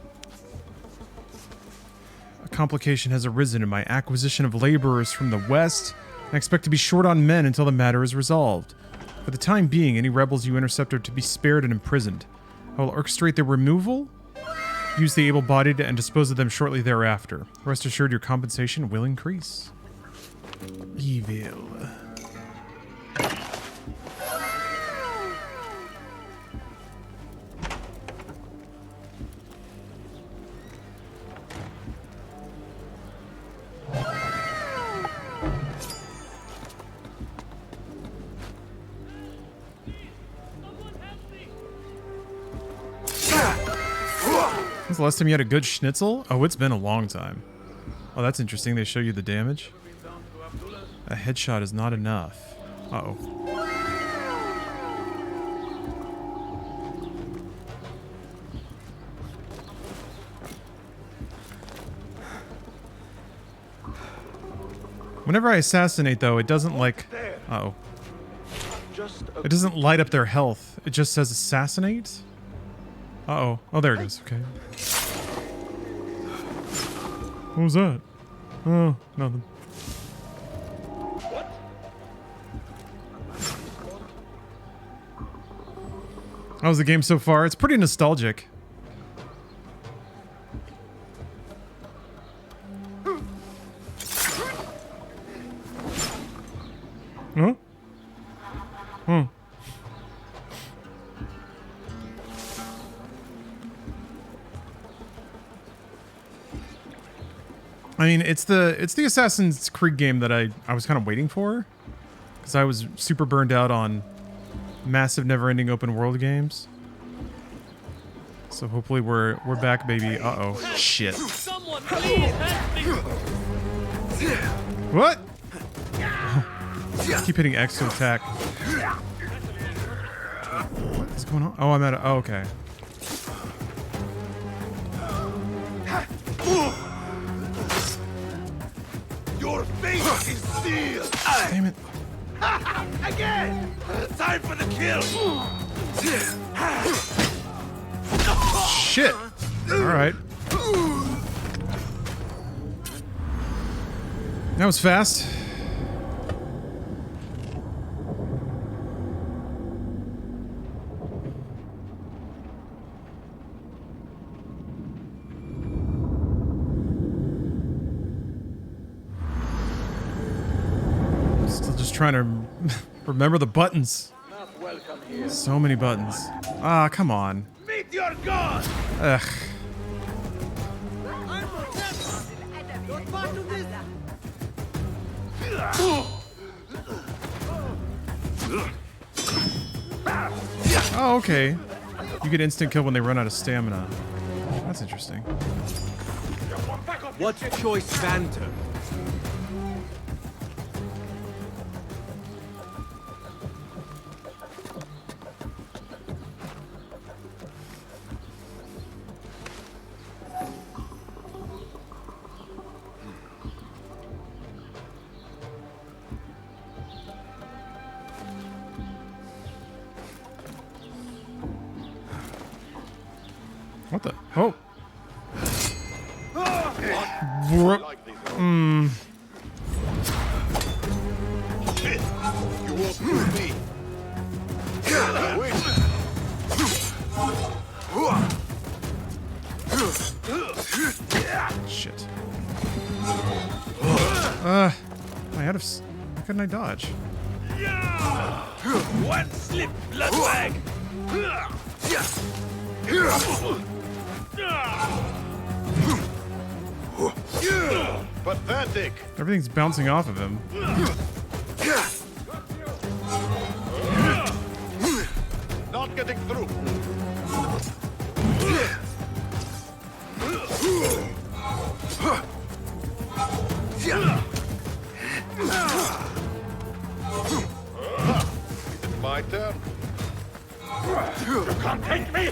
A complication has arisen in my acquisition of laborers from the west. I expect to be short on men until the matter is resolved. For the time being, any rebels you intercept are to be spared and imprisoned. I will orchestrate their removal, use the able-bodied, and dispose of them shortly thereafter. Rest assured, your compensation will increase. Evil. When's the last time you had a good schnitzel? Oh, it's been a long time. Oh, that's interesting. They show you the damage. A headshot is not enough. Uh-oh. Whenever I assassinate, though, it doesn't like... Uh-oh. It doesn't light up their health. It just says assassinate? Uh-oh. Oh, there it goes. Okay. What was that? Oh, nothing. How's the game so far? It's pretty nostalgic. Huh? Hmm. I mean, it's the Assassin's Creed game that I was kind of waiting for, because I was super burned out on massive, never-ending open world games. So hopefully we're back, baby. Uh-oh. Shit. Someone please help me. What? Keep hitting X to attack. What is going on? Oh, I'm at a... Oh, okay. Your fate is sealed! Damn it. Again! Time for the kill! Shit! Alright. That was fast. Still just trying to remember the buttons. So many buttons. Ah, come on. Meet your god! Ugh. Oh, okay. You get instant kill when they run out of stamina. That's interesting. Back off! What choice banter? What the? Oh. You won't prove me. Shit. I had why couldn't I dodge? One slip, blood bag. Pathetic. Everything's bouncing off of him. Not getting through. It's my turn. You can't take me.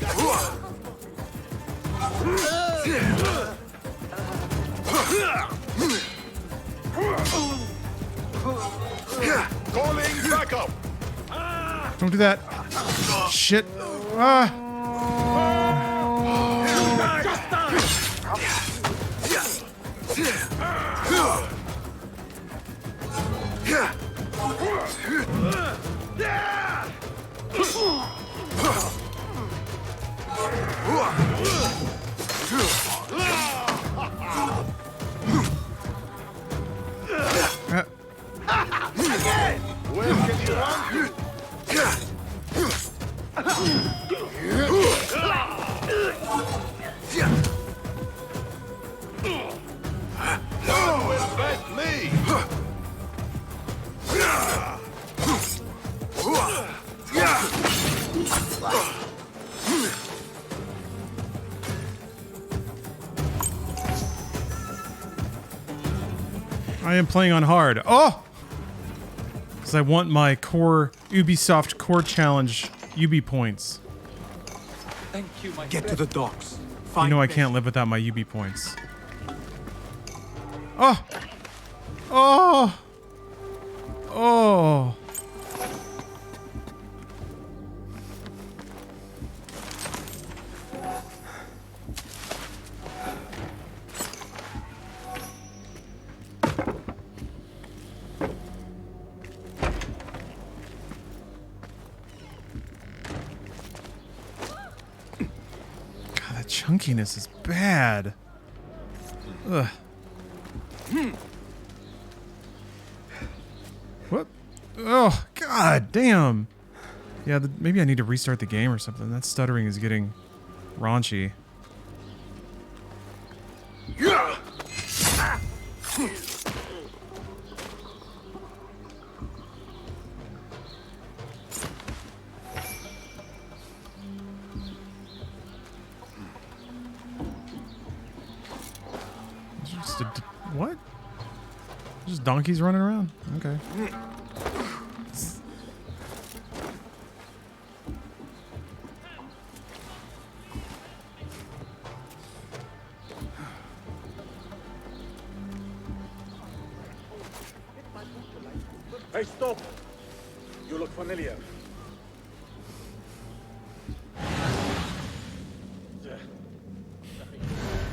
Calling backup. Don't do that. Shit. Ah. Where can you run? No one will best me. I am playing on hard. Oh! Because I want my core Ubisoft core challenge UB points. Thank you, my Get to the docks. You know I can't live without my UB points. Oh! Oh! Oh! Chunkiness is bad. Ugh. What? Oh, god damn. Yeah, maybe I need to restart the game or something. That stuttering is getting raunchy. What? Just donkeys running around? Okay. Hey, stop! You look familiar.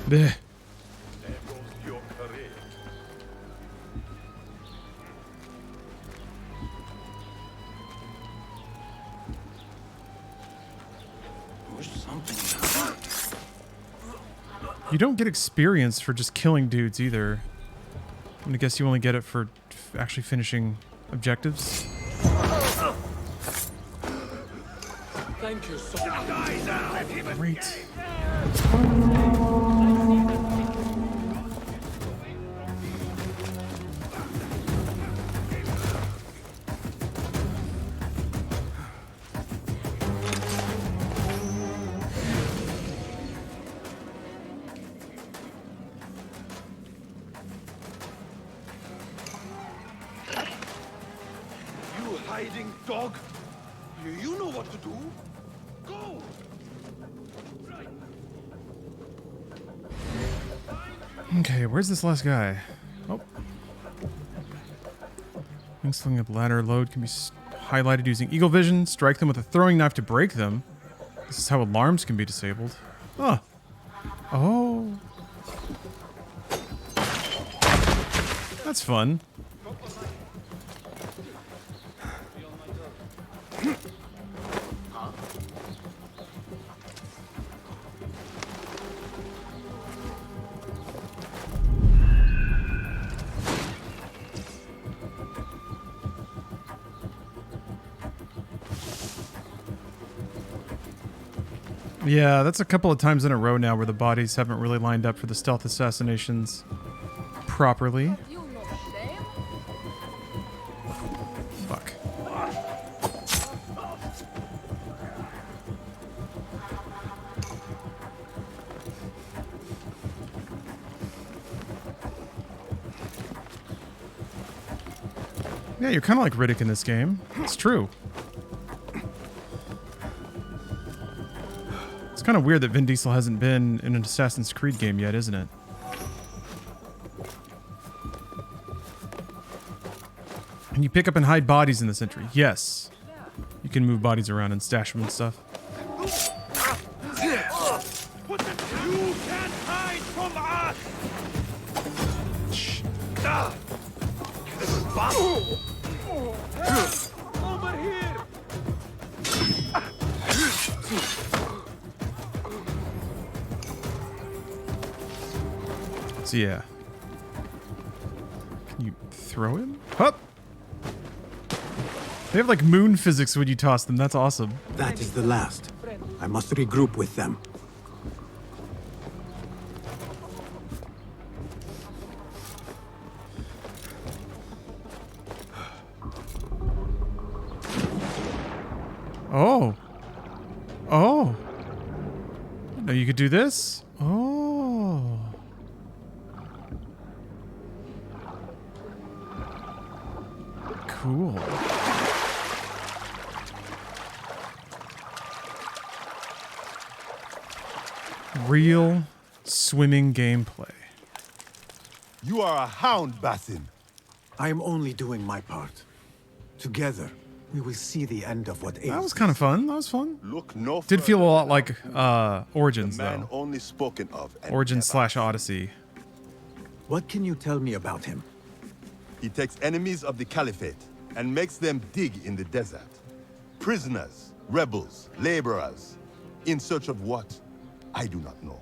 Bleh. You don't get experience for just killing dudes either. I'm gonna guess you only get it for actually finishing objectives. Thank you so much. Great. hiding, dog. You know what to do. Go! Okay, where's this last guy? Oh. Slinging up ladder load can be highlighted using eagle vision. Strike them with a throwing knife to break them. This is how alarms can be disabled. Huh. Oh. That's fun. Yeah, that's a couple of times in a row now where the bodies haven't really lined up for the stealth assassinations properly. Fuck. Yeah, you're kind of like Riddick in this game. It's true. It's kind of weird that Vin Diesel hasn't been in an Assassin's Creed game yet, isn't it? Can you pick up and hide bodies in this entry? Yes. You can move bodies around and stash them and stuff. You can't hide from us! Shh. Over here! So yeah. Can you throw him? Hup! They have like moon physics when you toss them. That's awesome. That is the last. I must regroup with them. Oh. Oh. No, you could do this? Oh. Cool. Real swimming gameplay. You are a hound, Basim. I am only doing my part. Together, we will see the end of what ails. That was kind of fun. That was fun. Look no Did feel a lot like Origins, the man though. only spoken of. Origins / Odyssey. What can you tell me about him? He takes enemies of the Caliphate and makes them dig in the desert. Prisoners, rebels, laborers. In search of what? I do not know.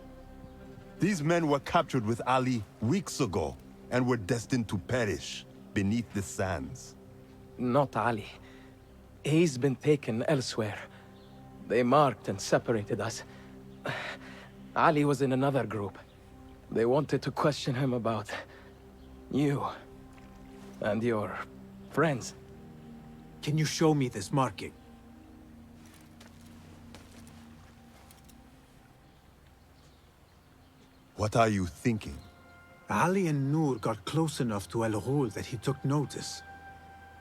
These men were captured with Ali weeks ago and were destined to perish beneath the sands. Not Ali. He's been taken elsewhere. They marked and separated us. Ali was in another group. They wanted to question him about you and your friends. Can you show me this marking? What are you thinking? Ali and Noor got close enough to Al Ghul that he took notice.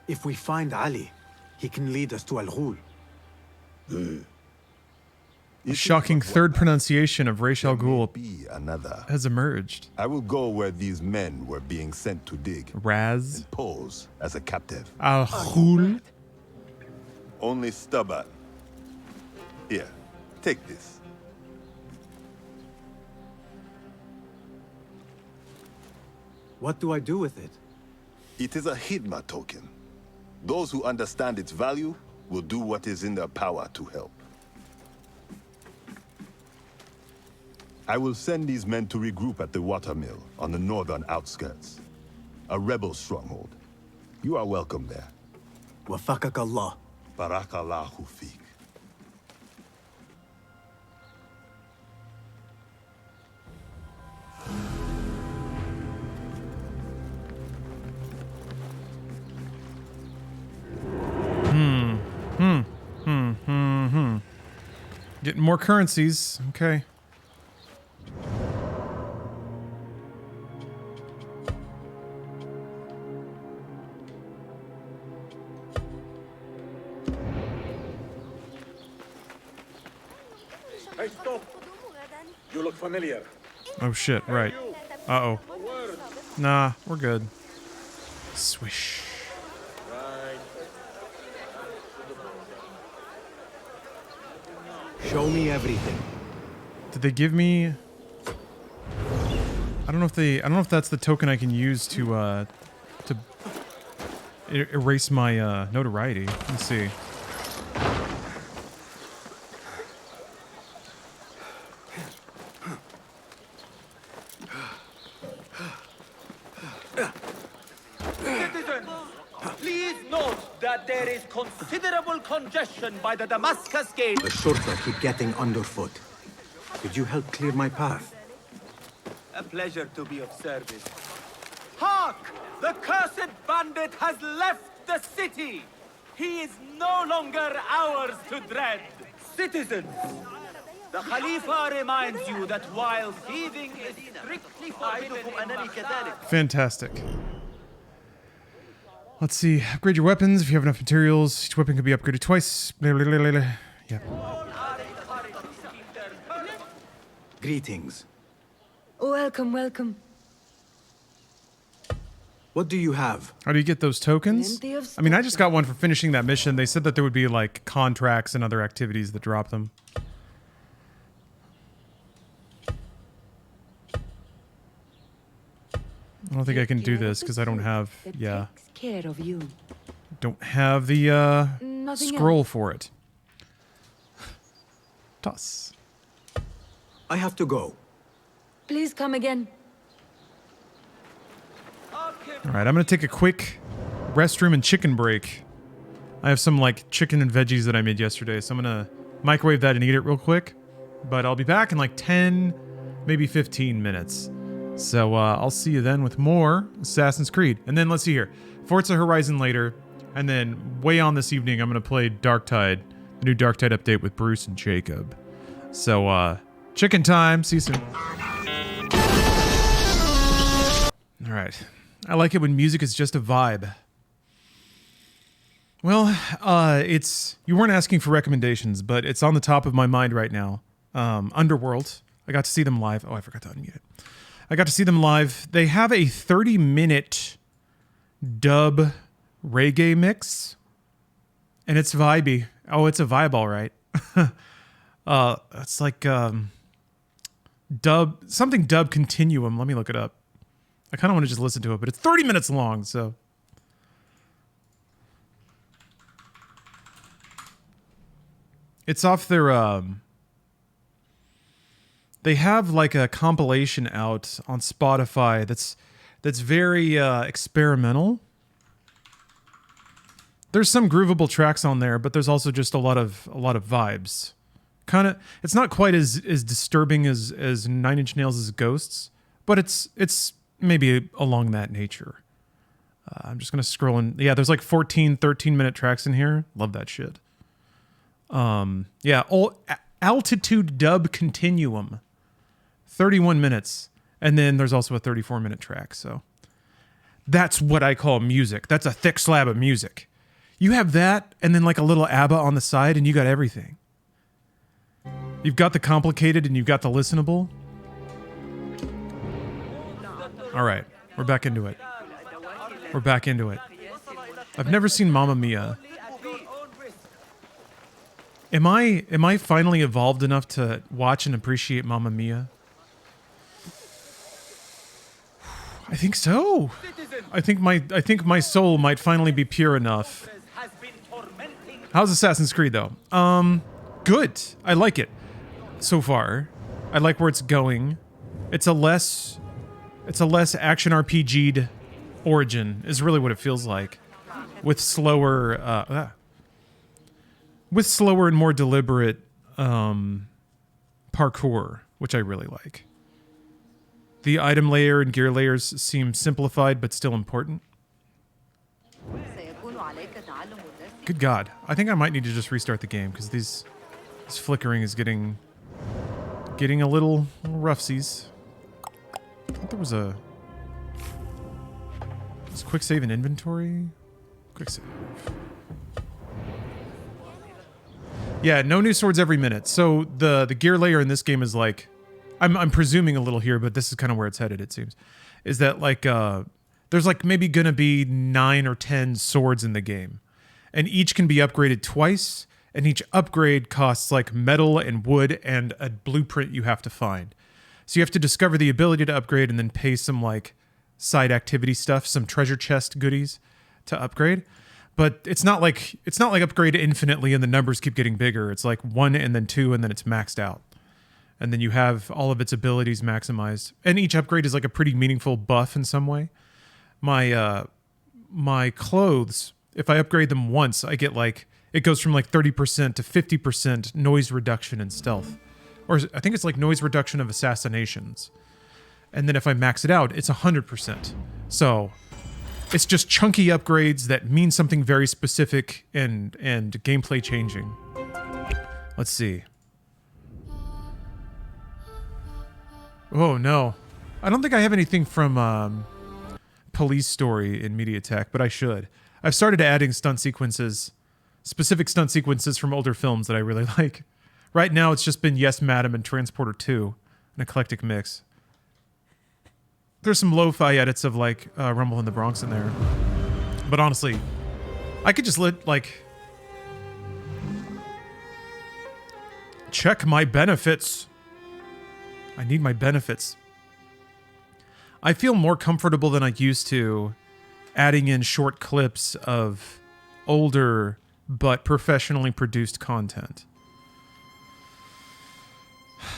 If we find Ali, he can lead us to Al Ghul. A shocking third pronunciation of Ra's al Ghul has emerged. I will go where these men were being sent to dig. Raz. And pose as a captive. Al Ghul. Only stubborn. Here, take this. What do I do with it? It is a Hidma token. Those who understand its value will do what is in their power to help. I will send these men to regroup at the watermill on the northern outskirts. A rebel stronghold. You are welcome there. Wafakak Allah. Barakallahu feek. Getting more currencies. Okay. Hey, stop! You look familiar. Oh shit, right. Uh-oh. Nah, we're good. Swish. Show me everything. Did they give me... I don't know if that's the token I can use to erase my notoriety. Let's see. Citizens, please note that there is considerable congestion by the Damascus Gate. The Shurta keep getting underfoot. Could you help clear my path? A pleasure to be of service. Hark! The cursed bandit has left the city! He is no longer ours to dread. Citizens, the Khalifa reminds you that while thieving is strictly forbidden in Baghdad, Fantastic. Let's see. Upgrade your weapons if you have enough materials. Each weapon can be upgraded twice. Yeah. Greetings. Welcome, welcome. What do you have? How do you get those tokens? Plenty of I mean, I just got one for finishing that mission. They said that there would be like contracts and other activities that drop them. I don't think I can do this because I don't have, yeah, Takes care of you. don't have the Nothing scroll else. for it. Toss. I have to go. Please come again. All right, I'm gonna take a quick restroom and chicken break. I have some like chicken and veggies that I made yesterday, so I'm gonna microwave that and eat it real quick. But I'll be back in like 10, maybe 15 minutes. So I'll see you then with more Assassin's Creed. And then let's see here, Forza Horizon later, and then way on this evening I'm gonna play Darktide, the new Darktide update with Bruce and Jacob. So chicken time. See you soon. All right. I like it when music is just a vibe. Well, it's... You weren't asking for recommendations, but it's on the top of my mind right now. Underworld. I got to see them live. Oh, I forgot to unmute it. I got to see them live. They have a 30-minute dub reggae mix, and it's vibey. Oh, it's a vibe, all right. It's like dub... Something dub continuum. Let me look it up. I kind of want to just listen to it, but it's 30 minutes long, so... It's off their, They have, like, a compilation out on Spotify that's very, experimental. There's some groovable tracks on there, but there's also just a lot of vibes. Kind of... It's not quite as disturbing as 9 Inch Nails' Ghosts, but it's maybe along that nature. I'm just going to scroll in. Yeah, there's like 14, 13-minute tracks in here. Love that shit. Yeah, Altitude Dub Continuum. 31 minutes. And then there's also a 34-minute track, so... That's what I call music. That's a thick slab of music. You have that, and then like a little ABBA on the side, and you got everything. You've got the complicated, and you've got the listenable. All right, we're back into it. We're back into it. I've never seen Mamma Mia. Am I finally evolved enough to watch and appreciate Mamma Mia? I think so. I think my soul might finally be pure enough. How's Assassin's Creed though? Good. I like it so far. I like where it's going. It's a less action RPG'd Origin is really what it feels like, with slower and more deliberate parkour, which I really like. The item layer and gear layers seem simplified but still important. Good God, I think I might need to just restart the game because this flickering is getting a little roughsies. I thought there was a... Is quick save in inventory? Quick save. Yeah, no new swords every minute. So the gear layer in this game is like, I'm presuming a little here, but this is kind of where it's headed, it seems. Is that like, there's like maybe gonna be 9 or 10 swords in the game. And each can be upgraded twice, and each upgrade costs like metal and wood and a blueprint you have to find. So you have to discover the ability to upgrade and then pay some like side activity stuff, some treasure chest goodies to upgrade. But it's not like upgrade infinitely and the numbers keep getting bigger. It's like 1 and then 2 and then it's maxed out. And then you have all of its abilities maximized. And each upgrade is like a pretty meaningful buff in some way. My clothes, if I upgrade them once, I get like, it goes from like 30% to 50% noise reduction in stealth. Or I think it's like noise reduction of assassinations. And then if I max it out, it's 100%. So it's just chunky upgrades that mean something very specific and gameplay changing. Let's see. Oh no. I don't think I have anything from Police Story in MediaTek, but I should. I've started adding stunt sequences, specific stunt sequences from older films that I really like. Right now it's just been Yes Madam and Transporter 2, an eclectic mix. There's some lo-fi edits of like Rumble in the Bronx in there. But honestly, I could just check my benefits. I need my benefits. I feel more comfortable than I used to adding in short clips of older but professionally produced content.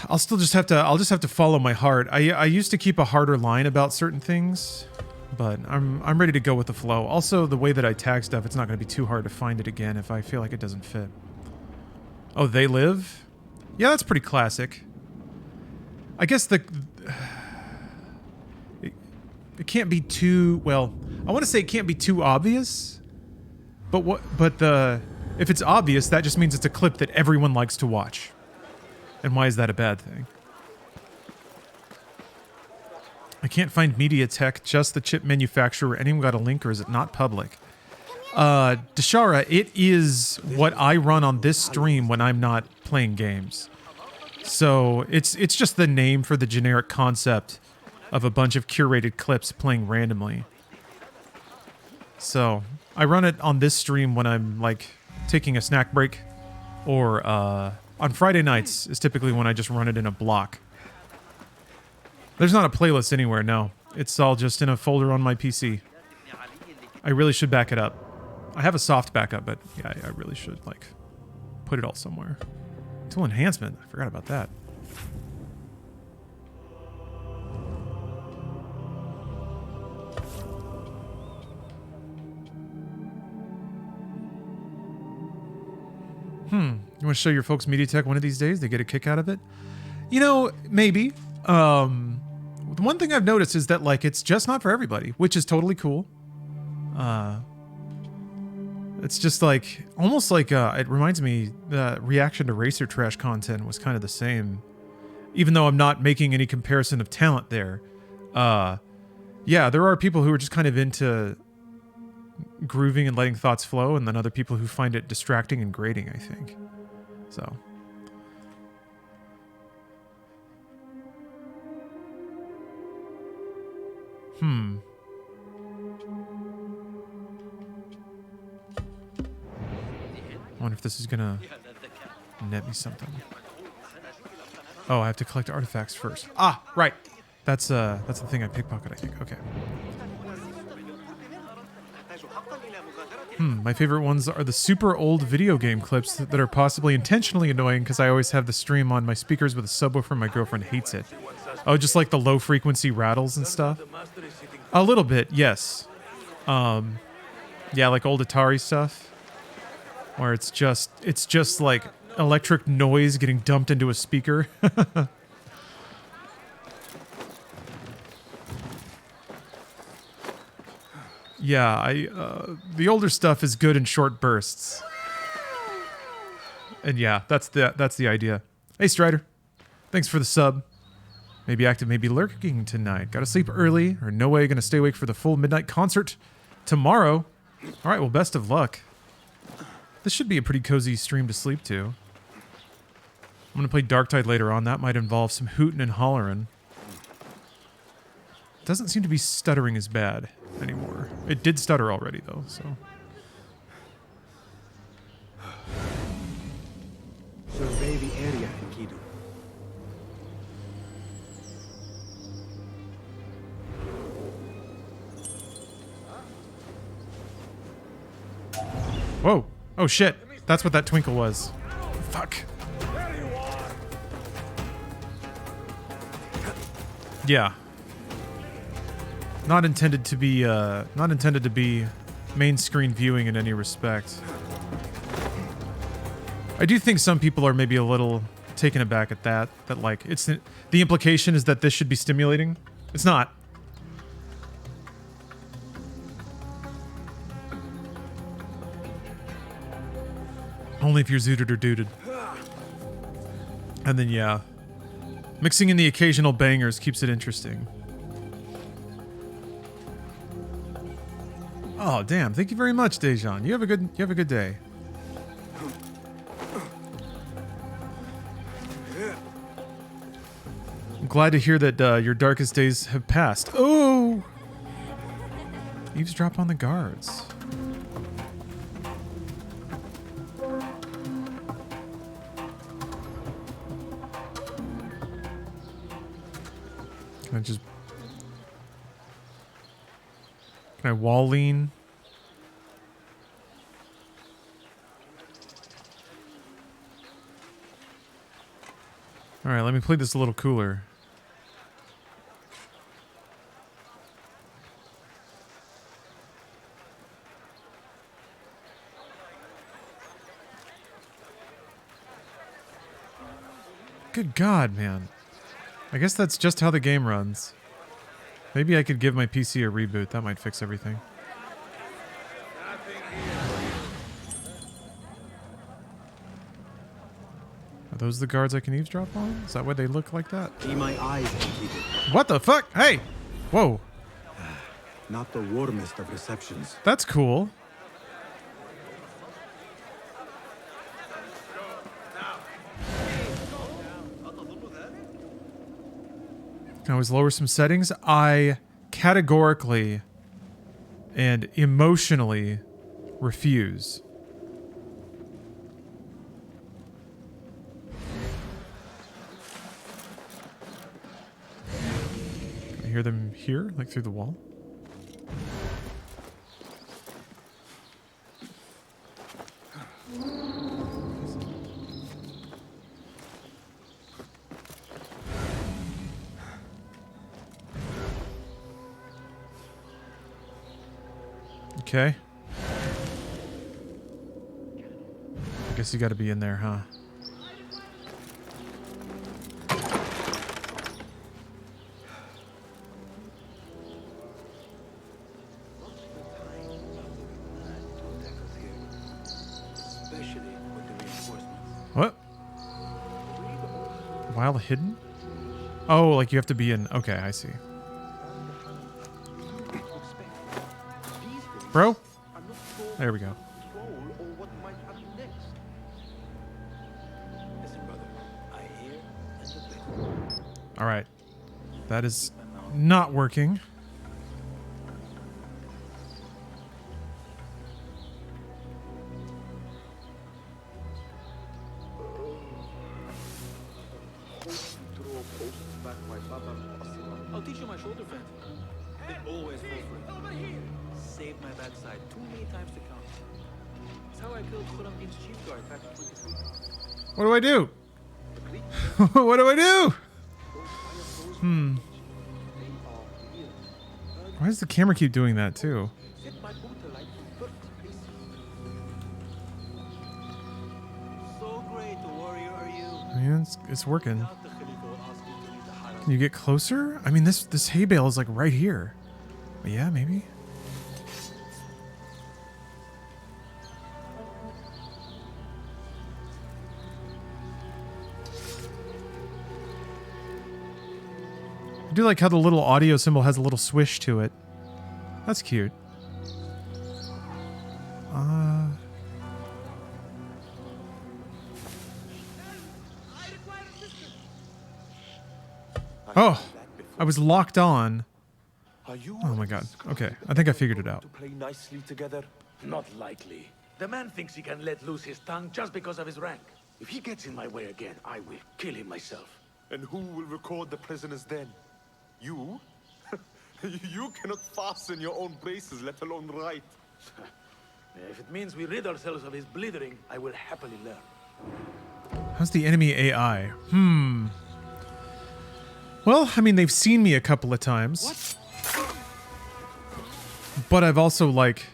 I'll just have to follow my heart. I used to keep a harder line about certain things, but I'm ready to go with the flow. Also, the way that I tag stuff, it's not going to be too hard to find it again if I feel like it doesn't fit. Oh, They Live? Yeah, that's pretty classic. I guess it can't be too, well, I want to say it can't be too obvious, but if it's obvious, that just means it's a clip that everyone likes to watch. And why is that a bad thing? I can't find MediaTek, just the chip manufacturer. Anyone got a link, or is it not public? Deshara, it is what I run on this stream when I'm not playing games. So it's just the name for the generic concept of a bunch of curated clips playing randomly. So I run it on this stream when I'm like taking a snack break, or on Friday nights is typically when I just run it in a block. There's not a playlist anywhere, no. It's all just in a folder on my PC. I really should back it up. I have a soft backup, but yeah, I really should like put it all somewhere. Tool enhancement, I forgot about that. You want to show your folks MediaTek one of these days? They get a kick out of it? You know, maybe. The one thing I've noticed is that, like, it's just not for everybody, which is totally cool. It's just like, almost like, it reminds me, the reaction to Racer Trash content was kind of the same. Even though I'm not making any comparison of talent there. Yeah, there are people who are just kind of into grooving and letting thoughts flow, and then other people who find it distracting and grating, I think. So. I wonder if this is gonna net me something. Oh, I have to collect artifacts first. Ah, right. That's the thing I pickpocket, I think. Okay. My favorite ones are the super old video game clips that are possibly intentionally annoying because I always have the stream on my speakers with a subwoofer and my girlfriend hates it. Oh, just like the low frequency rattles and stuff? A little bit, yes. Yeah, like old Atari stuff. Where it's just like electric noise getting dumped into a speaker. Yeah, the older stuff is good in short bursts. And yeah, that's the idea. Hey Strider, thanks for the sub. Maybe active, maybe lurking tonight. Gotta sleep early, or no way gonna stay awake for the full midnight concert tomorrow. All right, well, best of luck. This should be a pretty cozy stream to sleep to. I'm gonna play Darktide later on. That might involve some hootin' and hollerin'. Doesn't seem to be stuttering as bad anymore. It did stutter already though, so. Survey the area, Enkidu. Whoa. Oh shit. That's what that twinkle was. Fuck. Yeah. Not intended to be main screen viewing in any respect. I do think some people are maybe a little taken aback at that. That like it's the implication is that this should be stimulating. It's not. Only if you're zooted or dooted. And then yeah. Mixing in the occasional bangers keeps it interesting. Oh damn! Thank you very much, Dejan. You have a good day. I'm glad to hear that your darkest days have passed. Oh! Eavesdrop on the guards. Can I wall lean? Alright, let me play this a little cooler. Good God, man. I guess that's just how the game runs. Maybe I could give my PC a reboot. That might fix everything. Are those the guards I can eavesdrop on? Is that why they look like that? Be my eyes, Enkidu. What the fuck? Hey! Whoa. Not the warmest of receptions. That's cool. Can I always lower some settings? I categorically and emotionally refuse. Can I hear them here, like through the wall? Okay. I guess you gotta be in there, huh? What? While hidden? Oh, like you have to be in... Okay, I see. Bro? There we go. Alright. That is not working. I'll teach you my shoulder fence. It always falls for it. Saved my backside too many times to count. That's how I killed Khurramdin's chief guard back in 23. What do I do? What do I do? Why does the camera keep doing that too? So great a warrior are you. I mean, it's working. Can you get closer? I mean, this hay bale is like right here. But yeah, maybe. I do like how the little audio symbol has a little swish to it. That's cute. Oh, I was locked on. Oh my god. Okay, I think I figured it out. To play nicely together? Not likely. The man thinks he can let loose his tongue just because of his rank. If he gets in my way again, I will kill him myself. And who will record the prisoners then? You? You cannot fasten your own braces, let alone write. If it means we rid ourselves of his blithering, I will happily learn. How's the enemy AI? Well, I mean, they've seen me a couple of times. What? But I've also, like,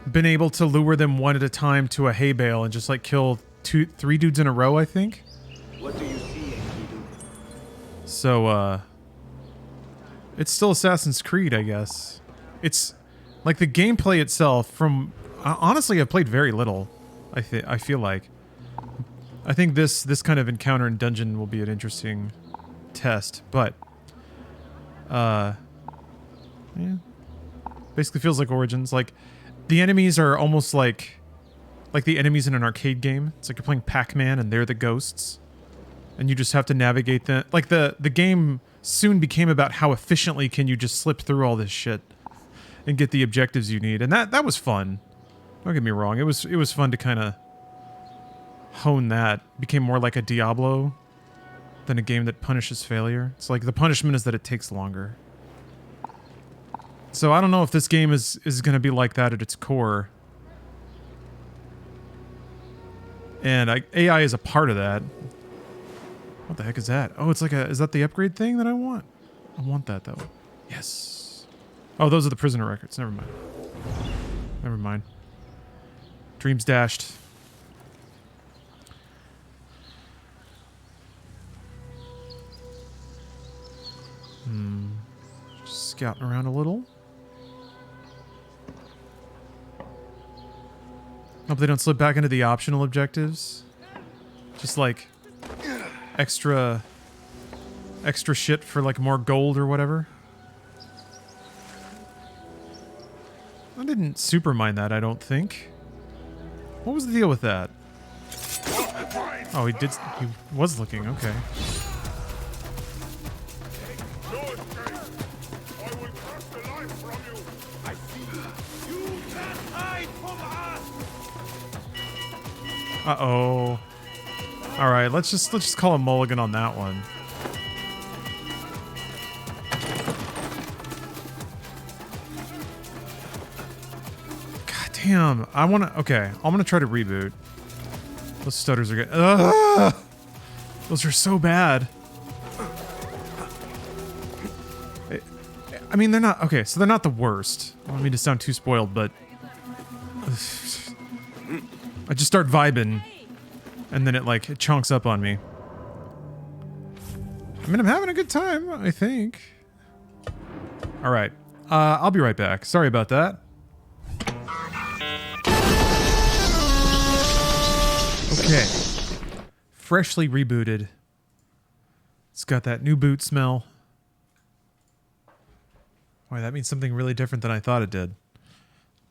been able to lure them one at a time to a hay bale and just, like, kill 3 dudes in a row, I think. What do you see, Enkidu? So, it's still Assassin's Creed, I guess. It's, like, the gameplay itself from... honestly, I've played very little, I feel like. I think this kind of encounter in dungeon will be an interesting test, but... yeah. Basically feels like Origins. Like, the enemies are almost like the enemies in an arcade game. It's like you're playing Pac-Man and they're the ghosts. And you just have to navigate them. Like, the game soon became about how efficiently can you just slip through all this shit and get the objectives you need. And that was fun. Don't get me wrong. It was fun to kind of hone that. Became more like a Diablo than a game that punishes failure. It's like the punishment is that it takes longer. So I don't know if this game is going to be like that at its core. And AI is a part of that. What the heck is that? Oh, it's like is that the upgrade thing that I want? I want that though. Yes. Oh, those are the prisoner records. Never mind. Never mind. Dreams dashed. Just scouting around a little. Hope they don't slip back into the optional objectives. Just like extra shit for like more gold or whatever. I didn't super mind that, I don't think. What was the deal with that? Oh, he was looking, okay. Uh-oh. Alright, let's just call a mulligan on that one. God damn. Okay, I'm gonna try to reboot. Those stutters are good. Ugh! Those are so bad. I mean, they're not... Okay, so they're not the worst. I don't mean to sound too spoiled, but... I just start vibing, and then it chunks up on me. I mean, I'm having a good time, I think. Alright. I'll be right back. Sorry about that. Okay. Freshly rebooted. It's got that new boot smell. Why, that means something really different than I thought it did.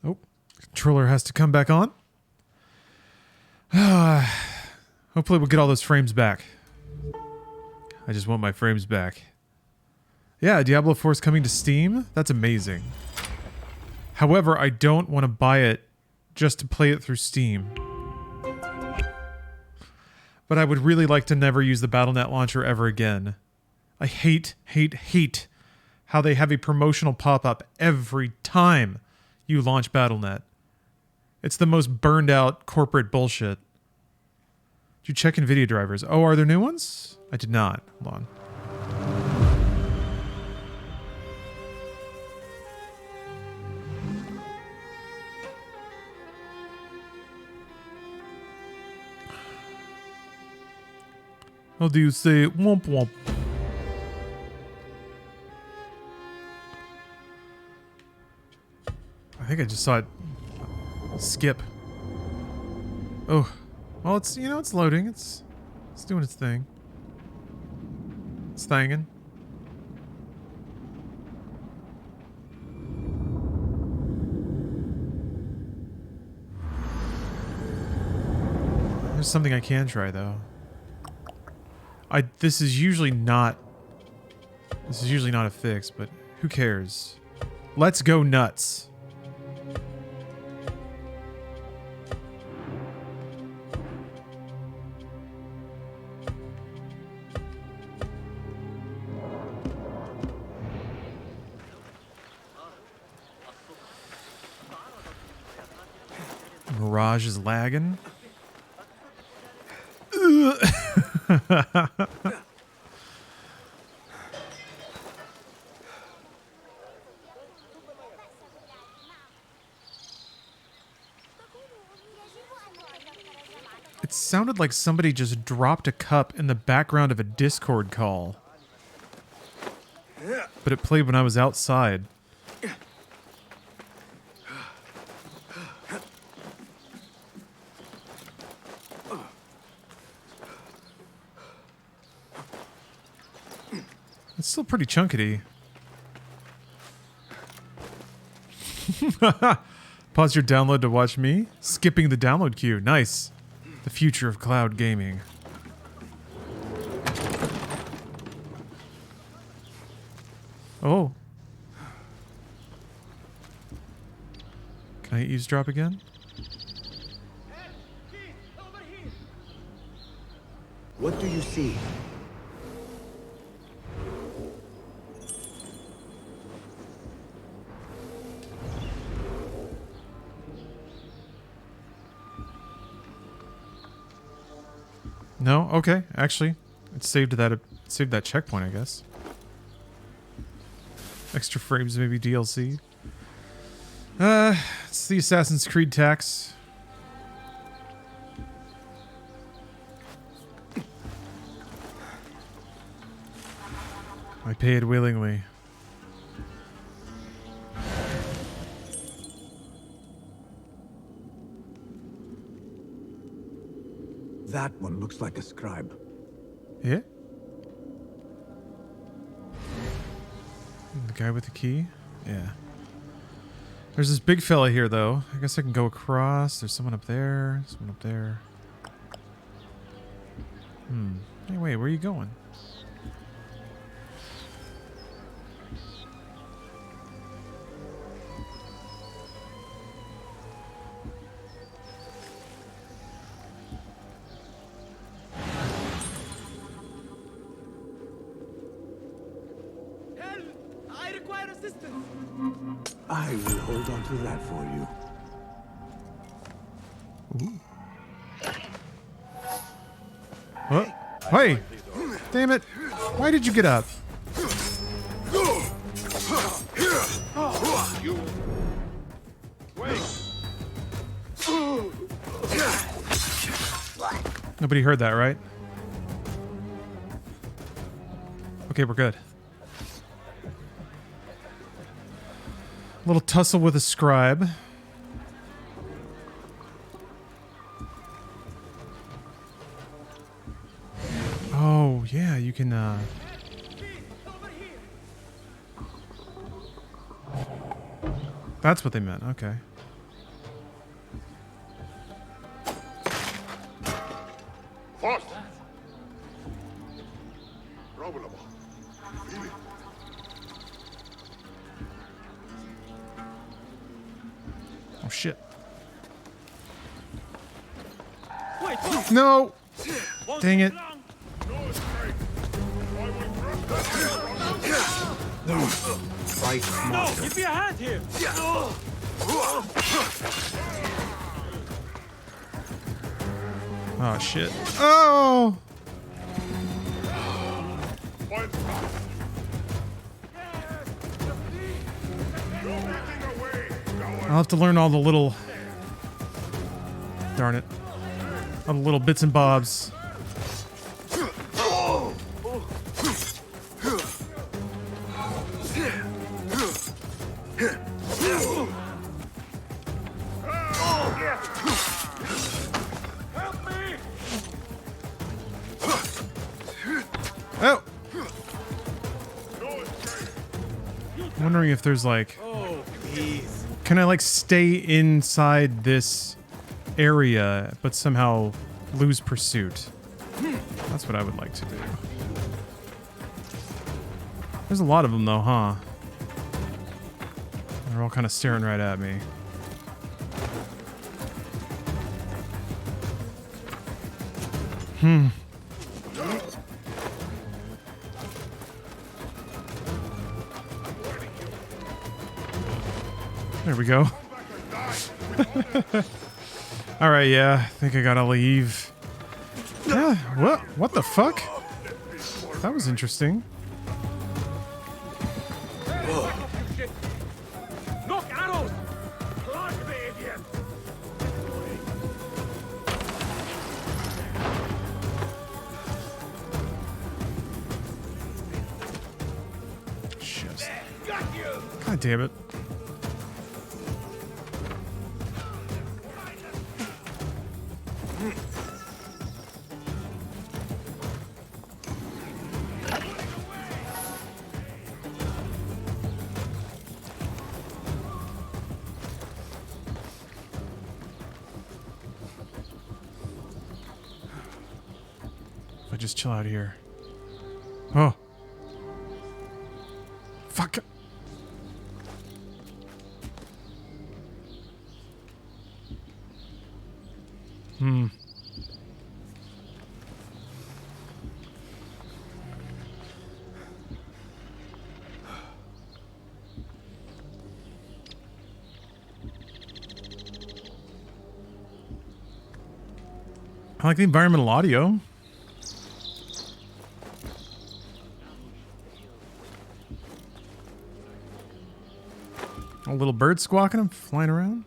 Oh, controller has to come back on. Hopefully we'll get all those frames back. I just want my frames back. Yeah, Diablo 4 is coming to Steam. That's amazing. However, I don't want to buy it just to play it through Steam. But I would really like to never use the Battle.net launcher ever again. I hate how they have a promotional pop-up every time you launch Battle.net. It's the most burned out corporate bullshit. Did you check NVIDIA drivers? Oh, are there new ones? I did not. Hold on. How do you say womp womp? I think I just saw it skip. Oh, well, it's, you know, it's loading. It's doing its thing. It's thangin'. There's something I can try though. This is usually not This is usually not a fix, but who cares? Let's go nuts. Mirage is lagging. It sounded like somebody just dropped a cup in the background of a Discord call. But it played when I was outside. It's still pretty chunkety. Pause your download to watch me. Skipping the download queue. Nice. The future of cloud gaming. Oh. Can I eavesdrop again? What do you see? No? Okay. Actually, it saved that checkpoint, I guess. Extra frames, maybe DLC. It's the Assassin's Creed tax. I pay it willingly. That one looks like a scribe. Yeah? The guy with the key? Yeah. There's this big fella here, though. I guess I can go across. There's someone up there. Someone up there. Hey, wait, where are you going? I will hold on to that for you. Ooh. What? Hey! Damn it! Why did you get up? Nobody heard that, right? Okay, we're good. Little tussle with a scribe. Oh, yeah, you can, That's what they meant, okay. Fast! Oh, shit. Wait, no! Dang it. Fight No, smarter. give me a hand here. Oh, shit. Oh! I'll have to learn all the little... Darn it. All the little bits and bobs. Oh! I'm wondering if there's like... Can I like stay inside this area but somehow lose pursuit? That's what I would like to do. There's a lot of them though, huh? They're all kind of staring right at me. There we go. All right, yeah, I think I gotta leave. Yeah, what the fuck? That was interesting. Knock arrows! Plant me again! Shit. God damn it. Just chill out here. Oh. Fuck. I like the environmental audio. A little bird squawking, I'm flying around.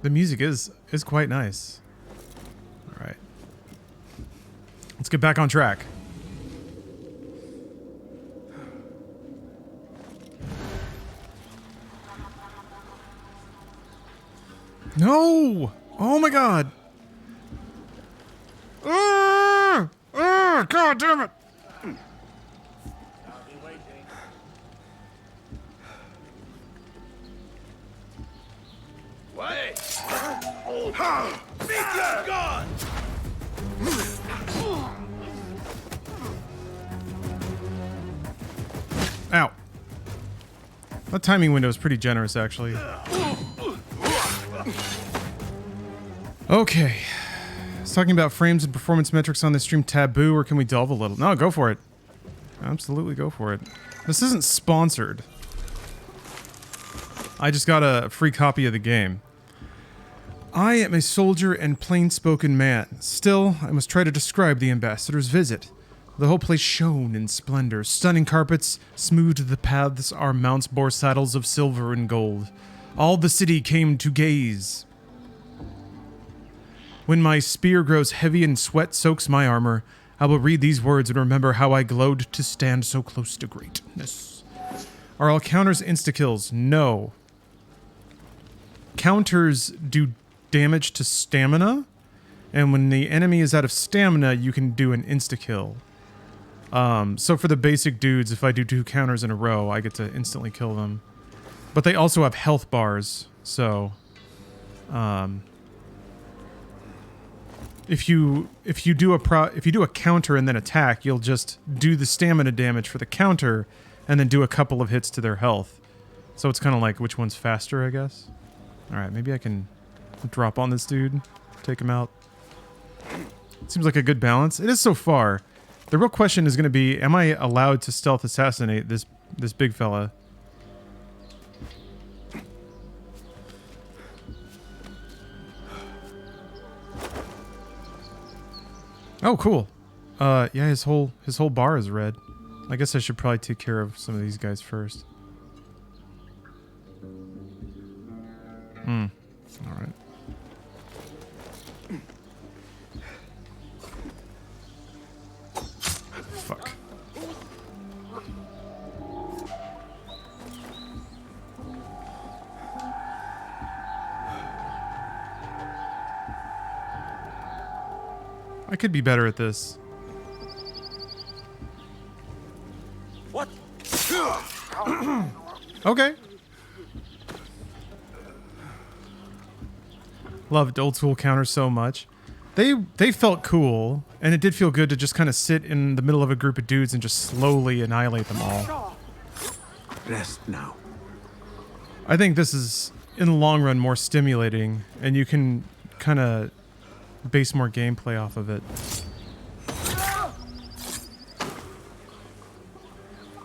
The music is quite nice. All right. Let's get back on track. No! Oh my god! God damn it! Wait! Beat your god! Ow. That timing window is pretty generous, actually. Okay. Talking about frames and performance metrics on this stream taboo, or can we delve a little? No, go for it. Absolutely go for it. This isn't sponsored. I just got a free copy of the game. I am a soldier and plain-spoken man. Still, I must try to describe the ambassador's visit. The whole place shone in splendor. Stunning carpets smoothed the paths. Our mounts bore saddles of silver and gold. All the city came to gaze. When my spear grows heavy and sweat soaks my armor, I will read these words and remember how I glowed to stand so close to greatness. Are all counters insta-kills? No. Counters do damage to stamina, and when the enemy is out of stamina, you can do an insta-kill. So for the basic dudes, if I do 2 counters in a row, I get to instantly kill them. But they also have health bars, so... If you do a counter and then attack, you'll just do the stamina damage for the counter, and then do a couple of hits to their health. So it's kind of like which one's faster, I guess. All right, maybe I can drop on this dude, take him out. Seems like a good balance. It is so far. The real question is going to be: am I allowed to stealth assassinate this big fella? Oh, cool. Yeah, his whole bar is red. I guess I should probably take care of some of these guys first. All right. Fuck. I could be better at this. What? Okay. Loved old school counters so much. They felt cool, and it did feel good to just kind of sit in the middle of a group of dudes and just slowly annihilate them all. Rest now. I think this is, in the long run, more stimulating, and you can kind of base more gameplay off of it.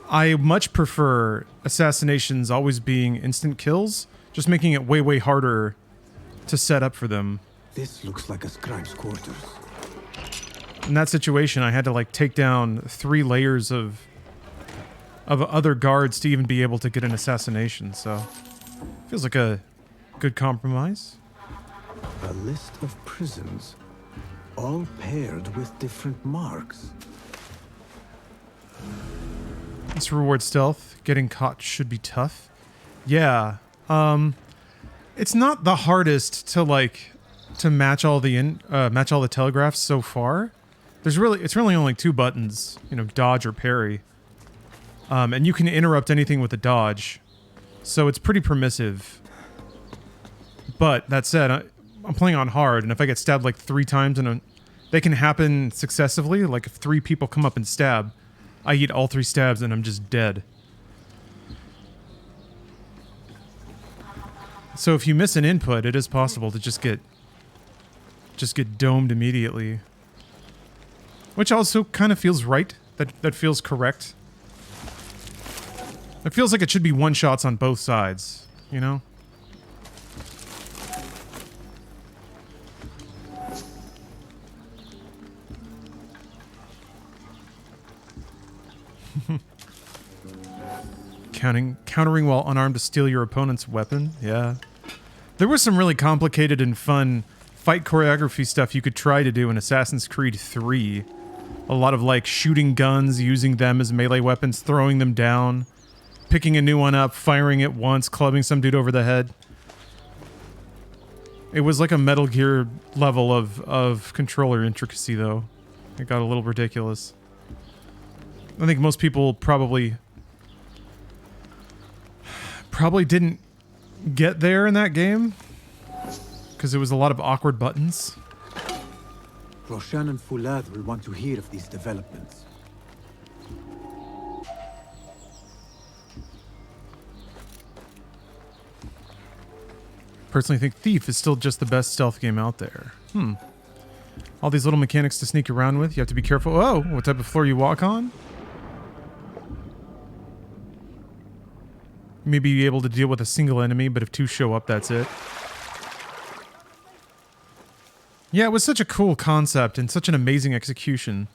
I much prefer assassinations always being instant kills, just making it way, way harder to set up for them. This looks like a scribe's quarters. In that situation, I had to like take down 3 layers of other guards to even be able to get an assassination, so feels like a good compromise. A list of prisons, all paired with different marks. This reward stealth. Getting caught should be tough. Yeah. It's not the hardest to like to match all the telegraphs so far. It's really only 2 buttons, you know, dodge or parry. And you can interrupt anything with a dodge. So it's pretty permissive. But that said, I'm playing on hard, and if I get stabbed like 3 times they can happen successively. Like if 3 people come up and stab, I eat all 3 stabs and I'm just dead. So if you miss an input, it is possible to just get domed immediately. Which also kind of feels right. That feels correct. It feels like it should be one-shots on both sides, you know? Countering while unarmed to steal your opponent's weapon? Yeah. There was some really complicated and fun fight choreography stuff you could try to do in Assassin's Creed 3. A lot of like shooting guns, using them as melee weapons, throwing them down, picking a new one up, firing it once, clubbing some dude over the head. It was like a Metal Gear level of controller intricacy, though. It got a little ridiculous. I think most people probably didn't get there in that game because it was a lot of awkward buttons. Roshan and Foulad will want to hear of these developments. Personally think Thief is still just the best stealth game out there. All these little mechanics to sneak around with. You have to be careful. Oh, what type of floor you walk on? You may be able to deal with a single enemy, but if 2 show up, that's it. Yeah, it was such a cool concept and such an amazing execution.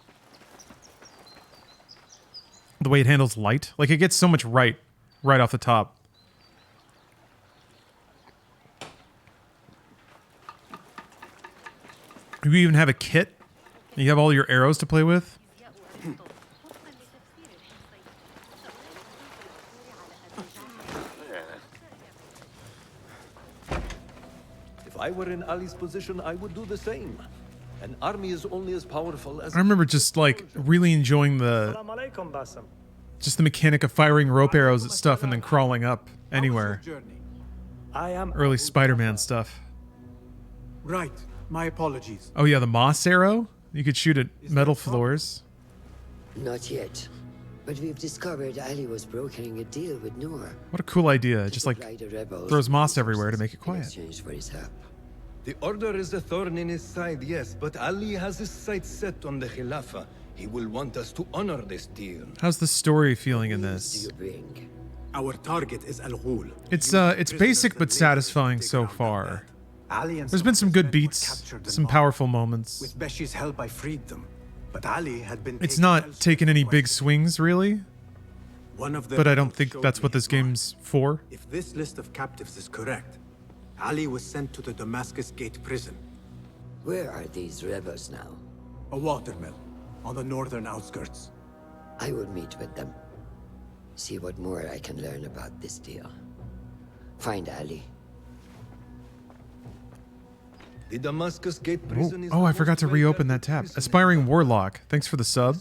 The way it handles light. Like, it gets so much right off the top. You even have a kit. You have all your arrows to play with. If I were in Ali's position, I would do the same. An army is only as powerful as... I remember just like really enjoying the mechanic of firing rope arrows at stuff and then crawling up anywhere. Early Spider-Man stuff. Right. My apologies. Oh yeah, the moss arrow? You could shoot at metal floors. Not yet. But we've discovered Ali was brokering a deal with Noor. What a cool idea. Just like throws moss everywhere to make it quiet. For his help. The order is a thorn in his side, yes, but Ali has his sights set on the Khilafah. He will want us to honor this deal. How's the story feeling in this? Our target is Al Ghul. It's basic but satisfying so far. There's been some good beats, some powerful moments. With Beshi's help, I freed them. But Ali had been It's not taken any big swings, really. But I don't think that's what this game's for. If this list of captives is correct, Ali was sent to the Damascus Gate prison. Where are these rebels now? A watermill on the northern outskirts. I will meet with them. See what more I can learn about this deal. Find Ali. The Damascus Gate prison is I forgot to reopen that tab. Aspiring Warlock. Thanks for the sub.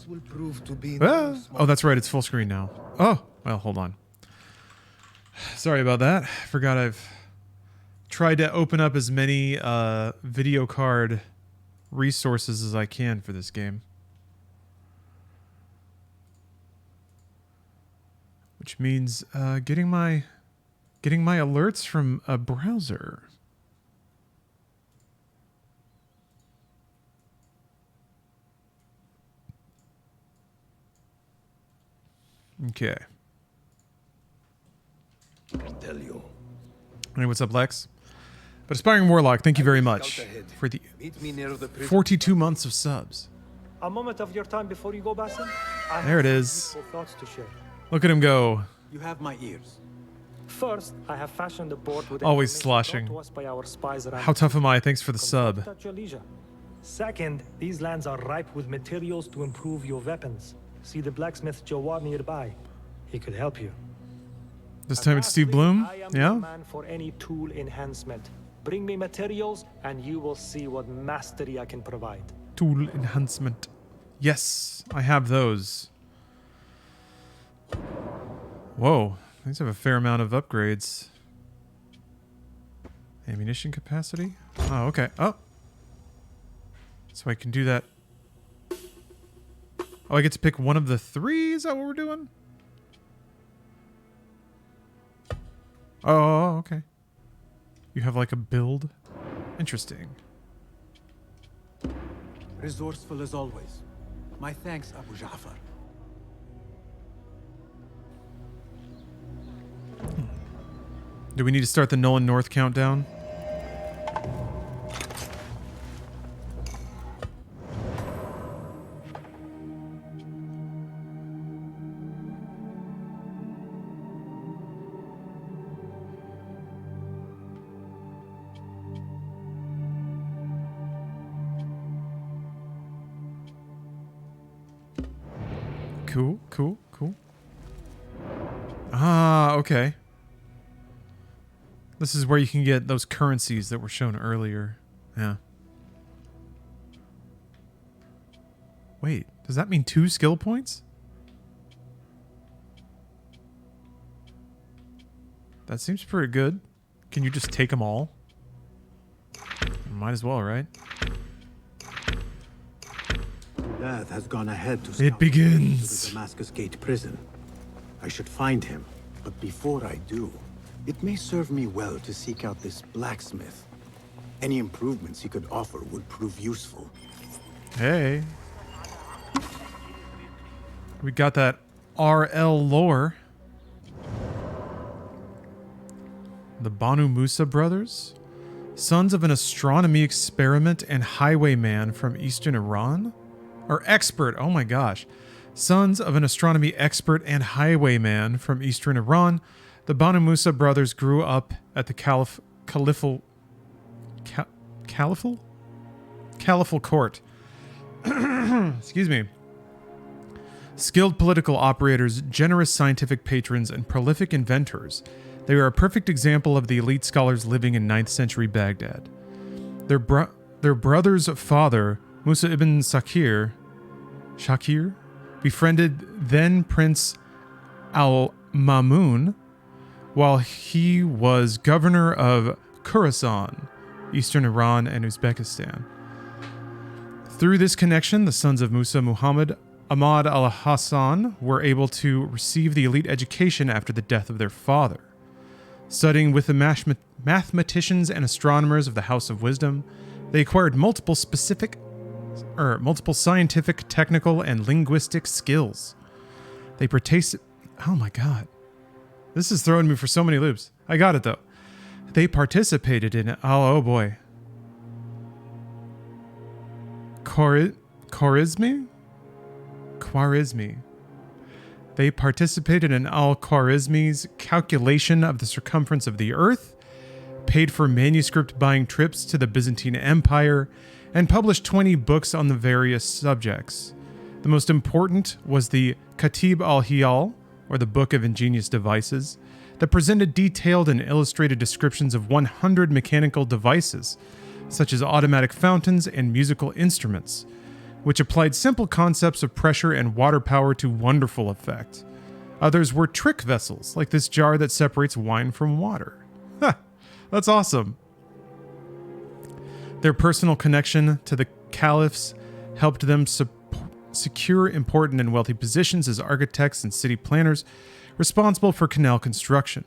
Oh, that's right. It's full screen now. Oh, well, hold on. Sorry about that. Forgot I've tried to open up as many video card resources as I can for this game. Which means getting my alerts from a browser. Okay. Tell you. Hey, what's up, Lex? But Aspiring Warlock, thank you very much for the 42 months of subs. A moment of your time before you go, Basim. I There it have is. some useful thoughts to share. Look at him go. You have my ears. First, I have fashioned a board with Always information sloshing. brought to us by our spies around How tough am I? Thanks for the sub. At your leisure. Second, these lands are ripe with materials to improve your weapons. See the blacksmith Jawad nearby. He could help you. This time it's Steve Bloom? I am Yeah? the man for any tool enhancement. Bring me materials, and you will see what mastery I can provide. Tool enhancement. Yes, I have those. Whoa, these have a fair amount of upgrades. Ammunition capacity? Oh, okay. Oh. So I can do that. Oh, I get to pick one of the three? Is that what we're doing? Oh, okay. You have like a build? Interesting. Resourceful as always. My thanks, Abu Ja'far. Do we need to start the Nolan North countdown? Cool, cool, cool. Ah, okay. This is where you can get those currencies that were shown earlier. Yeah. Wait, does that mean 2 skill points? That seems pretty good. Can you just take them all? Might as well, right? Death has gone ahead to It scout begins. to the Damascus Gate prison. I should find him, but before I do, it may serve me well to seek out this blacksmith. Any improvements he could offer would prove useful. Hey. We got that RL lore. The Banu Musa brothers? Sons of an astronomy experiment and highwayman from eastern Iran? Or expert, oh my gosh. Sons of an astronomy expert and highwayman from eastern Iran, the Banu Musa brothers grew up at the Caliphal court. Excuse me. Skilled political operators, generous scientific patrons, and prolific inventors, they are a perfect example of the elite scholars living in 9th century Baghdad. Their brother's father, Musa ibn Shakir, befriended then Prince al-Mamun while he was governor of Khorasan, eastern Iran and Uzbekistan. Through this connection, the sons of Musa Muhammad Ahmad al-Hassan were able to receive the elite education after the death of their father. Studying with the mathematicians and astronomers of the House of Wisdom, they acquired multiple scientific, technical, and linguistic skills. They oh my god. This is throwing me for so many loops. I got it though. They participated in oh boy. Khwarizmi? They participated in al-Khwarizmi's calculation of the circumference of the Earth, paid for manuscript buying trips to the Byzantine Empire, and published 20 books on the various subjects. The most important was the Katib al-Hiyal, or the Book of Ingenious Devices, that presented detailed and illustrated descriptions of 100 mechanical devices, such as automatic fountains and musical instruments, which applied simple concepts of pressure and water power to wonderful effect. Others were trick vessels, like this jar that separates wine from water. Ha! That's awesome. Their personal connection to the caliphs, helped them secure important and wealthy positions as architects and city planners responsible for canal construction.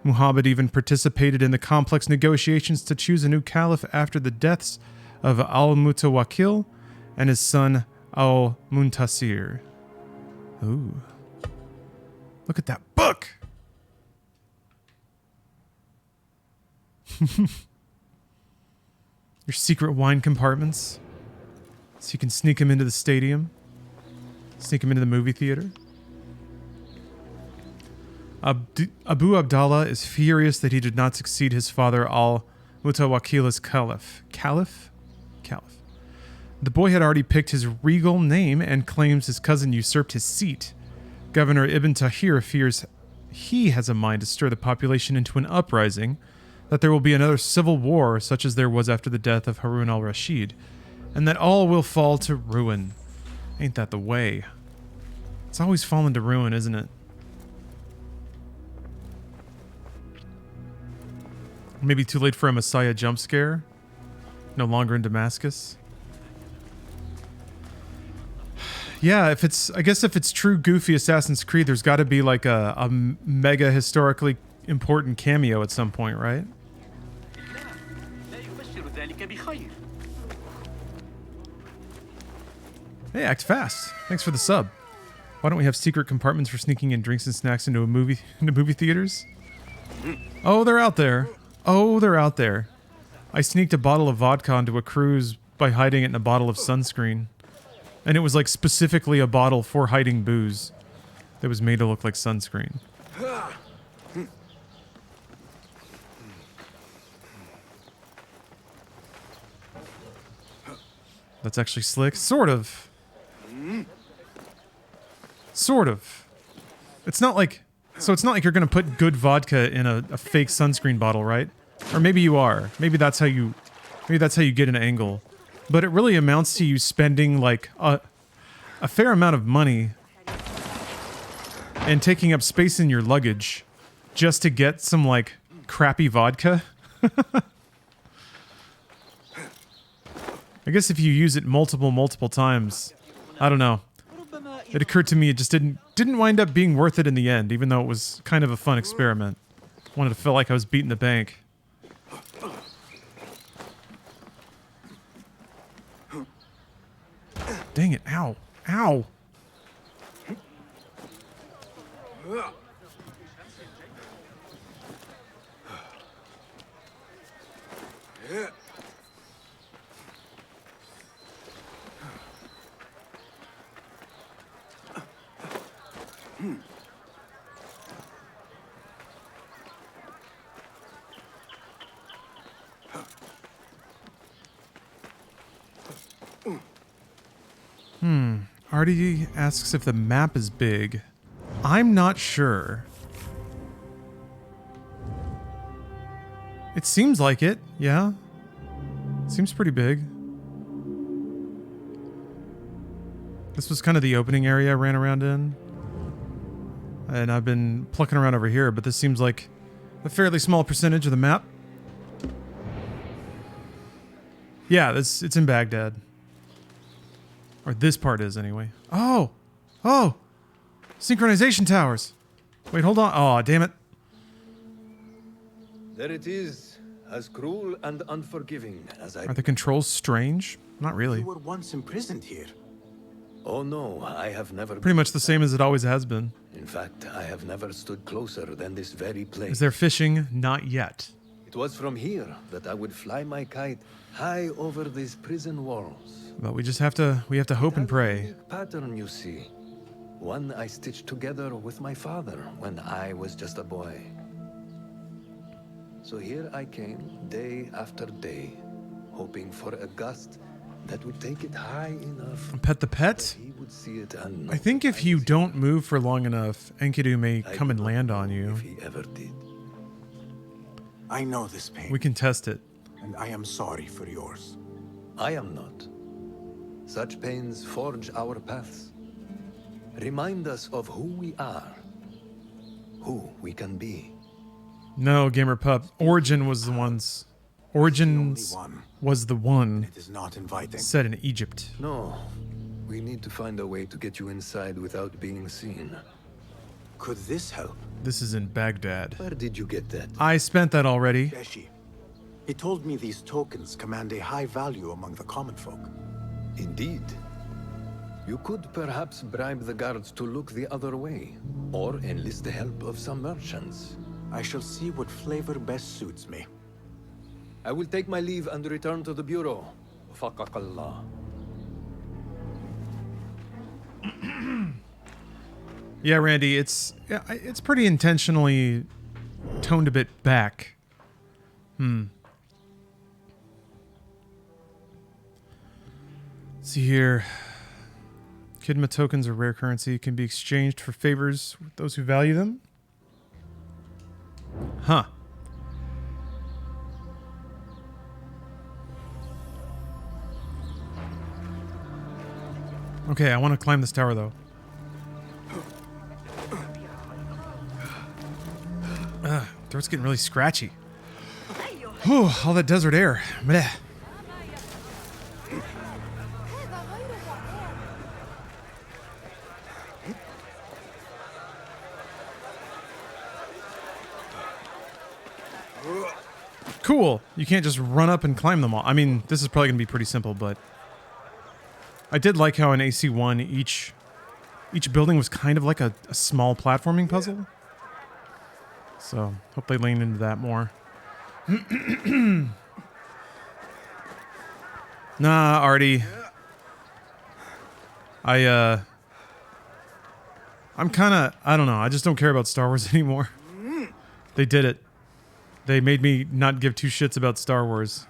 Muhammad even participated in the complex negotiations to choose a new caliph after the deaths of al-Mutawakkil and his son al-Muntasir. Ooh. Look at that book! Your secret wine compartments. So you can sneak him into the stadium. Sneak him into the movie theater. Abu Abdallah is furious that he did not succeed his father al-Mutawakkil as caliph. Caliph? Caliph. The boy had already picked his regal name and claims his cousin usurped his seat. Governor Ibn Tahir fears he has a mind to stir the population into an uprising, that there will be another civil war such as there was after the death of Harun al-Rashid, and that all will fall to ruin. Ain't that the way? It's always fallen to ruin, isn't it? Maybe too late for a Messiah jump scare? No longer in Damascus? Yeah, I guess if it's true goofy Assassin's Creed, there's got to be like a mega historically important cameo at some point, right? Hey, act fast. Thanks for the sub. Why don't we have secret compartments for sneaking in drinks and snacks into movie theaters? Oh, they're out there. Oh, they're out there. I sneaked a bottle of vodka onto a cruise by hiding it in a bottle of sunscreen. And it was like specifically a bottle for hiding booze that was made to look like sunscreen. That's actually slick. Sort of. Sort of. It's not like... So it's not like you're going to put good vodka in a fake sunscreen bottle, right? Or maybe you are. Maybe that's how you get an angle. But it really amounts to you spending like a fair amount of money and taking up space in your luggage just to get some like crappy vodka. I guess if you use it multiple times, I don't know. It occurred to me it just didn't wind up being worth it in the end, even though it was kind of a fun experiment. Wanted to feel like I was beating the bank. Dang it, ow. Ow! Artie asks if the map is big. I'm not sure. It seems like it, yeah. Seems pretty big. This was kind of the opening area I ran around in. And I've been plucking around over here, but this seems like a fairly small percentage of the map. Yeah, it's in Baghdad. Or this part is, anyway. Oh! Oh! Synchronization towers! Wait, hold on. Oh, damn it. There it is, as cruel and unforgiving as I... Are the controls strange? Not really. You were once imprisoned here. Oh no, I have never... Pretty much the same as it always has been. In fact, I have never stood closer than this very place. Is there fishing? Not yet. It was from here that I would fly my kite high over these prison walls. But we have to hope and pray. Pattern, you see. One I stitched together with my father when I was just a boy. So here I came, day after day, hoping for a gust that would take it high enough. Pet the pet? He would see it and I think if you don't move for long enough, Enkidu may come and land on you. If he ever did. I know this pain. We can test it. And I am sorry for yours. I am not. Such pains forge our paths. Remind us of who we are. Who we can be. No, Gamer Pup. Origin was the ones Origins was the one It is not inviting. set in Egypt. No. We need to find a way to get you inside without being seen. Could this help? This is in Baghdad. Where did you get that? I spent that already. Beshi. He told me these tokens command a high value among the common folk. Indeed. You could perhaps bribe the guards to look the other way, or enlist the help of some merchants. I shall see what flavor best suits me. I will take my leave and return to the bureau. Faqaqallah. Yeah, Randy, it's pretty intentionally toned a bit back. Let's see here. Kidma tokens are rare currency, can be exchanged for favors with those who value them. Huh. Okay, I want to climb this tower though. Throat's getting really scratchy. Whew, all that desert air. Bleh. Cool. You can't just run up and climb them all. I mean, this is probably going to be pretty simple, but I did like how in AC1 each building was kind of like a small platforming puzzle. So, hope they lean into that more. Nah, Artie. I'm kind of, I don't know. I just don't care about Star Wars anymore. They did it. They made me not give two shits about Star Wars.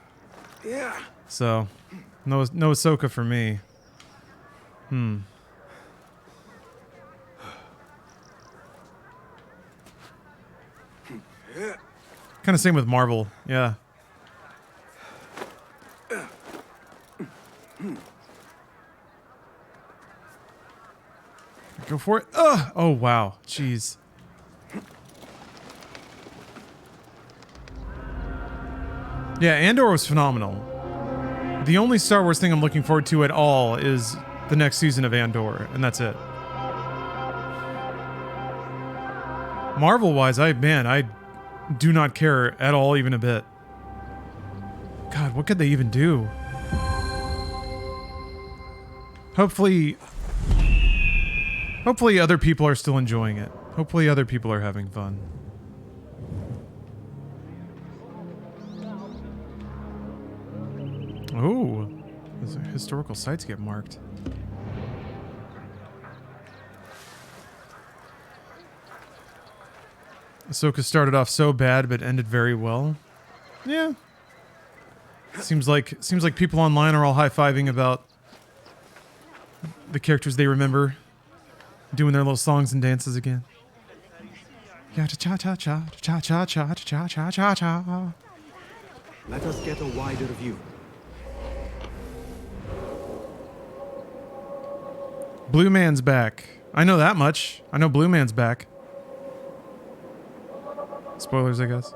Yeah. So, no Ahsoka for me. Kind of same with Marvel, yeah. Go for it. Ugh! Oh, wow. Jeez. Yeah, Andor was phenomenal. The only Star Wars thing I'm looking forward to at all is the next season of Andor, and that's it. Marvel-wise, I do not care at all, even a bit. God, what could they even do? Hopefully other people are still enjoying it. Hopefully other people are having fun. Oh, those historical sites get marked. Ahsoka started off so bad, but ended very well. Yeah. Seems like people online are all high-fiving about the characters they remember doing their little songs and dances again. Yeah, cha cha cha cha cha cha cha cha cha cha. Let us get a wider view. Blue Man's back. I know that much. I know Blue Man's back. Spoilers, I guess.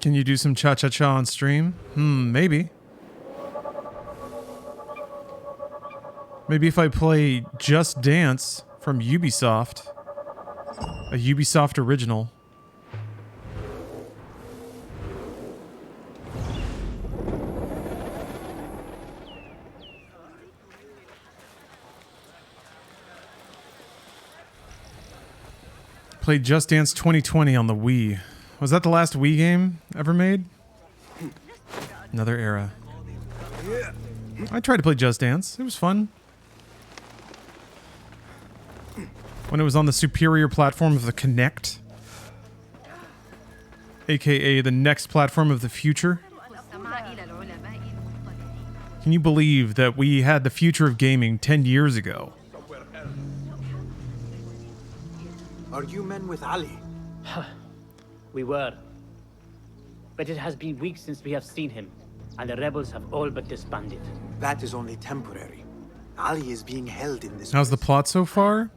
Can you do some cha-cha-cha on stream? Maybe. Maybe if I play Just Dance from Ubisoft. A Ubisoft original. Played Just Dance 2020 on the Wii. Was that the last Wii game ever made? Another era. I tried to play Just Dance. It was fun. When it was on the superior platform of the Kinect. AKA the next platform of the future. Can you believe that we had the future of gaming 10 years ago? Are you men with Ali? We were. but it has been weeks since we have seen him, and the rebels have all but disbanded. That is only temporary. Ali is being held in this. How's the plot so far?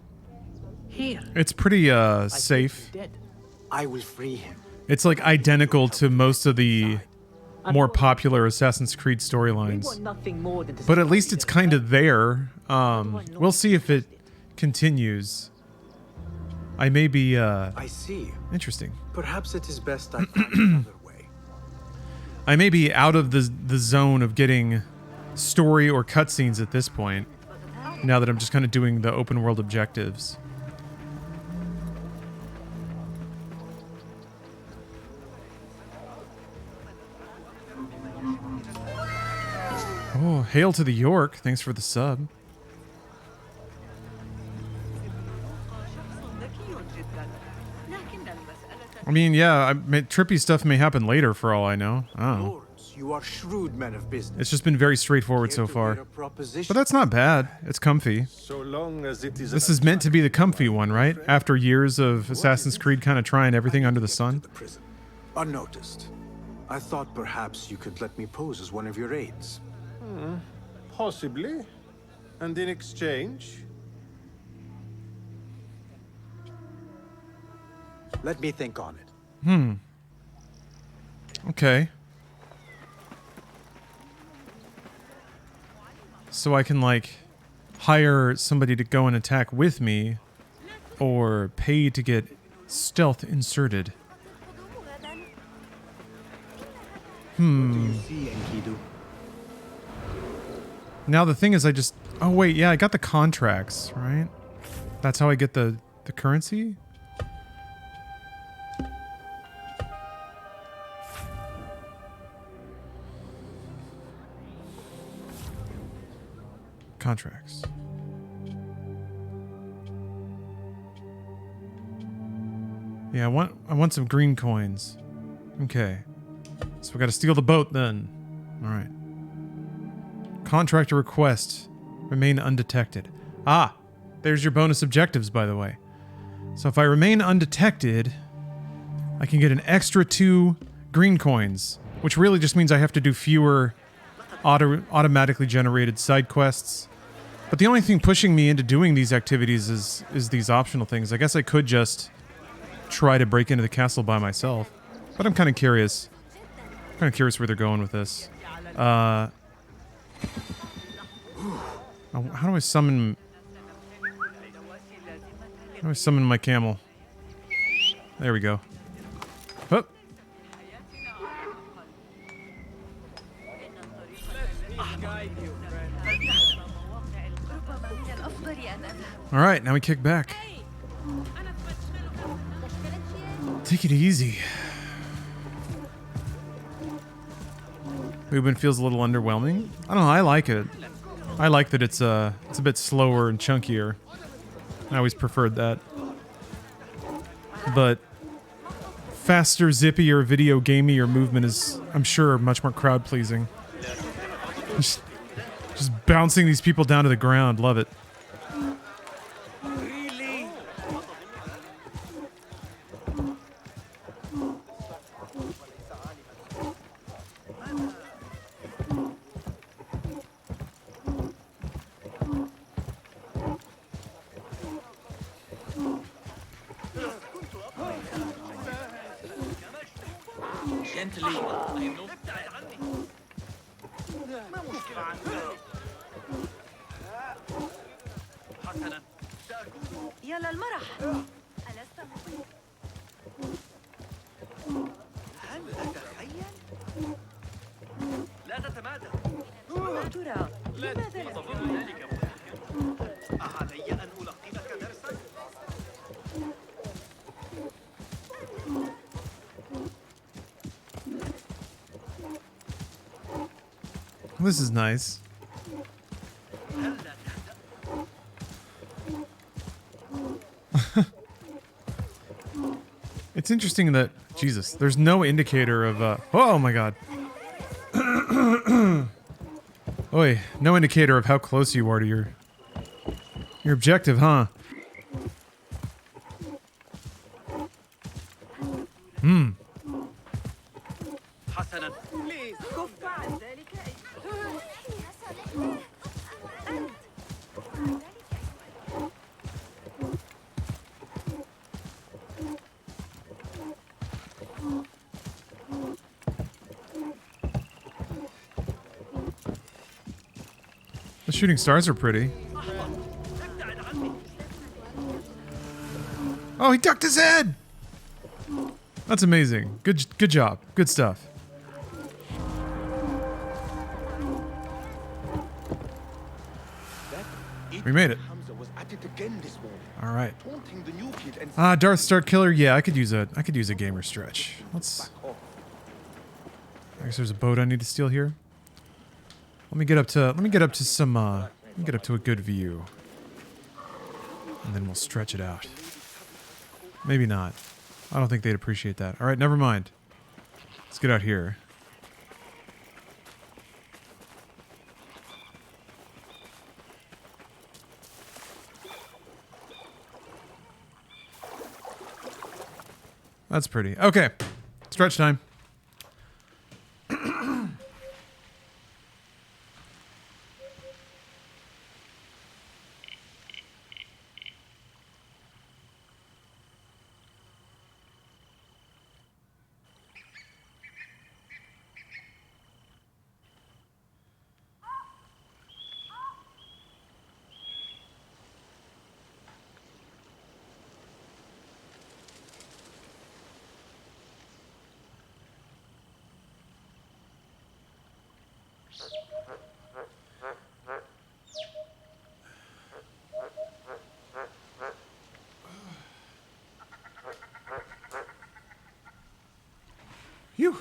Here. It's pretty safe. I will free him. It's like identical to most of the more popular Assassin's Creed storylines. But at least it's kind of there. We'll see if it continues. I may be I see. Interesting. Perhaps it is best I find another way. I may be out of the zone of getting story or cutscenes at this point, now that I'm just kind of doing the open world objectives. Oh, hail to the York. Thanks for the sub. I mean, yeah, trippy stuff may happen later for all I know. I don't know. You are shrewd men of business. It's just been very straightforward so far. But that's not bad. It's comfy. So long as it is This is meant to be the comfy one, right? After years of Assassin's Creed kind of trying everything under the sun. Unnoticed. I thought perhaps you could let me pose as one of your aides. Possibly. And in exchange? Let me think on it. Okay. So I can, like, hire somebody to go and attack with me, or pay to get stealth inserted. Now the thing is, oh wait, yeah, I got the contracts, right? That's how I get the currency? Contracts. Yeah, I want some green coins. Okay. So we gotta steal the boat then. Alright. Contractor request. Remain undetected. Ah! There's your bonus objectives, by the way. So if I remain undetected, I can get an extra 2 green coins, which really just means I have to do fewer automatically generated side quests. But the only thing pushing me into doing these activities is these optional things. I guess I could just try to break into the castle by myself. But I'm kind of curious. I'm kind of curious where they're going with this. How do I summon... How do I summon my camel? There we go. Hup. Alright, now we kick back. Take it easy. Movement feels a little underwhelming. I don't know, I like it. I like that it's a bit slower and chunkier. I always preferred that. But faster, zippier, video gamier movement is, I'm sure, much more crowd pleasing. Just bouncing these people down to the ground, love it. يلا المرح ألست هل تتخيل؟ لا تتمادى يا ترى لماذا لا تفعل ذلك؟ أعلي أن ألقنك درسا؟ This is nice. It's interesting that, Jesus, there's no indicator of, oh my god. Oi, no indicator of how close you are to your objective, huh? حسنا. Please, كف عن ذلك. The shooting stars are pretty. Oh, he ducked his head! That's amazing. Good job. Good stuff. We made it. All right. Darth Star Killer. Yeah, I could use a gamer stretch. Let's. I guess there's a boat I need to steal here. Let me get up to some. Let me get up to a good view, and then we'll stretch it out. Maybe not. I don't think they'd appreciate that. All right, never mind. Let's get out here. That's pretty. Okay. Stretch time. Phew.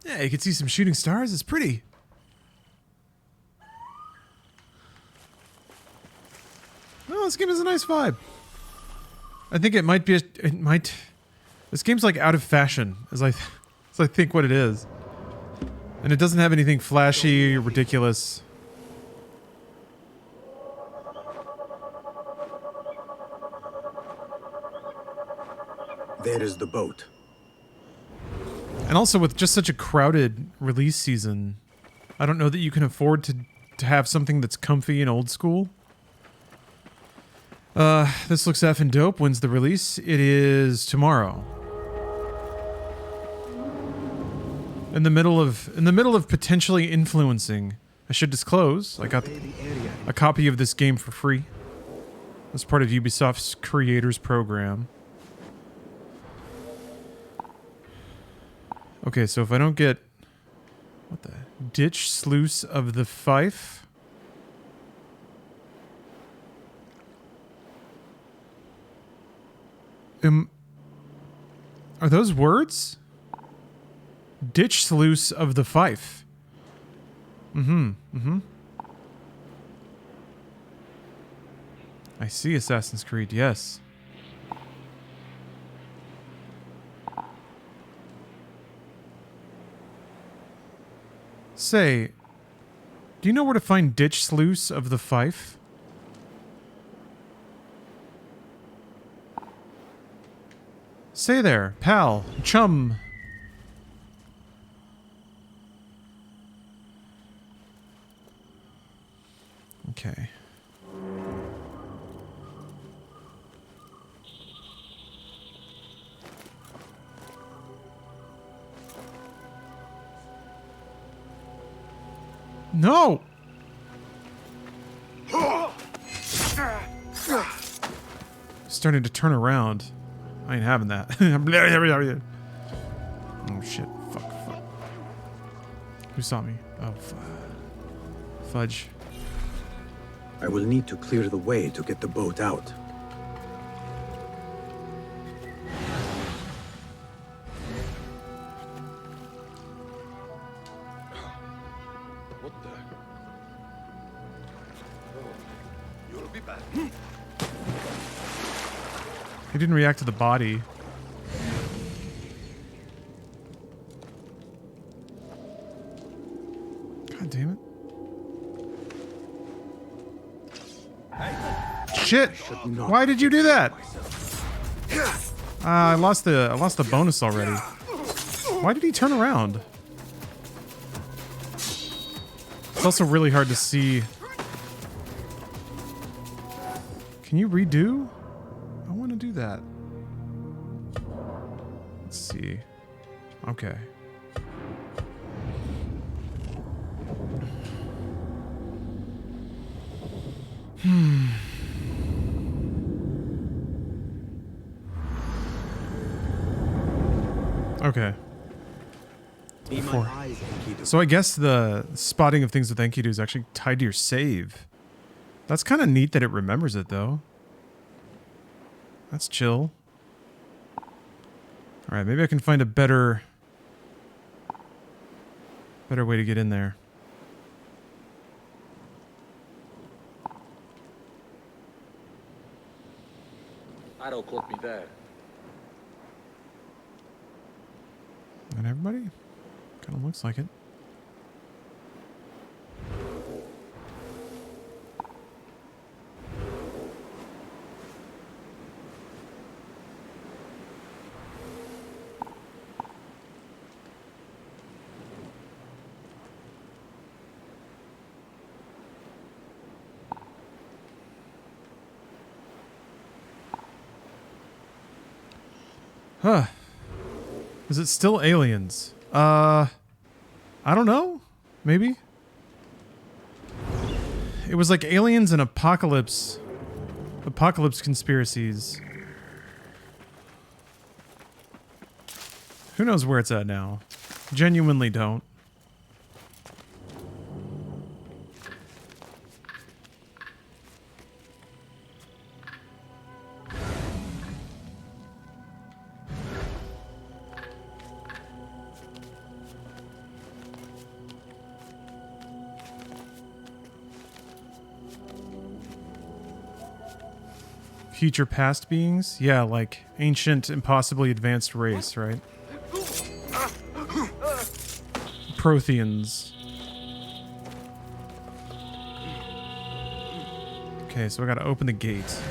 Yeah, you can see some shooting stars. It's pretty. Oh, this game has a nice vibe. I think it might be. This game's like out of fashion, as I think what it is, and it doesn't have anything flashy or ridiculous. There is the boat. And also with just such a crowded release season, I don't know that you can afford to have something that's comfy and old school. This looks effing dope. When's the release? It is tomorrow. In the middle of potentially influencing, I should disclose, I got a copy of this game for free as part of Ubisoft's Creators Program. Okay, so if I don't get... What the... Ditch Sluice of the Fife? Are those words? Ditch Sluice of the Fife. I see Assassin's Creed, yes. Say, do you know where to find Ditch Sluice of the Fife? Say there, pal, chum. Okay. No! Starting to turn around. I ain't having that. Oh shit. Fuck. Who saw me? Oh, fudge. I will need to clear the way to get the boat out. What the? You'll be back. He didn't react to the body. God damn it. shit! Why did you do that? I lost the bonus already. Why did he turn around? It's also really hard to see. Can you redo? I want to do that. Let's see. Okay. Okay. So I guess the spotting of things with Enkidu is actually tied to your save. That's kind of neat that it remembers it, though. That's chill. Alright, maybe I can find a better way to get in there. Arrow caught me there. And everybody? Kind of looks like it. Huh. Is it still aliens? I don't know. Maybe? It was like aliens and apocalypse conspiracies. Who knows where it's at now? Genuinely don't. Future past beings? Yeah, like ancient, impossibly advanced race, right? Protheans. Okay, so I gotta open the gate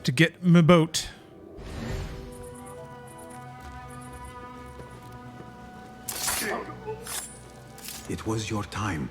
to get my boat. It was your time.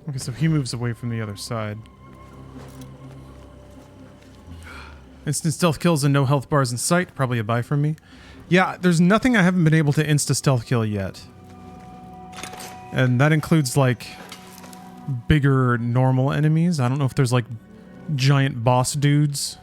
Okay, so he moves away from the other side. Instant stealth kills and no health bars in sight. Probably a buy from me. Yeah, there's nothing I haven't been able to insta-stealth kill yet. And that includes, like, bigger normal enemies. I don't know if there's, like, giant boss dudes.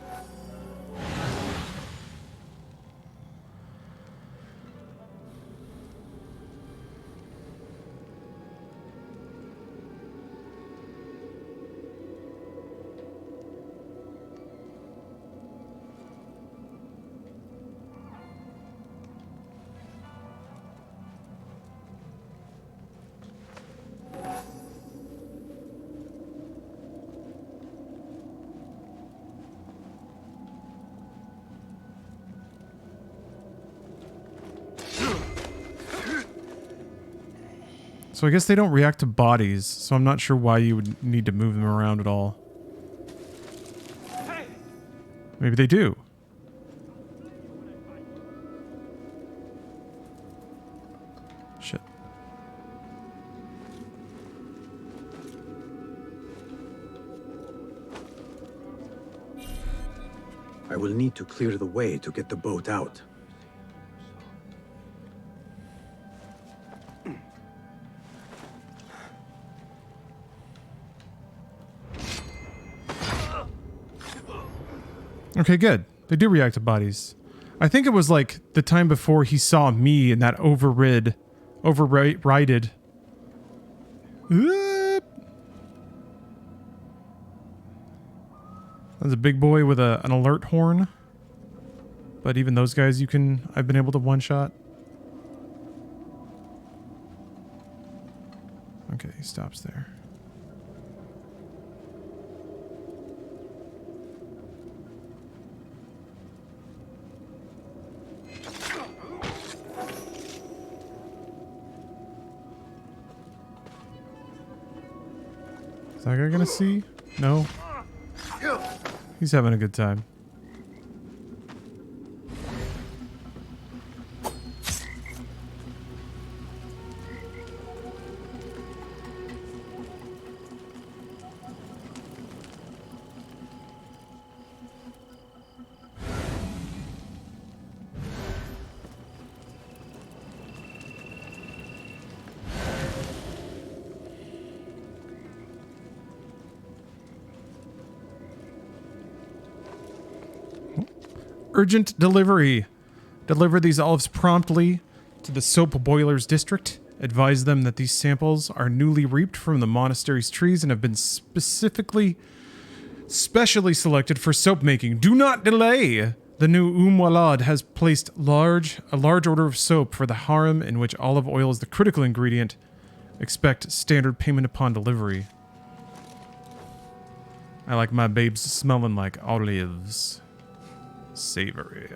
So I guess they don't react to bodies, so I'm not sure why you would need to move them around at all. Maybe they do. Shit. I will need to clear the way to get the boat out. Okay, good. They do react to bodies. I think it was like the time before he saw me in that overrided. There's a big boy with an alert horn. But even those guys I've been able to one-shot. Okay, he stops there. Is that guy gonna see? No. He's having a good time. Urgent delivery. Deliver these olives promptly to the soap boilers district. Advise them that these samples are newly reaped from the monastery's trees and have been specially selected for soap making. Do not delay. The new Walad has placed a large order of soap for the harem in which olive oil is the critical ingredient. Expect standard payment upon delivery. I like my babes smelling like olives. Savory.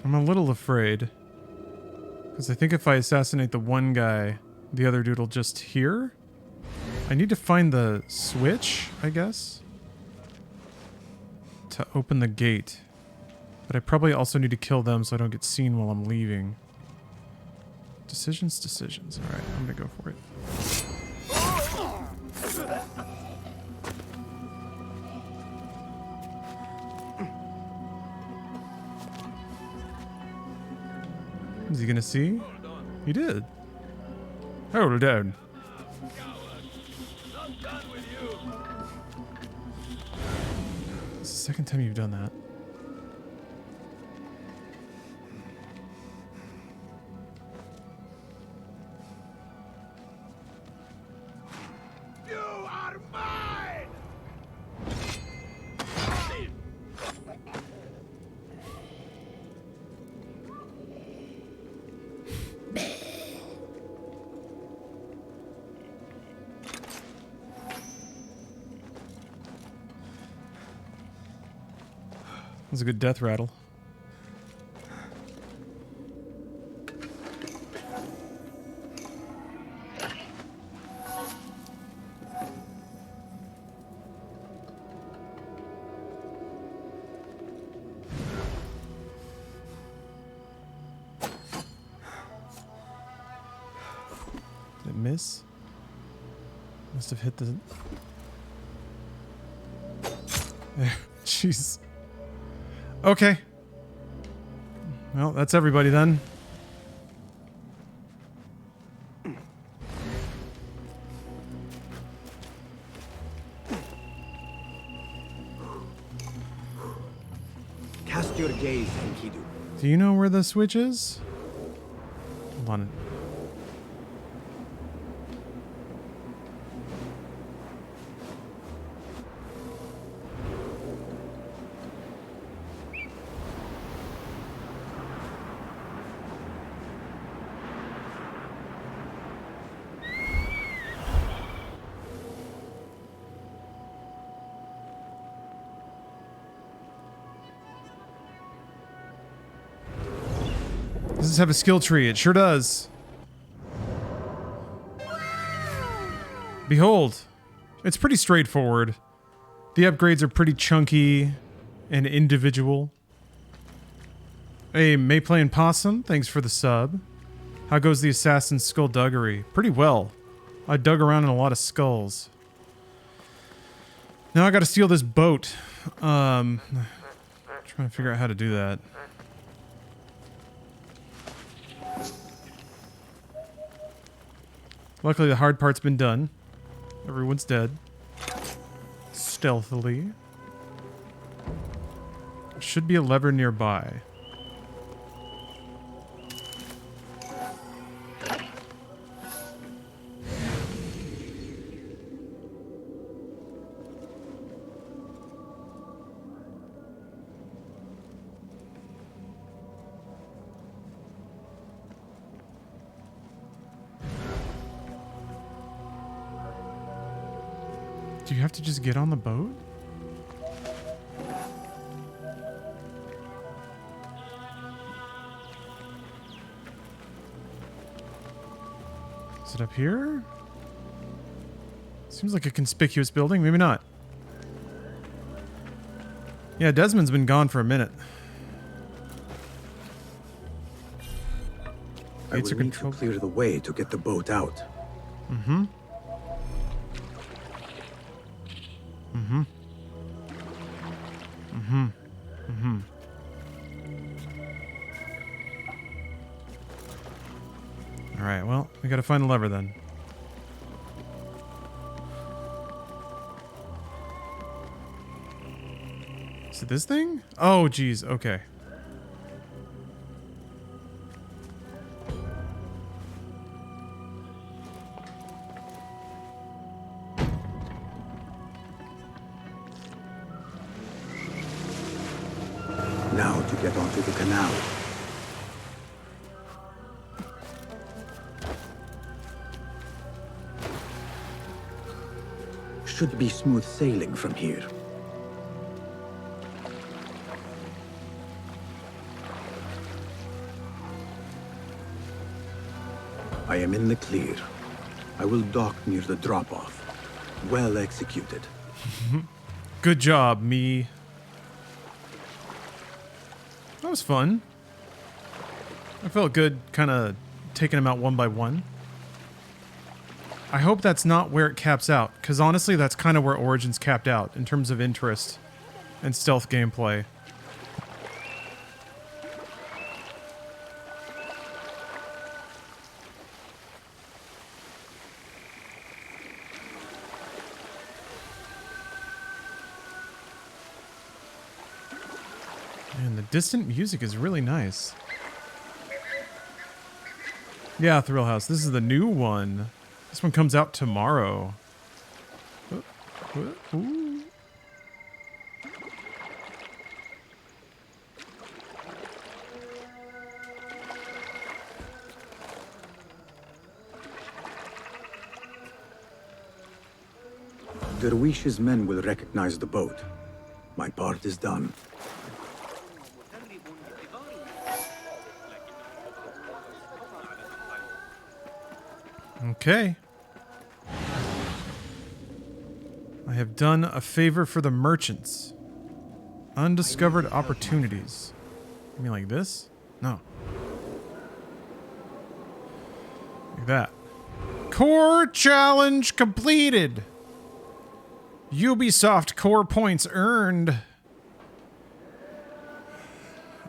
I'm a little afraid. Because I think if I assassinate the one guy, the other dude will just hear. I need to find the switch, I guess, to open the gate. But I probably also need to kill them so I don't get seen while I'm leaving. Decisions. Alright, I'm gonna go for it. Is he gonna see? He did. Hold on. It's the second time you've done that. You are mine! That's a good death rattle. Did it miss? Must have hit the... Jeez. Okay. Well, that's everybody then. Cast your gaze, Enkidu. Do you know where the switch is? Hold on. Does this have a skill tree? It sure does. Behold. It's pretty straightforward. The upgrades are pretty chunky and individual. Hey, Mayplay and Possum, thanks for the sub. How goes the assassin's skullduggery? Pretty well. I dug around in a lot of skulls. Now I gotta steal this boat. Trying to figure out how to do that. Luckily, the hard part's been done. Everyone's dead. Stealthily. Should be a lever nearby. Do you have to just get on the boat? Is it up here? Seems like a conspicuous building. Maybe not. Yeah, Desmond's been gone for a minute. I will need to clear the way to get the boat out. Mm-hmm. Mm-hmm. Mm-hmm. Mm-hmm. Alright, well, we gotta find a lever then. Is it this thing? Oh, geez, okay. Now to get onto the canal. Should be smooth sailing from here. I am in the clear. I will dock near the drop-off. Well executed. Good job, me. That was fun. I felt good kind of taking them out one by one. I hope that's not where it caps out, because honestly that's kind of where Origins capped out in terms of interest and stealth gameplay. And the distant music is really nice. Yeah, Thrill House. This is the new one. This one comes out tomorrow. Ooh. Derwish's men will recognize the boat. My part is done. Okay. I have done a favor for the merchants. Undiscovered opportunities. You mean like this? No. Like that. Core challenge completed. Ubisoft core points earned.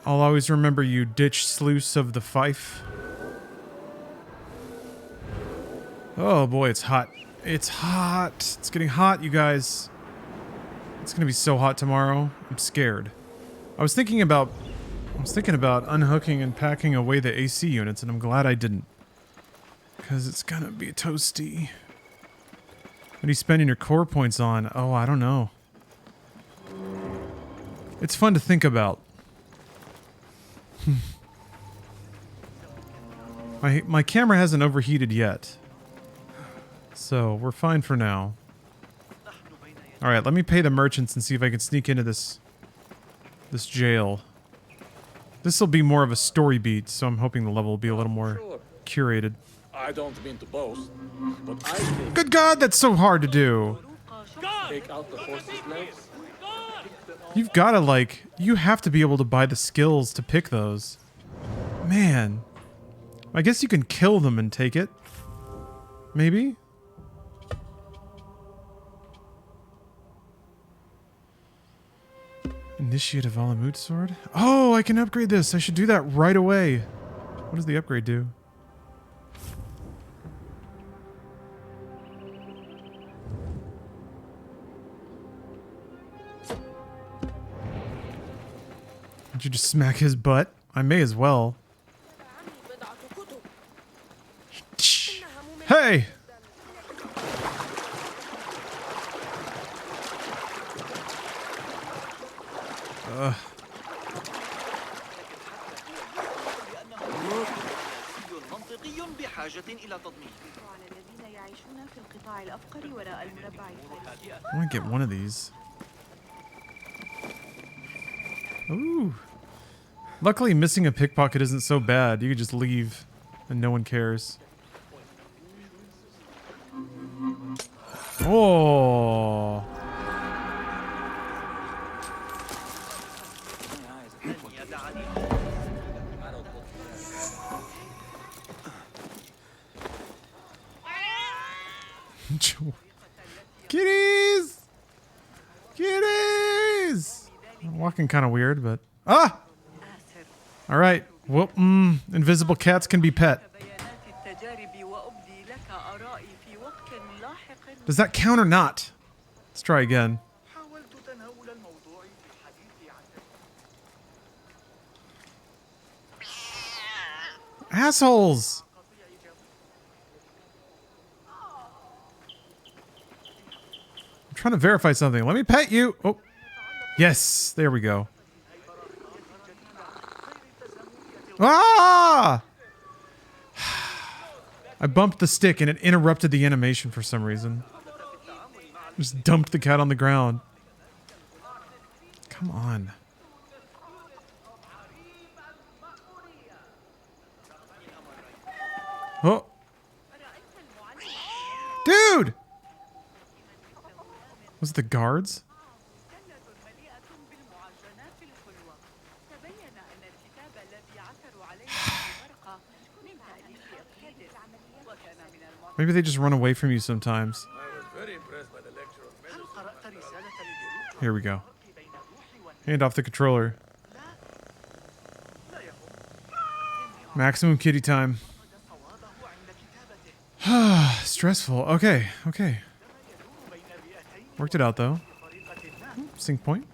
I'll always remember you, ditch sluice of the fife. Oh boy, it's hot. It's hot. It's getting hot, you guys. It's gonna be so hot tomorrow. I'm scared. I was thinking about unhooking and packing away the AC units, and I'm glad I didn't. Because it's gonna be toasty. What are you spending your core points on? Oh, I don't know. It's fun to think about. My camera hasn't overheated yet. So, we're fine for now. Alright, let me pay the merchants and see if I can sneak into this jail. This will be more of a story beat, so I'm hoping the level will be a little more curated. I don't mean to boast, but I think... Good God, that's so hard to do! Take out the horse's legs. You've gotta, like... You have to be able to buy the skills to pick those. Man. I guess you can kill them and take it. Maybe? Initiate of Alamut sword? Oh, I can upgrade this. I should do that right away. What does the upgrade do? Did you just smack his butt? I may as well. Hey! I want to get one of these. Ooh. Luckily, missing a pickpocket isn't so bad. You could just leave and no one cares. Oh. Kitties! Kitties! I'm walking kind of weird, but... Ah! Alright. Well, invisible cats can be pet. Does that count or not? Let's try again. Assholes! I'm trying to verify something. Let me pet you! Oh. Yes! There we go. Ah! I bumped the stick and it interrupted the animation for some reason. Just dumped the cat on the ground. Come on. Oh. Dude! Was it the guards? Maybe they just run away from you sometimes. Here we go. Hand off the controller. Maximum kitty time. Stressful. Okay, okay. Worked it out though. Sync point.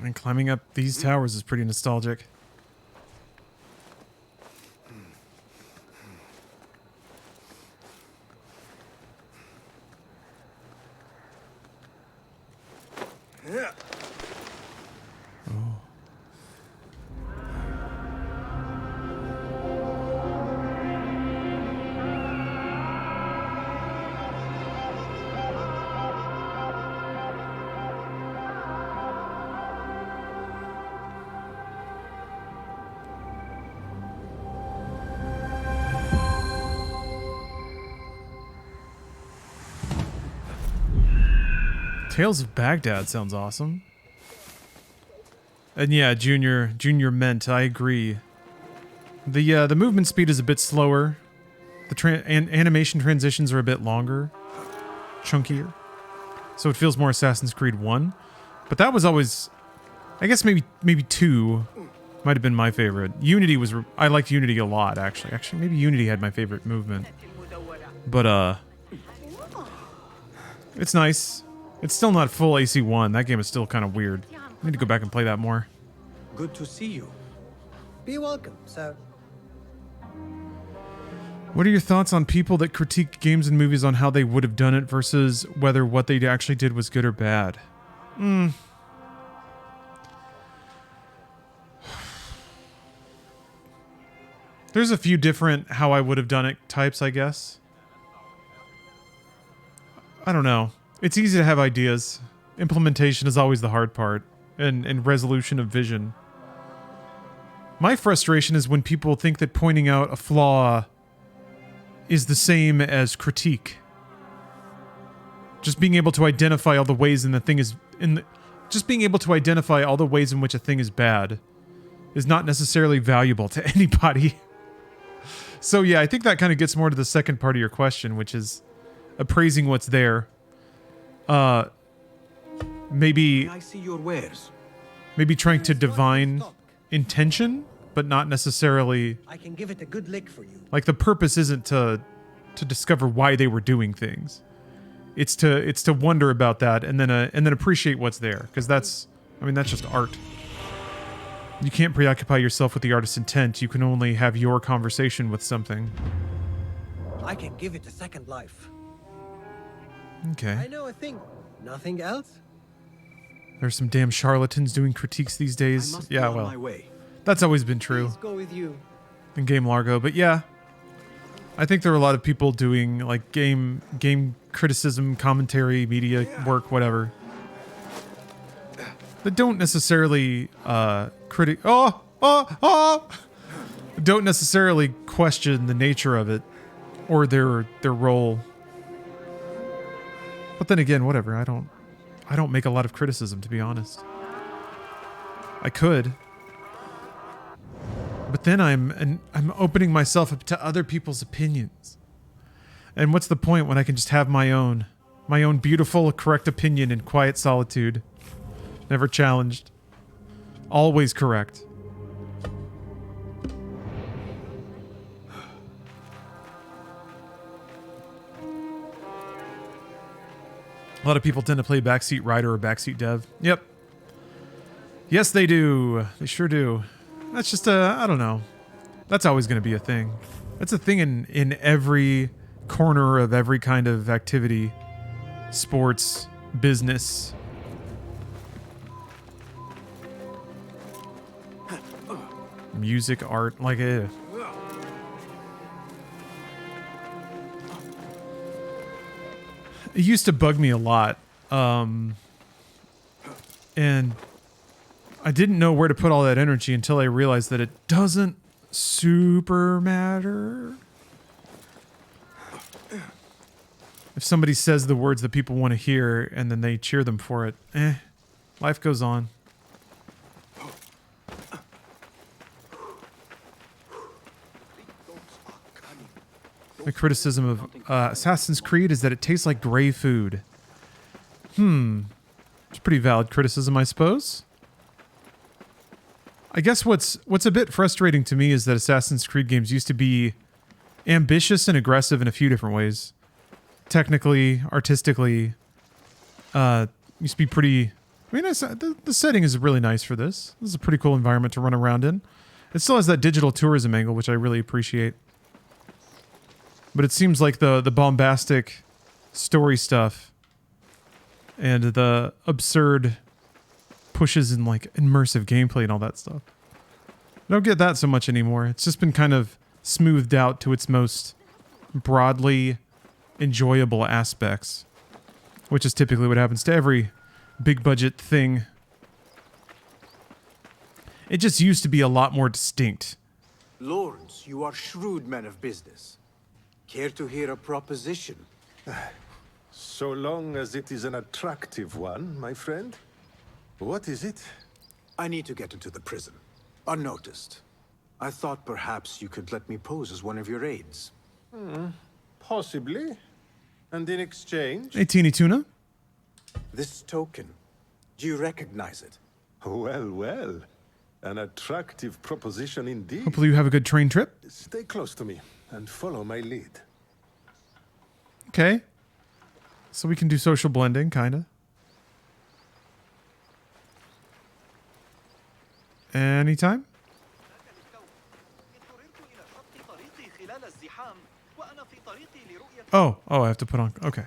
And climbing up these towers is pretty nostalgic. Tales of Baghdad sounds awesome. And yeah, Junior meant, I agree. The movement speed is a bit slower. The animation transitions are a bit longer, chunkier. So it feels more Assassin's Creed 1. But that was always, I guess maybe 2 might have been my favorite. Unity was, I liked Unity a lot actually. Actually, maybe Unity had my favorite movement. But it's nice. It's still not full AC1. That game is still kind of weird. I need to go back and play that more. Good to see you. Be welcome, sir. What are your thoughts on people that critique games and movies on how they would have done it versus whether what they actually did was good or bad? There's a few different how I would have done it types, I guess. I don't know. It's easy to have ideas. Implementation is always the hard part, and resolution of vision. My frustration is when people think that pointing out a flaw is the same as critique. Just being able to identify all the ways in the thing is just being able to identify all the ways in which a thing is bad is not necessarily valuable to anybody. So yeah, I think that kind of gets more to the second part of your question, which is appraising what's there. Maybe I see your wares. Maybe trying to divine intention, but not necessarily. I can give it a good lick for you. Like the purpose isn't to discover why they were doing things. It's to wonder about that and then appreciate what's there, because that's just art. You can't preoccupy yourself with the artist's intent. You can only have your conversation with something. I can give it a second life. Okay. I know a thing. Nothing else? There's some damn charlatans doing critiques these days. Yeah, well, that's always been true Please go with you. in Game Largo. But yeah, I think there are a lot of people doing like game criticism, commentary, media work, whatever, that don't necessarily don't necessarily question the nature of it or their role. But then again, whatever. I don't make a lot of criticism, to be honest. I could. But then I'm opening myself up to other people's opinions. And what's the point when I can just have my own beautiful, correct opinion in quiet solitude? Never challenged. Always correct. A lot of people tend to play backseat rider or backseat dev. Yep. Yes, they do. They sure do. That's just I don't know. That's always going to be a thing. That's a thing in every corner of every kind of activity. Sports, business. Music, art, like it. It used to bug me a lot. And I didn't know where to put all that energy until I realized that it doesn't super matter. If somebody says the words that people want to hear and then they cheer them for it, life goes on. My criticism of Assassin's Creed is that it tastes like gray food. It's a pretty valid criticism, I suppose. I guess what's a bit frustrating to me is that Assassin's Creed games used to be ambitious and aggressive in a few different ways. Technically, artistically, used to be pretty... I mean, the setting is really nice for this. This is a pretty cool environment to run around in. It still has that digital tourism angle, which I really appreciate. But it seems like the bombastic story stuff and the absurd pushes in like immersive gameplay and all that stuff, I don't get that so much anymore. It's just been kind of smoothed out to its most broadly enjoyable aspects, which is typically what happens to every big budget thing. It just used to be a lot more distinct. Lords, you are shrewd men of business. Care to hear a proposition? So long as it is an attractive one, my friend. What is it? I need to get into the prison, unnoticed. I thought perhaps you could let me pose as one of your aides. Possibly. And in exchange? Hey, Teeny Tuna. This token, do you recognize it? Well, well. An attractive proposition indeed. Hopefully you have a good train trip. Stay close to me and follow my lead. Okay. So we can do social blending, kind of. Anytime? Oh, I have to put on... Okay.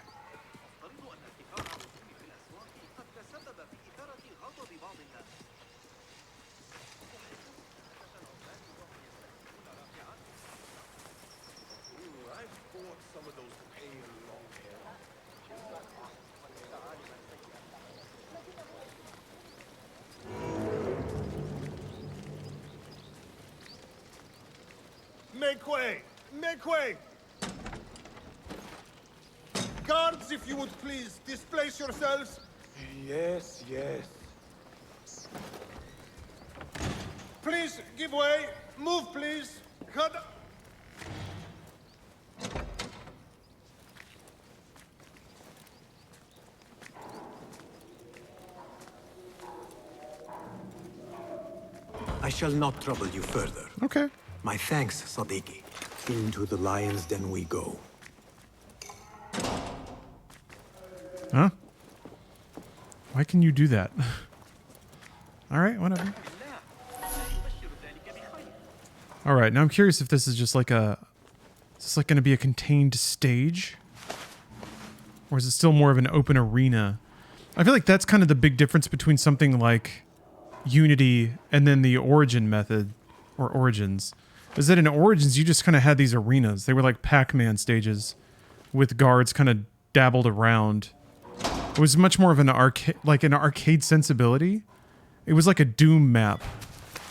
Make way! Make way! Guards, if you would please, displace yourselves. Yes, yes. Please, give way. Move, please. Cut. shall not trouble you further. Okay. My thanks, Sadiqi. Into the lion's den we go. Huh? Why can you do that? Alright, whatever. Alright, now I'm curious if this is just like a... Is this like going to be a contained stage? Or is it still more of an open arena? I feel like that's kind of the big difference between something like Unity and then the Origin method, or Origins. Is that in Origins you just kind of had these arenas. They were like Pac-Man stages with guards kind of dabbled around. It was much more of an arcade sensibility. It was like a Doom map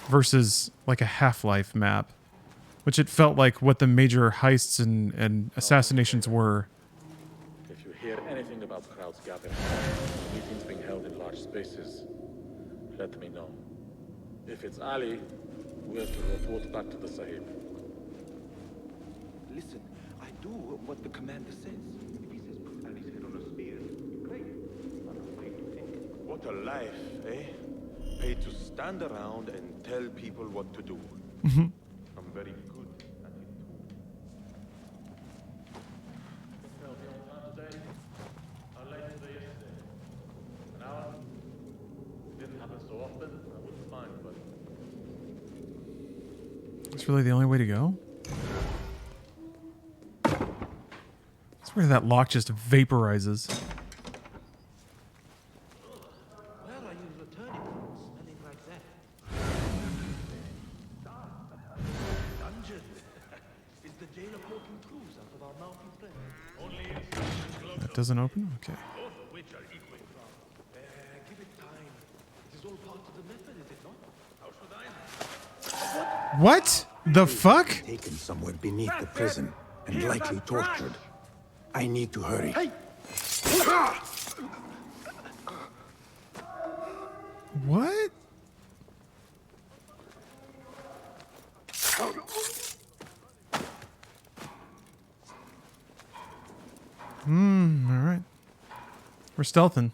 versus like a Half-Life map, which it felt like what the major heists and assassinations were. If you hear anything about crowds gathering, meetings being held in large spaces, let me know. If it's Ali, we have to report back to the Sahib. Listen, I do what the commander says. If he says put Ali's head on a spear, great. I'm afraid to think. What a life, eh? Paid to stand around and tell people what to do. Mhm. I'm very good at it too. Well, the only time today, how late was it yesterday? An hour? Didn't happen so often, I wouldn't mind, but... That's really the only way to go? That's where that lock just vaporizes. Where are you returning from, smelling like that? Dungeon! Is the jailer poking clues out of our mountain friend? Only That doesn't open? Okay. both of which are equally strong. Give it time. It is all part of the method, is it not? How should I know? What the fuck? Taken somewhere beneath the prison and likely tortured. I need to hurry. What? Alright. We're stealthing.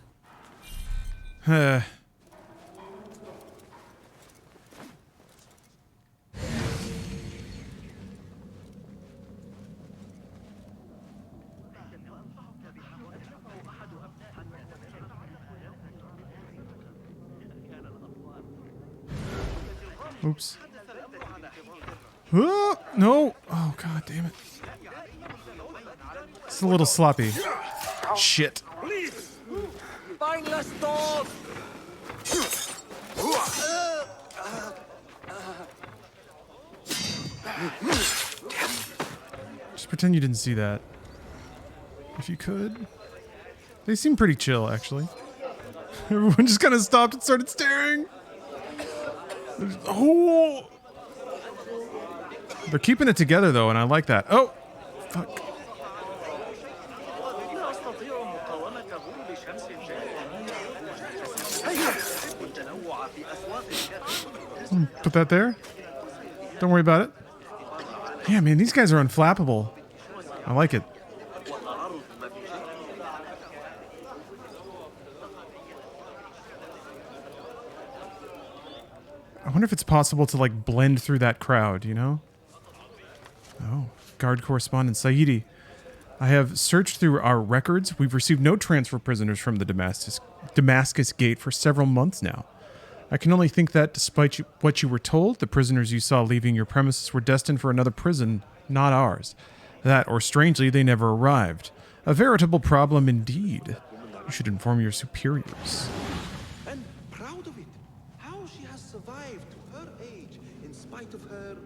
Oops. Oh, no! Oh, god damn it. It's a little sloppy. Shit. Find less doors! Just pretend you didn't see that. If you could. They seem pretty chill, actually. Everyone just kind of stopped and started staring. Oh! They're keeping it together, though, and I like that. Oh! Fuck. Put that there. Don't worry about it. Yeah, man, these guys are unflappable. I like it. I wonder if it's possible to, like, blend through that crowd, you know? Oh, guard correspondent Saidi. I have searched through our records. We've received no transfer prisoners from the Damascus Gate for several months now. I can only think that, despite what you were told, the prisoners you saw leaving your premises were destined for another prison, not ours. That, or strangely, they never arrived. A veritable problem indeed. You should inform your superiors. And proud of it. How she has survived to her age in spite of her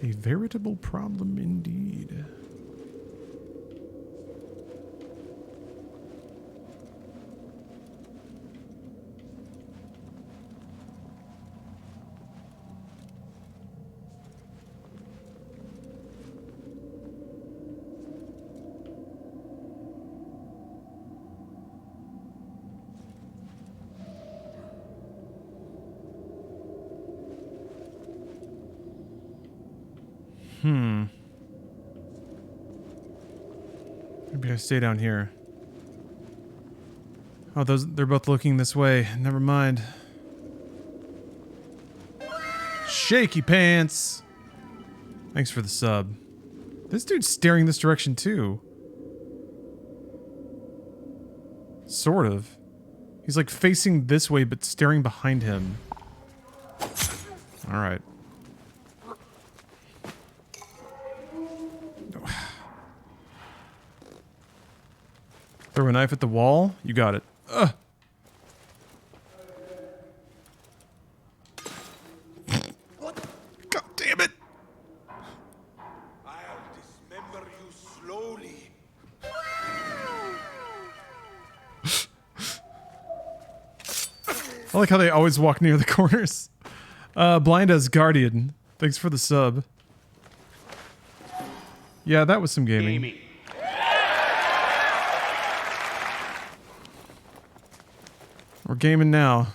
A veritable problem indeed. Maybe I stay down here. Oh, they're both looking this way. Never mind. Shaky Pants. Thanks for the sub. This dude's staring this direction too. Sort of. He's like facing this way but staring behind him. Alright. Throw a knife at the wall? You got it. Ugh. God damn it! I'll dismember you slowly. I like how they always walk near the corners. Blind as Guardian. Thanks for the sub. Yeah, that was some gaming. We're gaming now.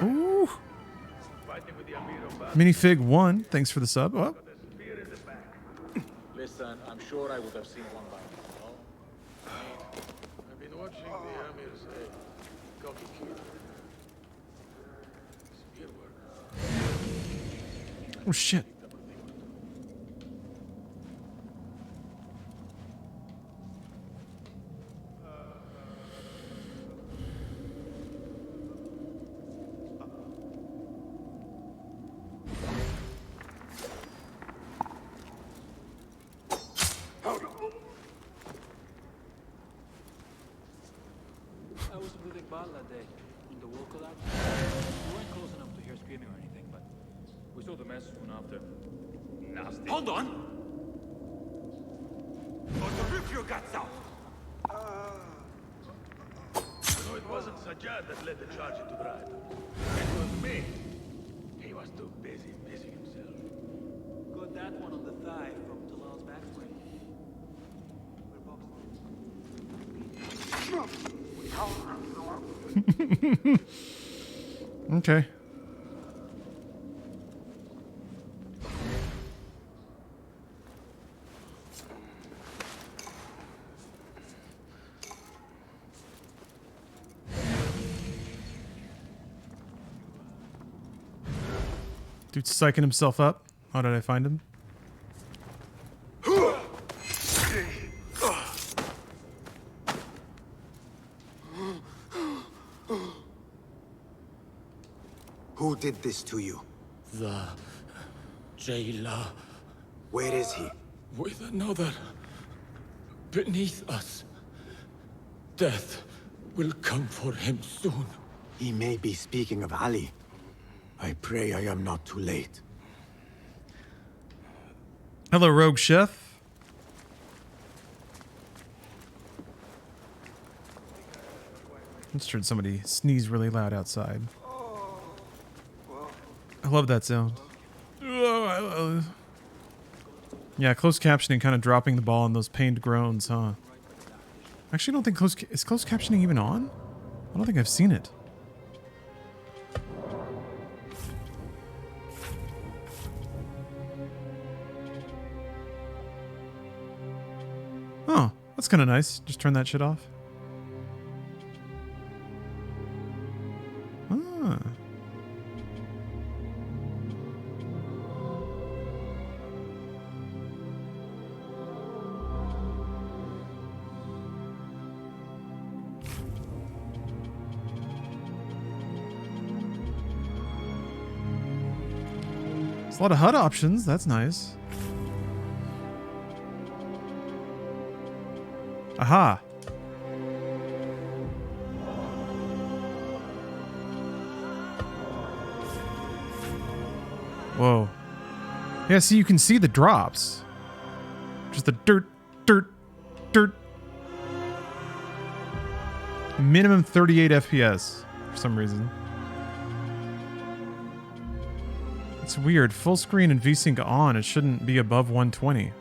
Ooh. Minifig 1, thanks for the sub. Oh. Listen, I'm sure I would have seen one by now. I've been watching the Amir's cocky kid. Spear work. Oh shit. I was with Iqbal that day, when the wall collapsed. We weren't close enough to hear screaming or anything, but we saw the mess soon after. Nasty. Hold on! Or to rip your guts out! No, it wasn't Sajjad that led the charge into Brad. It was me. He was too busy pissing himself. Got that one on the thigh from Talal's backswing. Okay. Dude's psyching himself up. How did I find him? Who did this to you? The jailer. Where is he? With another. Beneath us. Death will come for him soon. He may be speaking of Ali. I pray I am not too late. Hello, Rogue Chef. I just heard somebody sneeze really loud outside. I love that sound. Yeah, close captioning kind of dropping the ball on those pained groans, huh? Actually, I don't think is close captioning even on? I don't think I've seen it. Oh, that's kind of nice. Just turn that shit off. Ah. There's a lot of HUD options. That's nice. Aha. Whoa. Yeah, see, you can see the drops. Just the dirt, dirt, dirt. Minimum 38 FPS for some reason. It's weird. Full screen and VSync on, it shouldn't be above 120.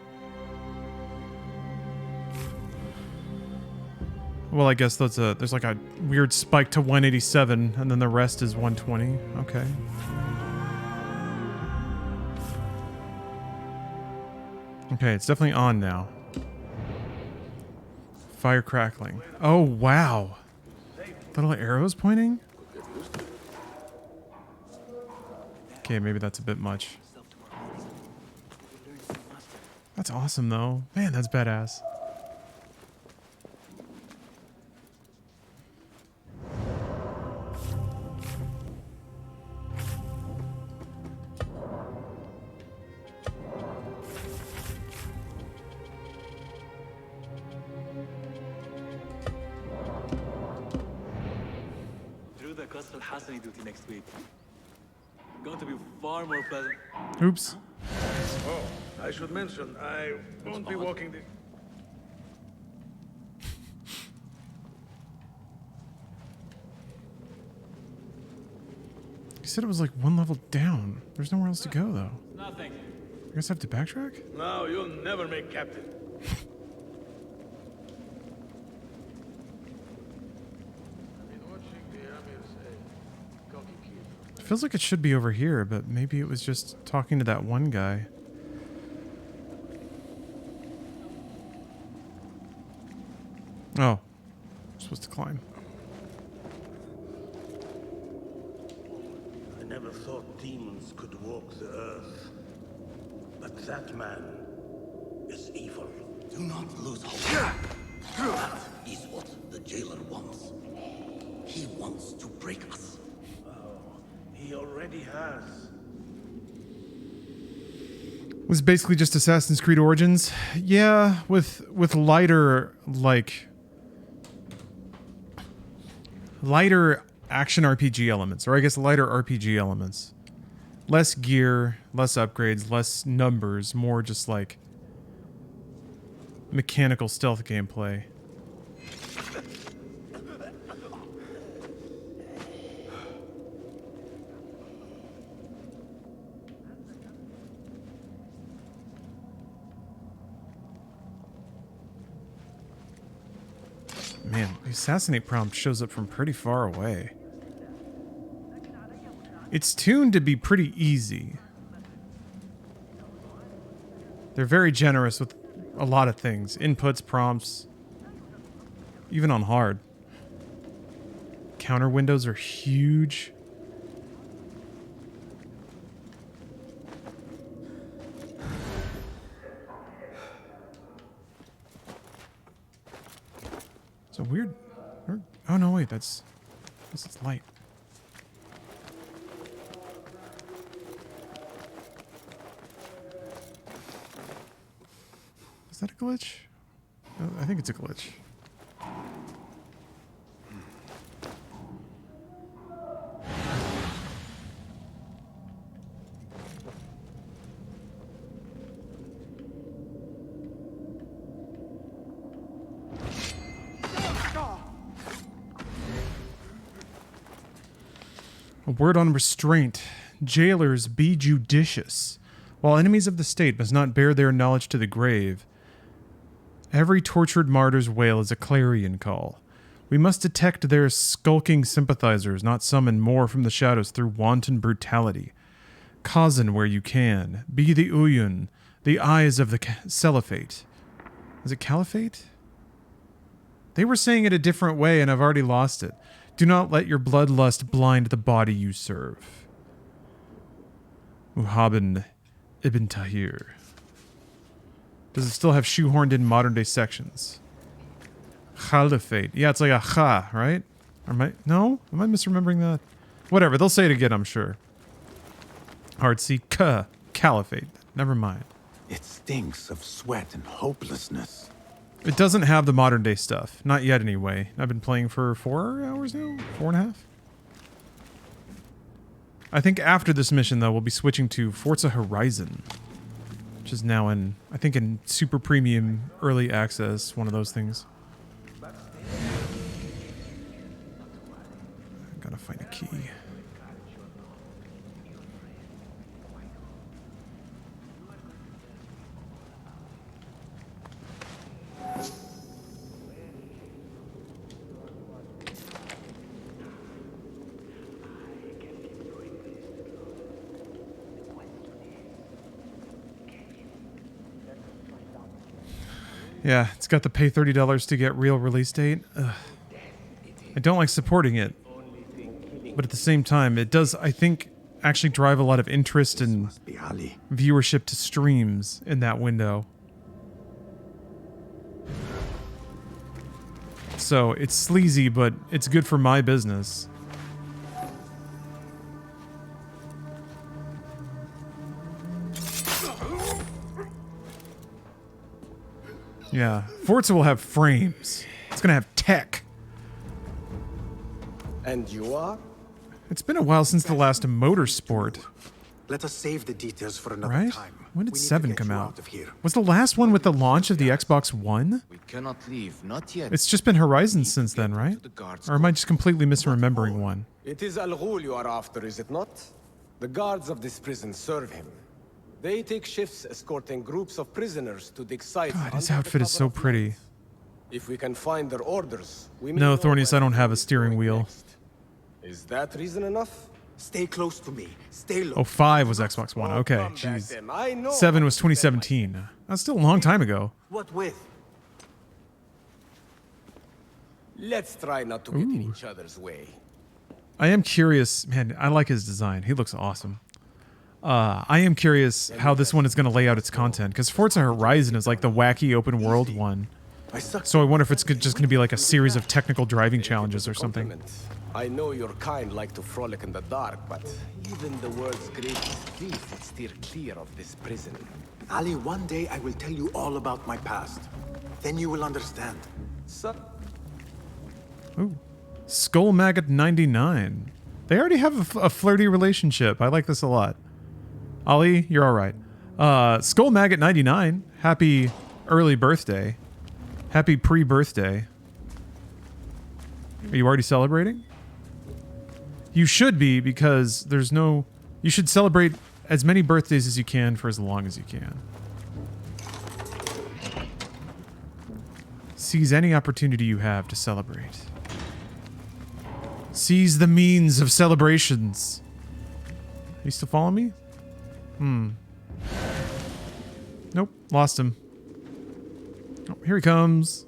Well, I guess there's like a weird spike to 187, and then the rest is 120. Okay. Okay, it's definitely on now. Fire crackling. Oh, wow. Little arrows pointing? Okay, maybe that's a bit much. That's awesome, though. Man, that's badass. duty next week. Going to be far more pleasant. Oops. Oh, I should mention, I won't be walking the... You said it was like one level down. There's nowhere else to go, though. Nothing. I guess I have to backtrack? No, you'll never make captain. It feels like it should be over here, but maybe it was just talking to that one guy. Oh. I'm supposed to climb. I never thought demons could walk the earth. But that man is evil. Do not lose hope. That is what the jailer wants. He wants to break us. He already has. It was basically just Assassin's Creed Origins. Yeah, with lighter, like... lighter action RPG elements, or I guess lighter RPG elements. Less gear, less upgrades, less numbers, more just like mechanical stealth gameplay. Man, the assassinate prompt shows up from pretty far away. It's tuned to be pretty easy. They're very generous with a lot of things. Inputs, prompts, even on hard. Counter windows are huge. It's a weird... Oh no, wait, that's... This is light. Is that a glitch? I think it's a glitch. A word on restraint. Jailers, be judicious. While enemies of the state must not bear their knowledge to the grave, every tortured martyr's wail is a clarion call. We must detect their skulking sympathizers, not summon more from the shadows through wanton brutality. Kazan where you can. Be the Uyun, the eyes of the Caliphate. Is it Caliphate? They were saying it a different way and I've already lost it. Do not let your bloodlust blind the body you serve. Muhabban Ibn Tahir. Does it still have shoehorned in modern day sections? Caliphate. Yeah, it's like a kha, right? No? Am I misremembering that? Whatever, they'll say it again, I'm sure. Hard C. Caliphate. Never mind. It stinks of sweat and hopelessness. It doesn't have the modern day stuff. Not yet, anyway. I've been playing for 4 hours now? 4.5? I think after this mission, though, we'll be switching to Forza Horizon. Which is now in, I think, in super premium early access, one of those things. Gotta find a key. Yeah, it's got the pay $30 to get real release date. Ugh. I don't like supporting it. But at the same time, it does, I think, actually drive a lot of interest and viewership to streams in that window. So it's sleazy, but it's good for my business. Yeah, Forza will have frames. It's gonna have tech. And you are? It's been a while since the last motorsport. Let us save the details for another Right? time. When did We need to 7 get come you out? of here. Was the last one with the launch of the Xbox One? We cannot leave, not yet. It's just been Horizon since then, right? Or am I just completely misremembering one? It is Al Ghul you are after, is it not? The guards of this prison serve him. They take shifts escorting groups of prisoners to dig sites. God, his under the outfit is cover so of pretty. night. If we can find their orders, we may No, know Thornius, where I don't have a he is steering going wheel. next. Is that reason enough? Stay close to me. Stay low. Oh, 5 was Xbox One. Okay, jeez. 7 was 2017. That's still a long time ago. What with? Let's try not to get in each other's way. I am curious, man, I like his design. He looks awesome. I am curious how this one is going to lay out its content, because Forza Horizon is like the wacky open world one. So I wonder if it's just going to be like a series of technical driving challenges or something. I know your kind like to frolic in the dark, but even the world's greatest thief would steer clear of this prison. Ali, one day I will tell you all about my past. Then you will understand. Ooh. Skull Maggot 99. They already have a flirty relationship. I like this a lot. Ali, you're all right. Skull Maggot 99. Happy early birthday. Happy pre-birthday. Are you already celebrating? You should be, because there's no... You should celebrate as many birthdays as you can for as long as you can. Seize any opportunity you have to celebrate. Seize the means of celebrations. You still follow me? Nope, lost him. Oh, here he comes.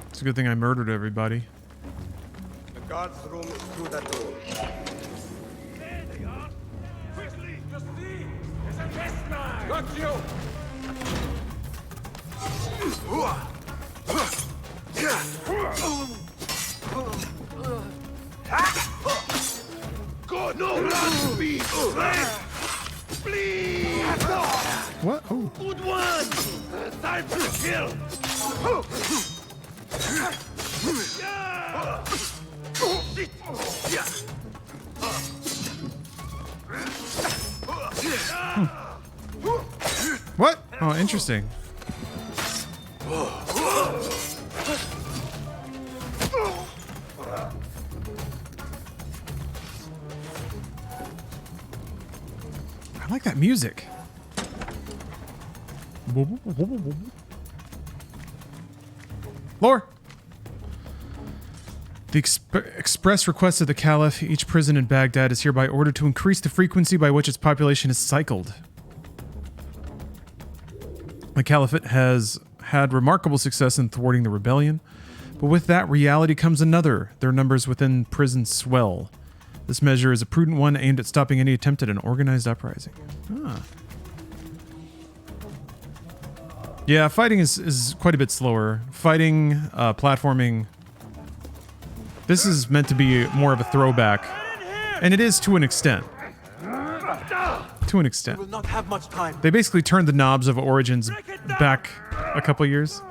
It's a good thing I murdered everybody. The guard's room is through that door. There they are! Quickly! Just see! There's a test knife! Got you! God, no run, speed! Please! What? Oh. Good one! Time to kill! What? Oh, interesting. I like that music. Lore! The express request of the Caliph, each prison in Baghdad is hereby ordered to increase the frequency by which its population is cycled. The Caliphate has had remarkable success in thwarting the rebellion, but with that reality comes another. Their numbers within prison swell. This measure is a prudent one aimed at stopping any attempt at an organized uprising. Ah. Yeah, fighting is quite a bit slower. Fighting, platforming. This is meant to be more of a throwback. And it is to an extent. To an extent. We will not have much time. They basically turned the knobs of Origins back a couple years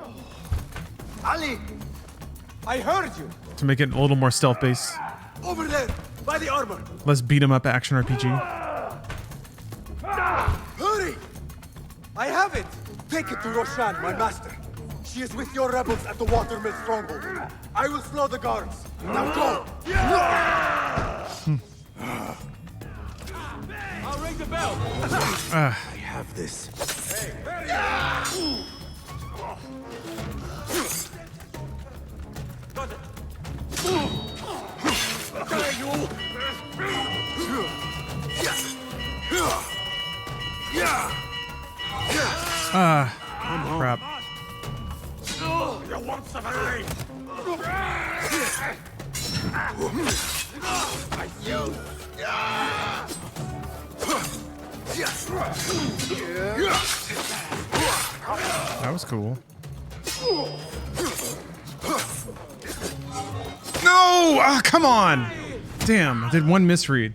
Ali! I heard you! to make it a little more stealth-based. Over there! By the armor! Less beat-em-up action RPG. Hurry! I have it! Take it to Roshan, my master. She is with your rebels at the watermill stronghold. I will slow the guards. Now go! I'll ring the bell! I have this. Got it! Crap. You want some aid? That was cool. No! Ah, come on! Damn, I did one misread.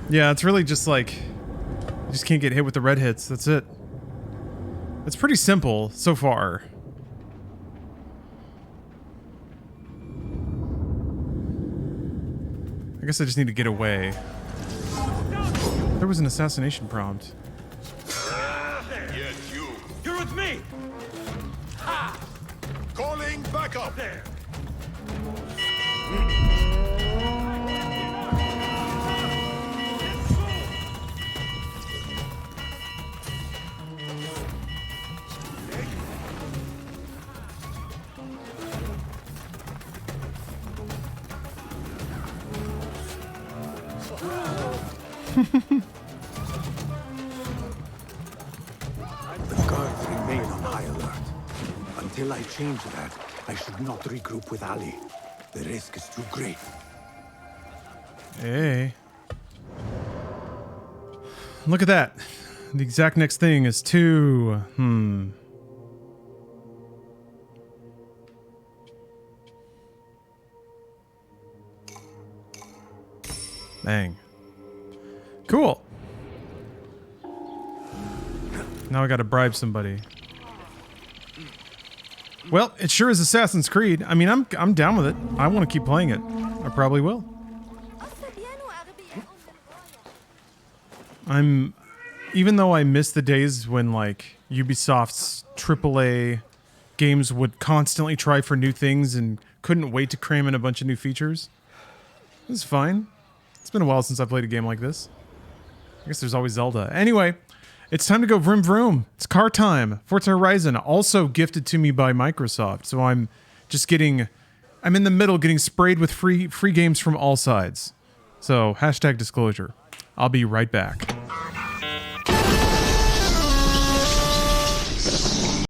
Yeah, it's really just like... You just can't get hit with the red hits, that's it. It's pretty simple, so far. I guess I just need to get away. There was an assassination prompt. Yes, you. You're with me. Ha! Calling back up there. The guards remain on high alert. Until I change that, I should not regroup with Ali. The risk is too great. Hey. Look at that. The exact next thing is 2. Bang. Cool. Now I gotta bribe somebody. Well, it sure is Assassin's Creed. I mean, I'm down with it. I want to keep playing it. I probably will. Even though I miss the days when like Ubisoft's AAA games would constantly try for new things and couldn't wait to cram in a bunch of new features. It's fine. It's been a while since I played a game like this. I guess there's always Zelda. Anyway, it's time to go vroom vroom. It's car time. Forza Horizon, also gifted to me by Microsoft. So I'm in the middle getting sprayed with free games from all sides. So, #disclosure. I'll be right back.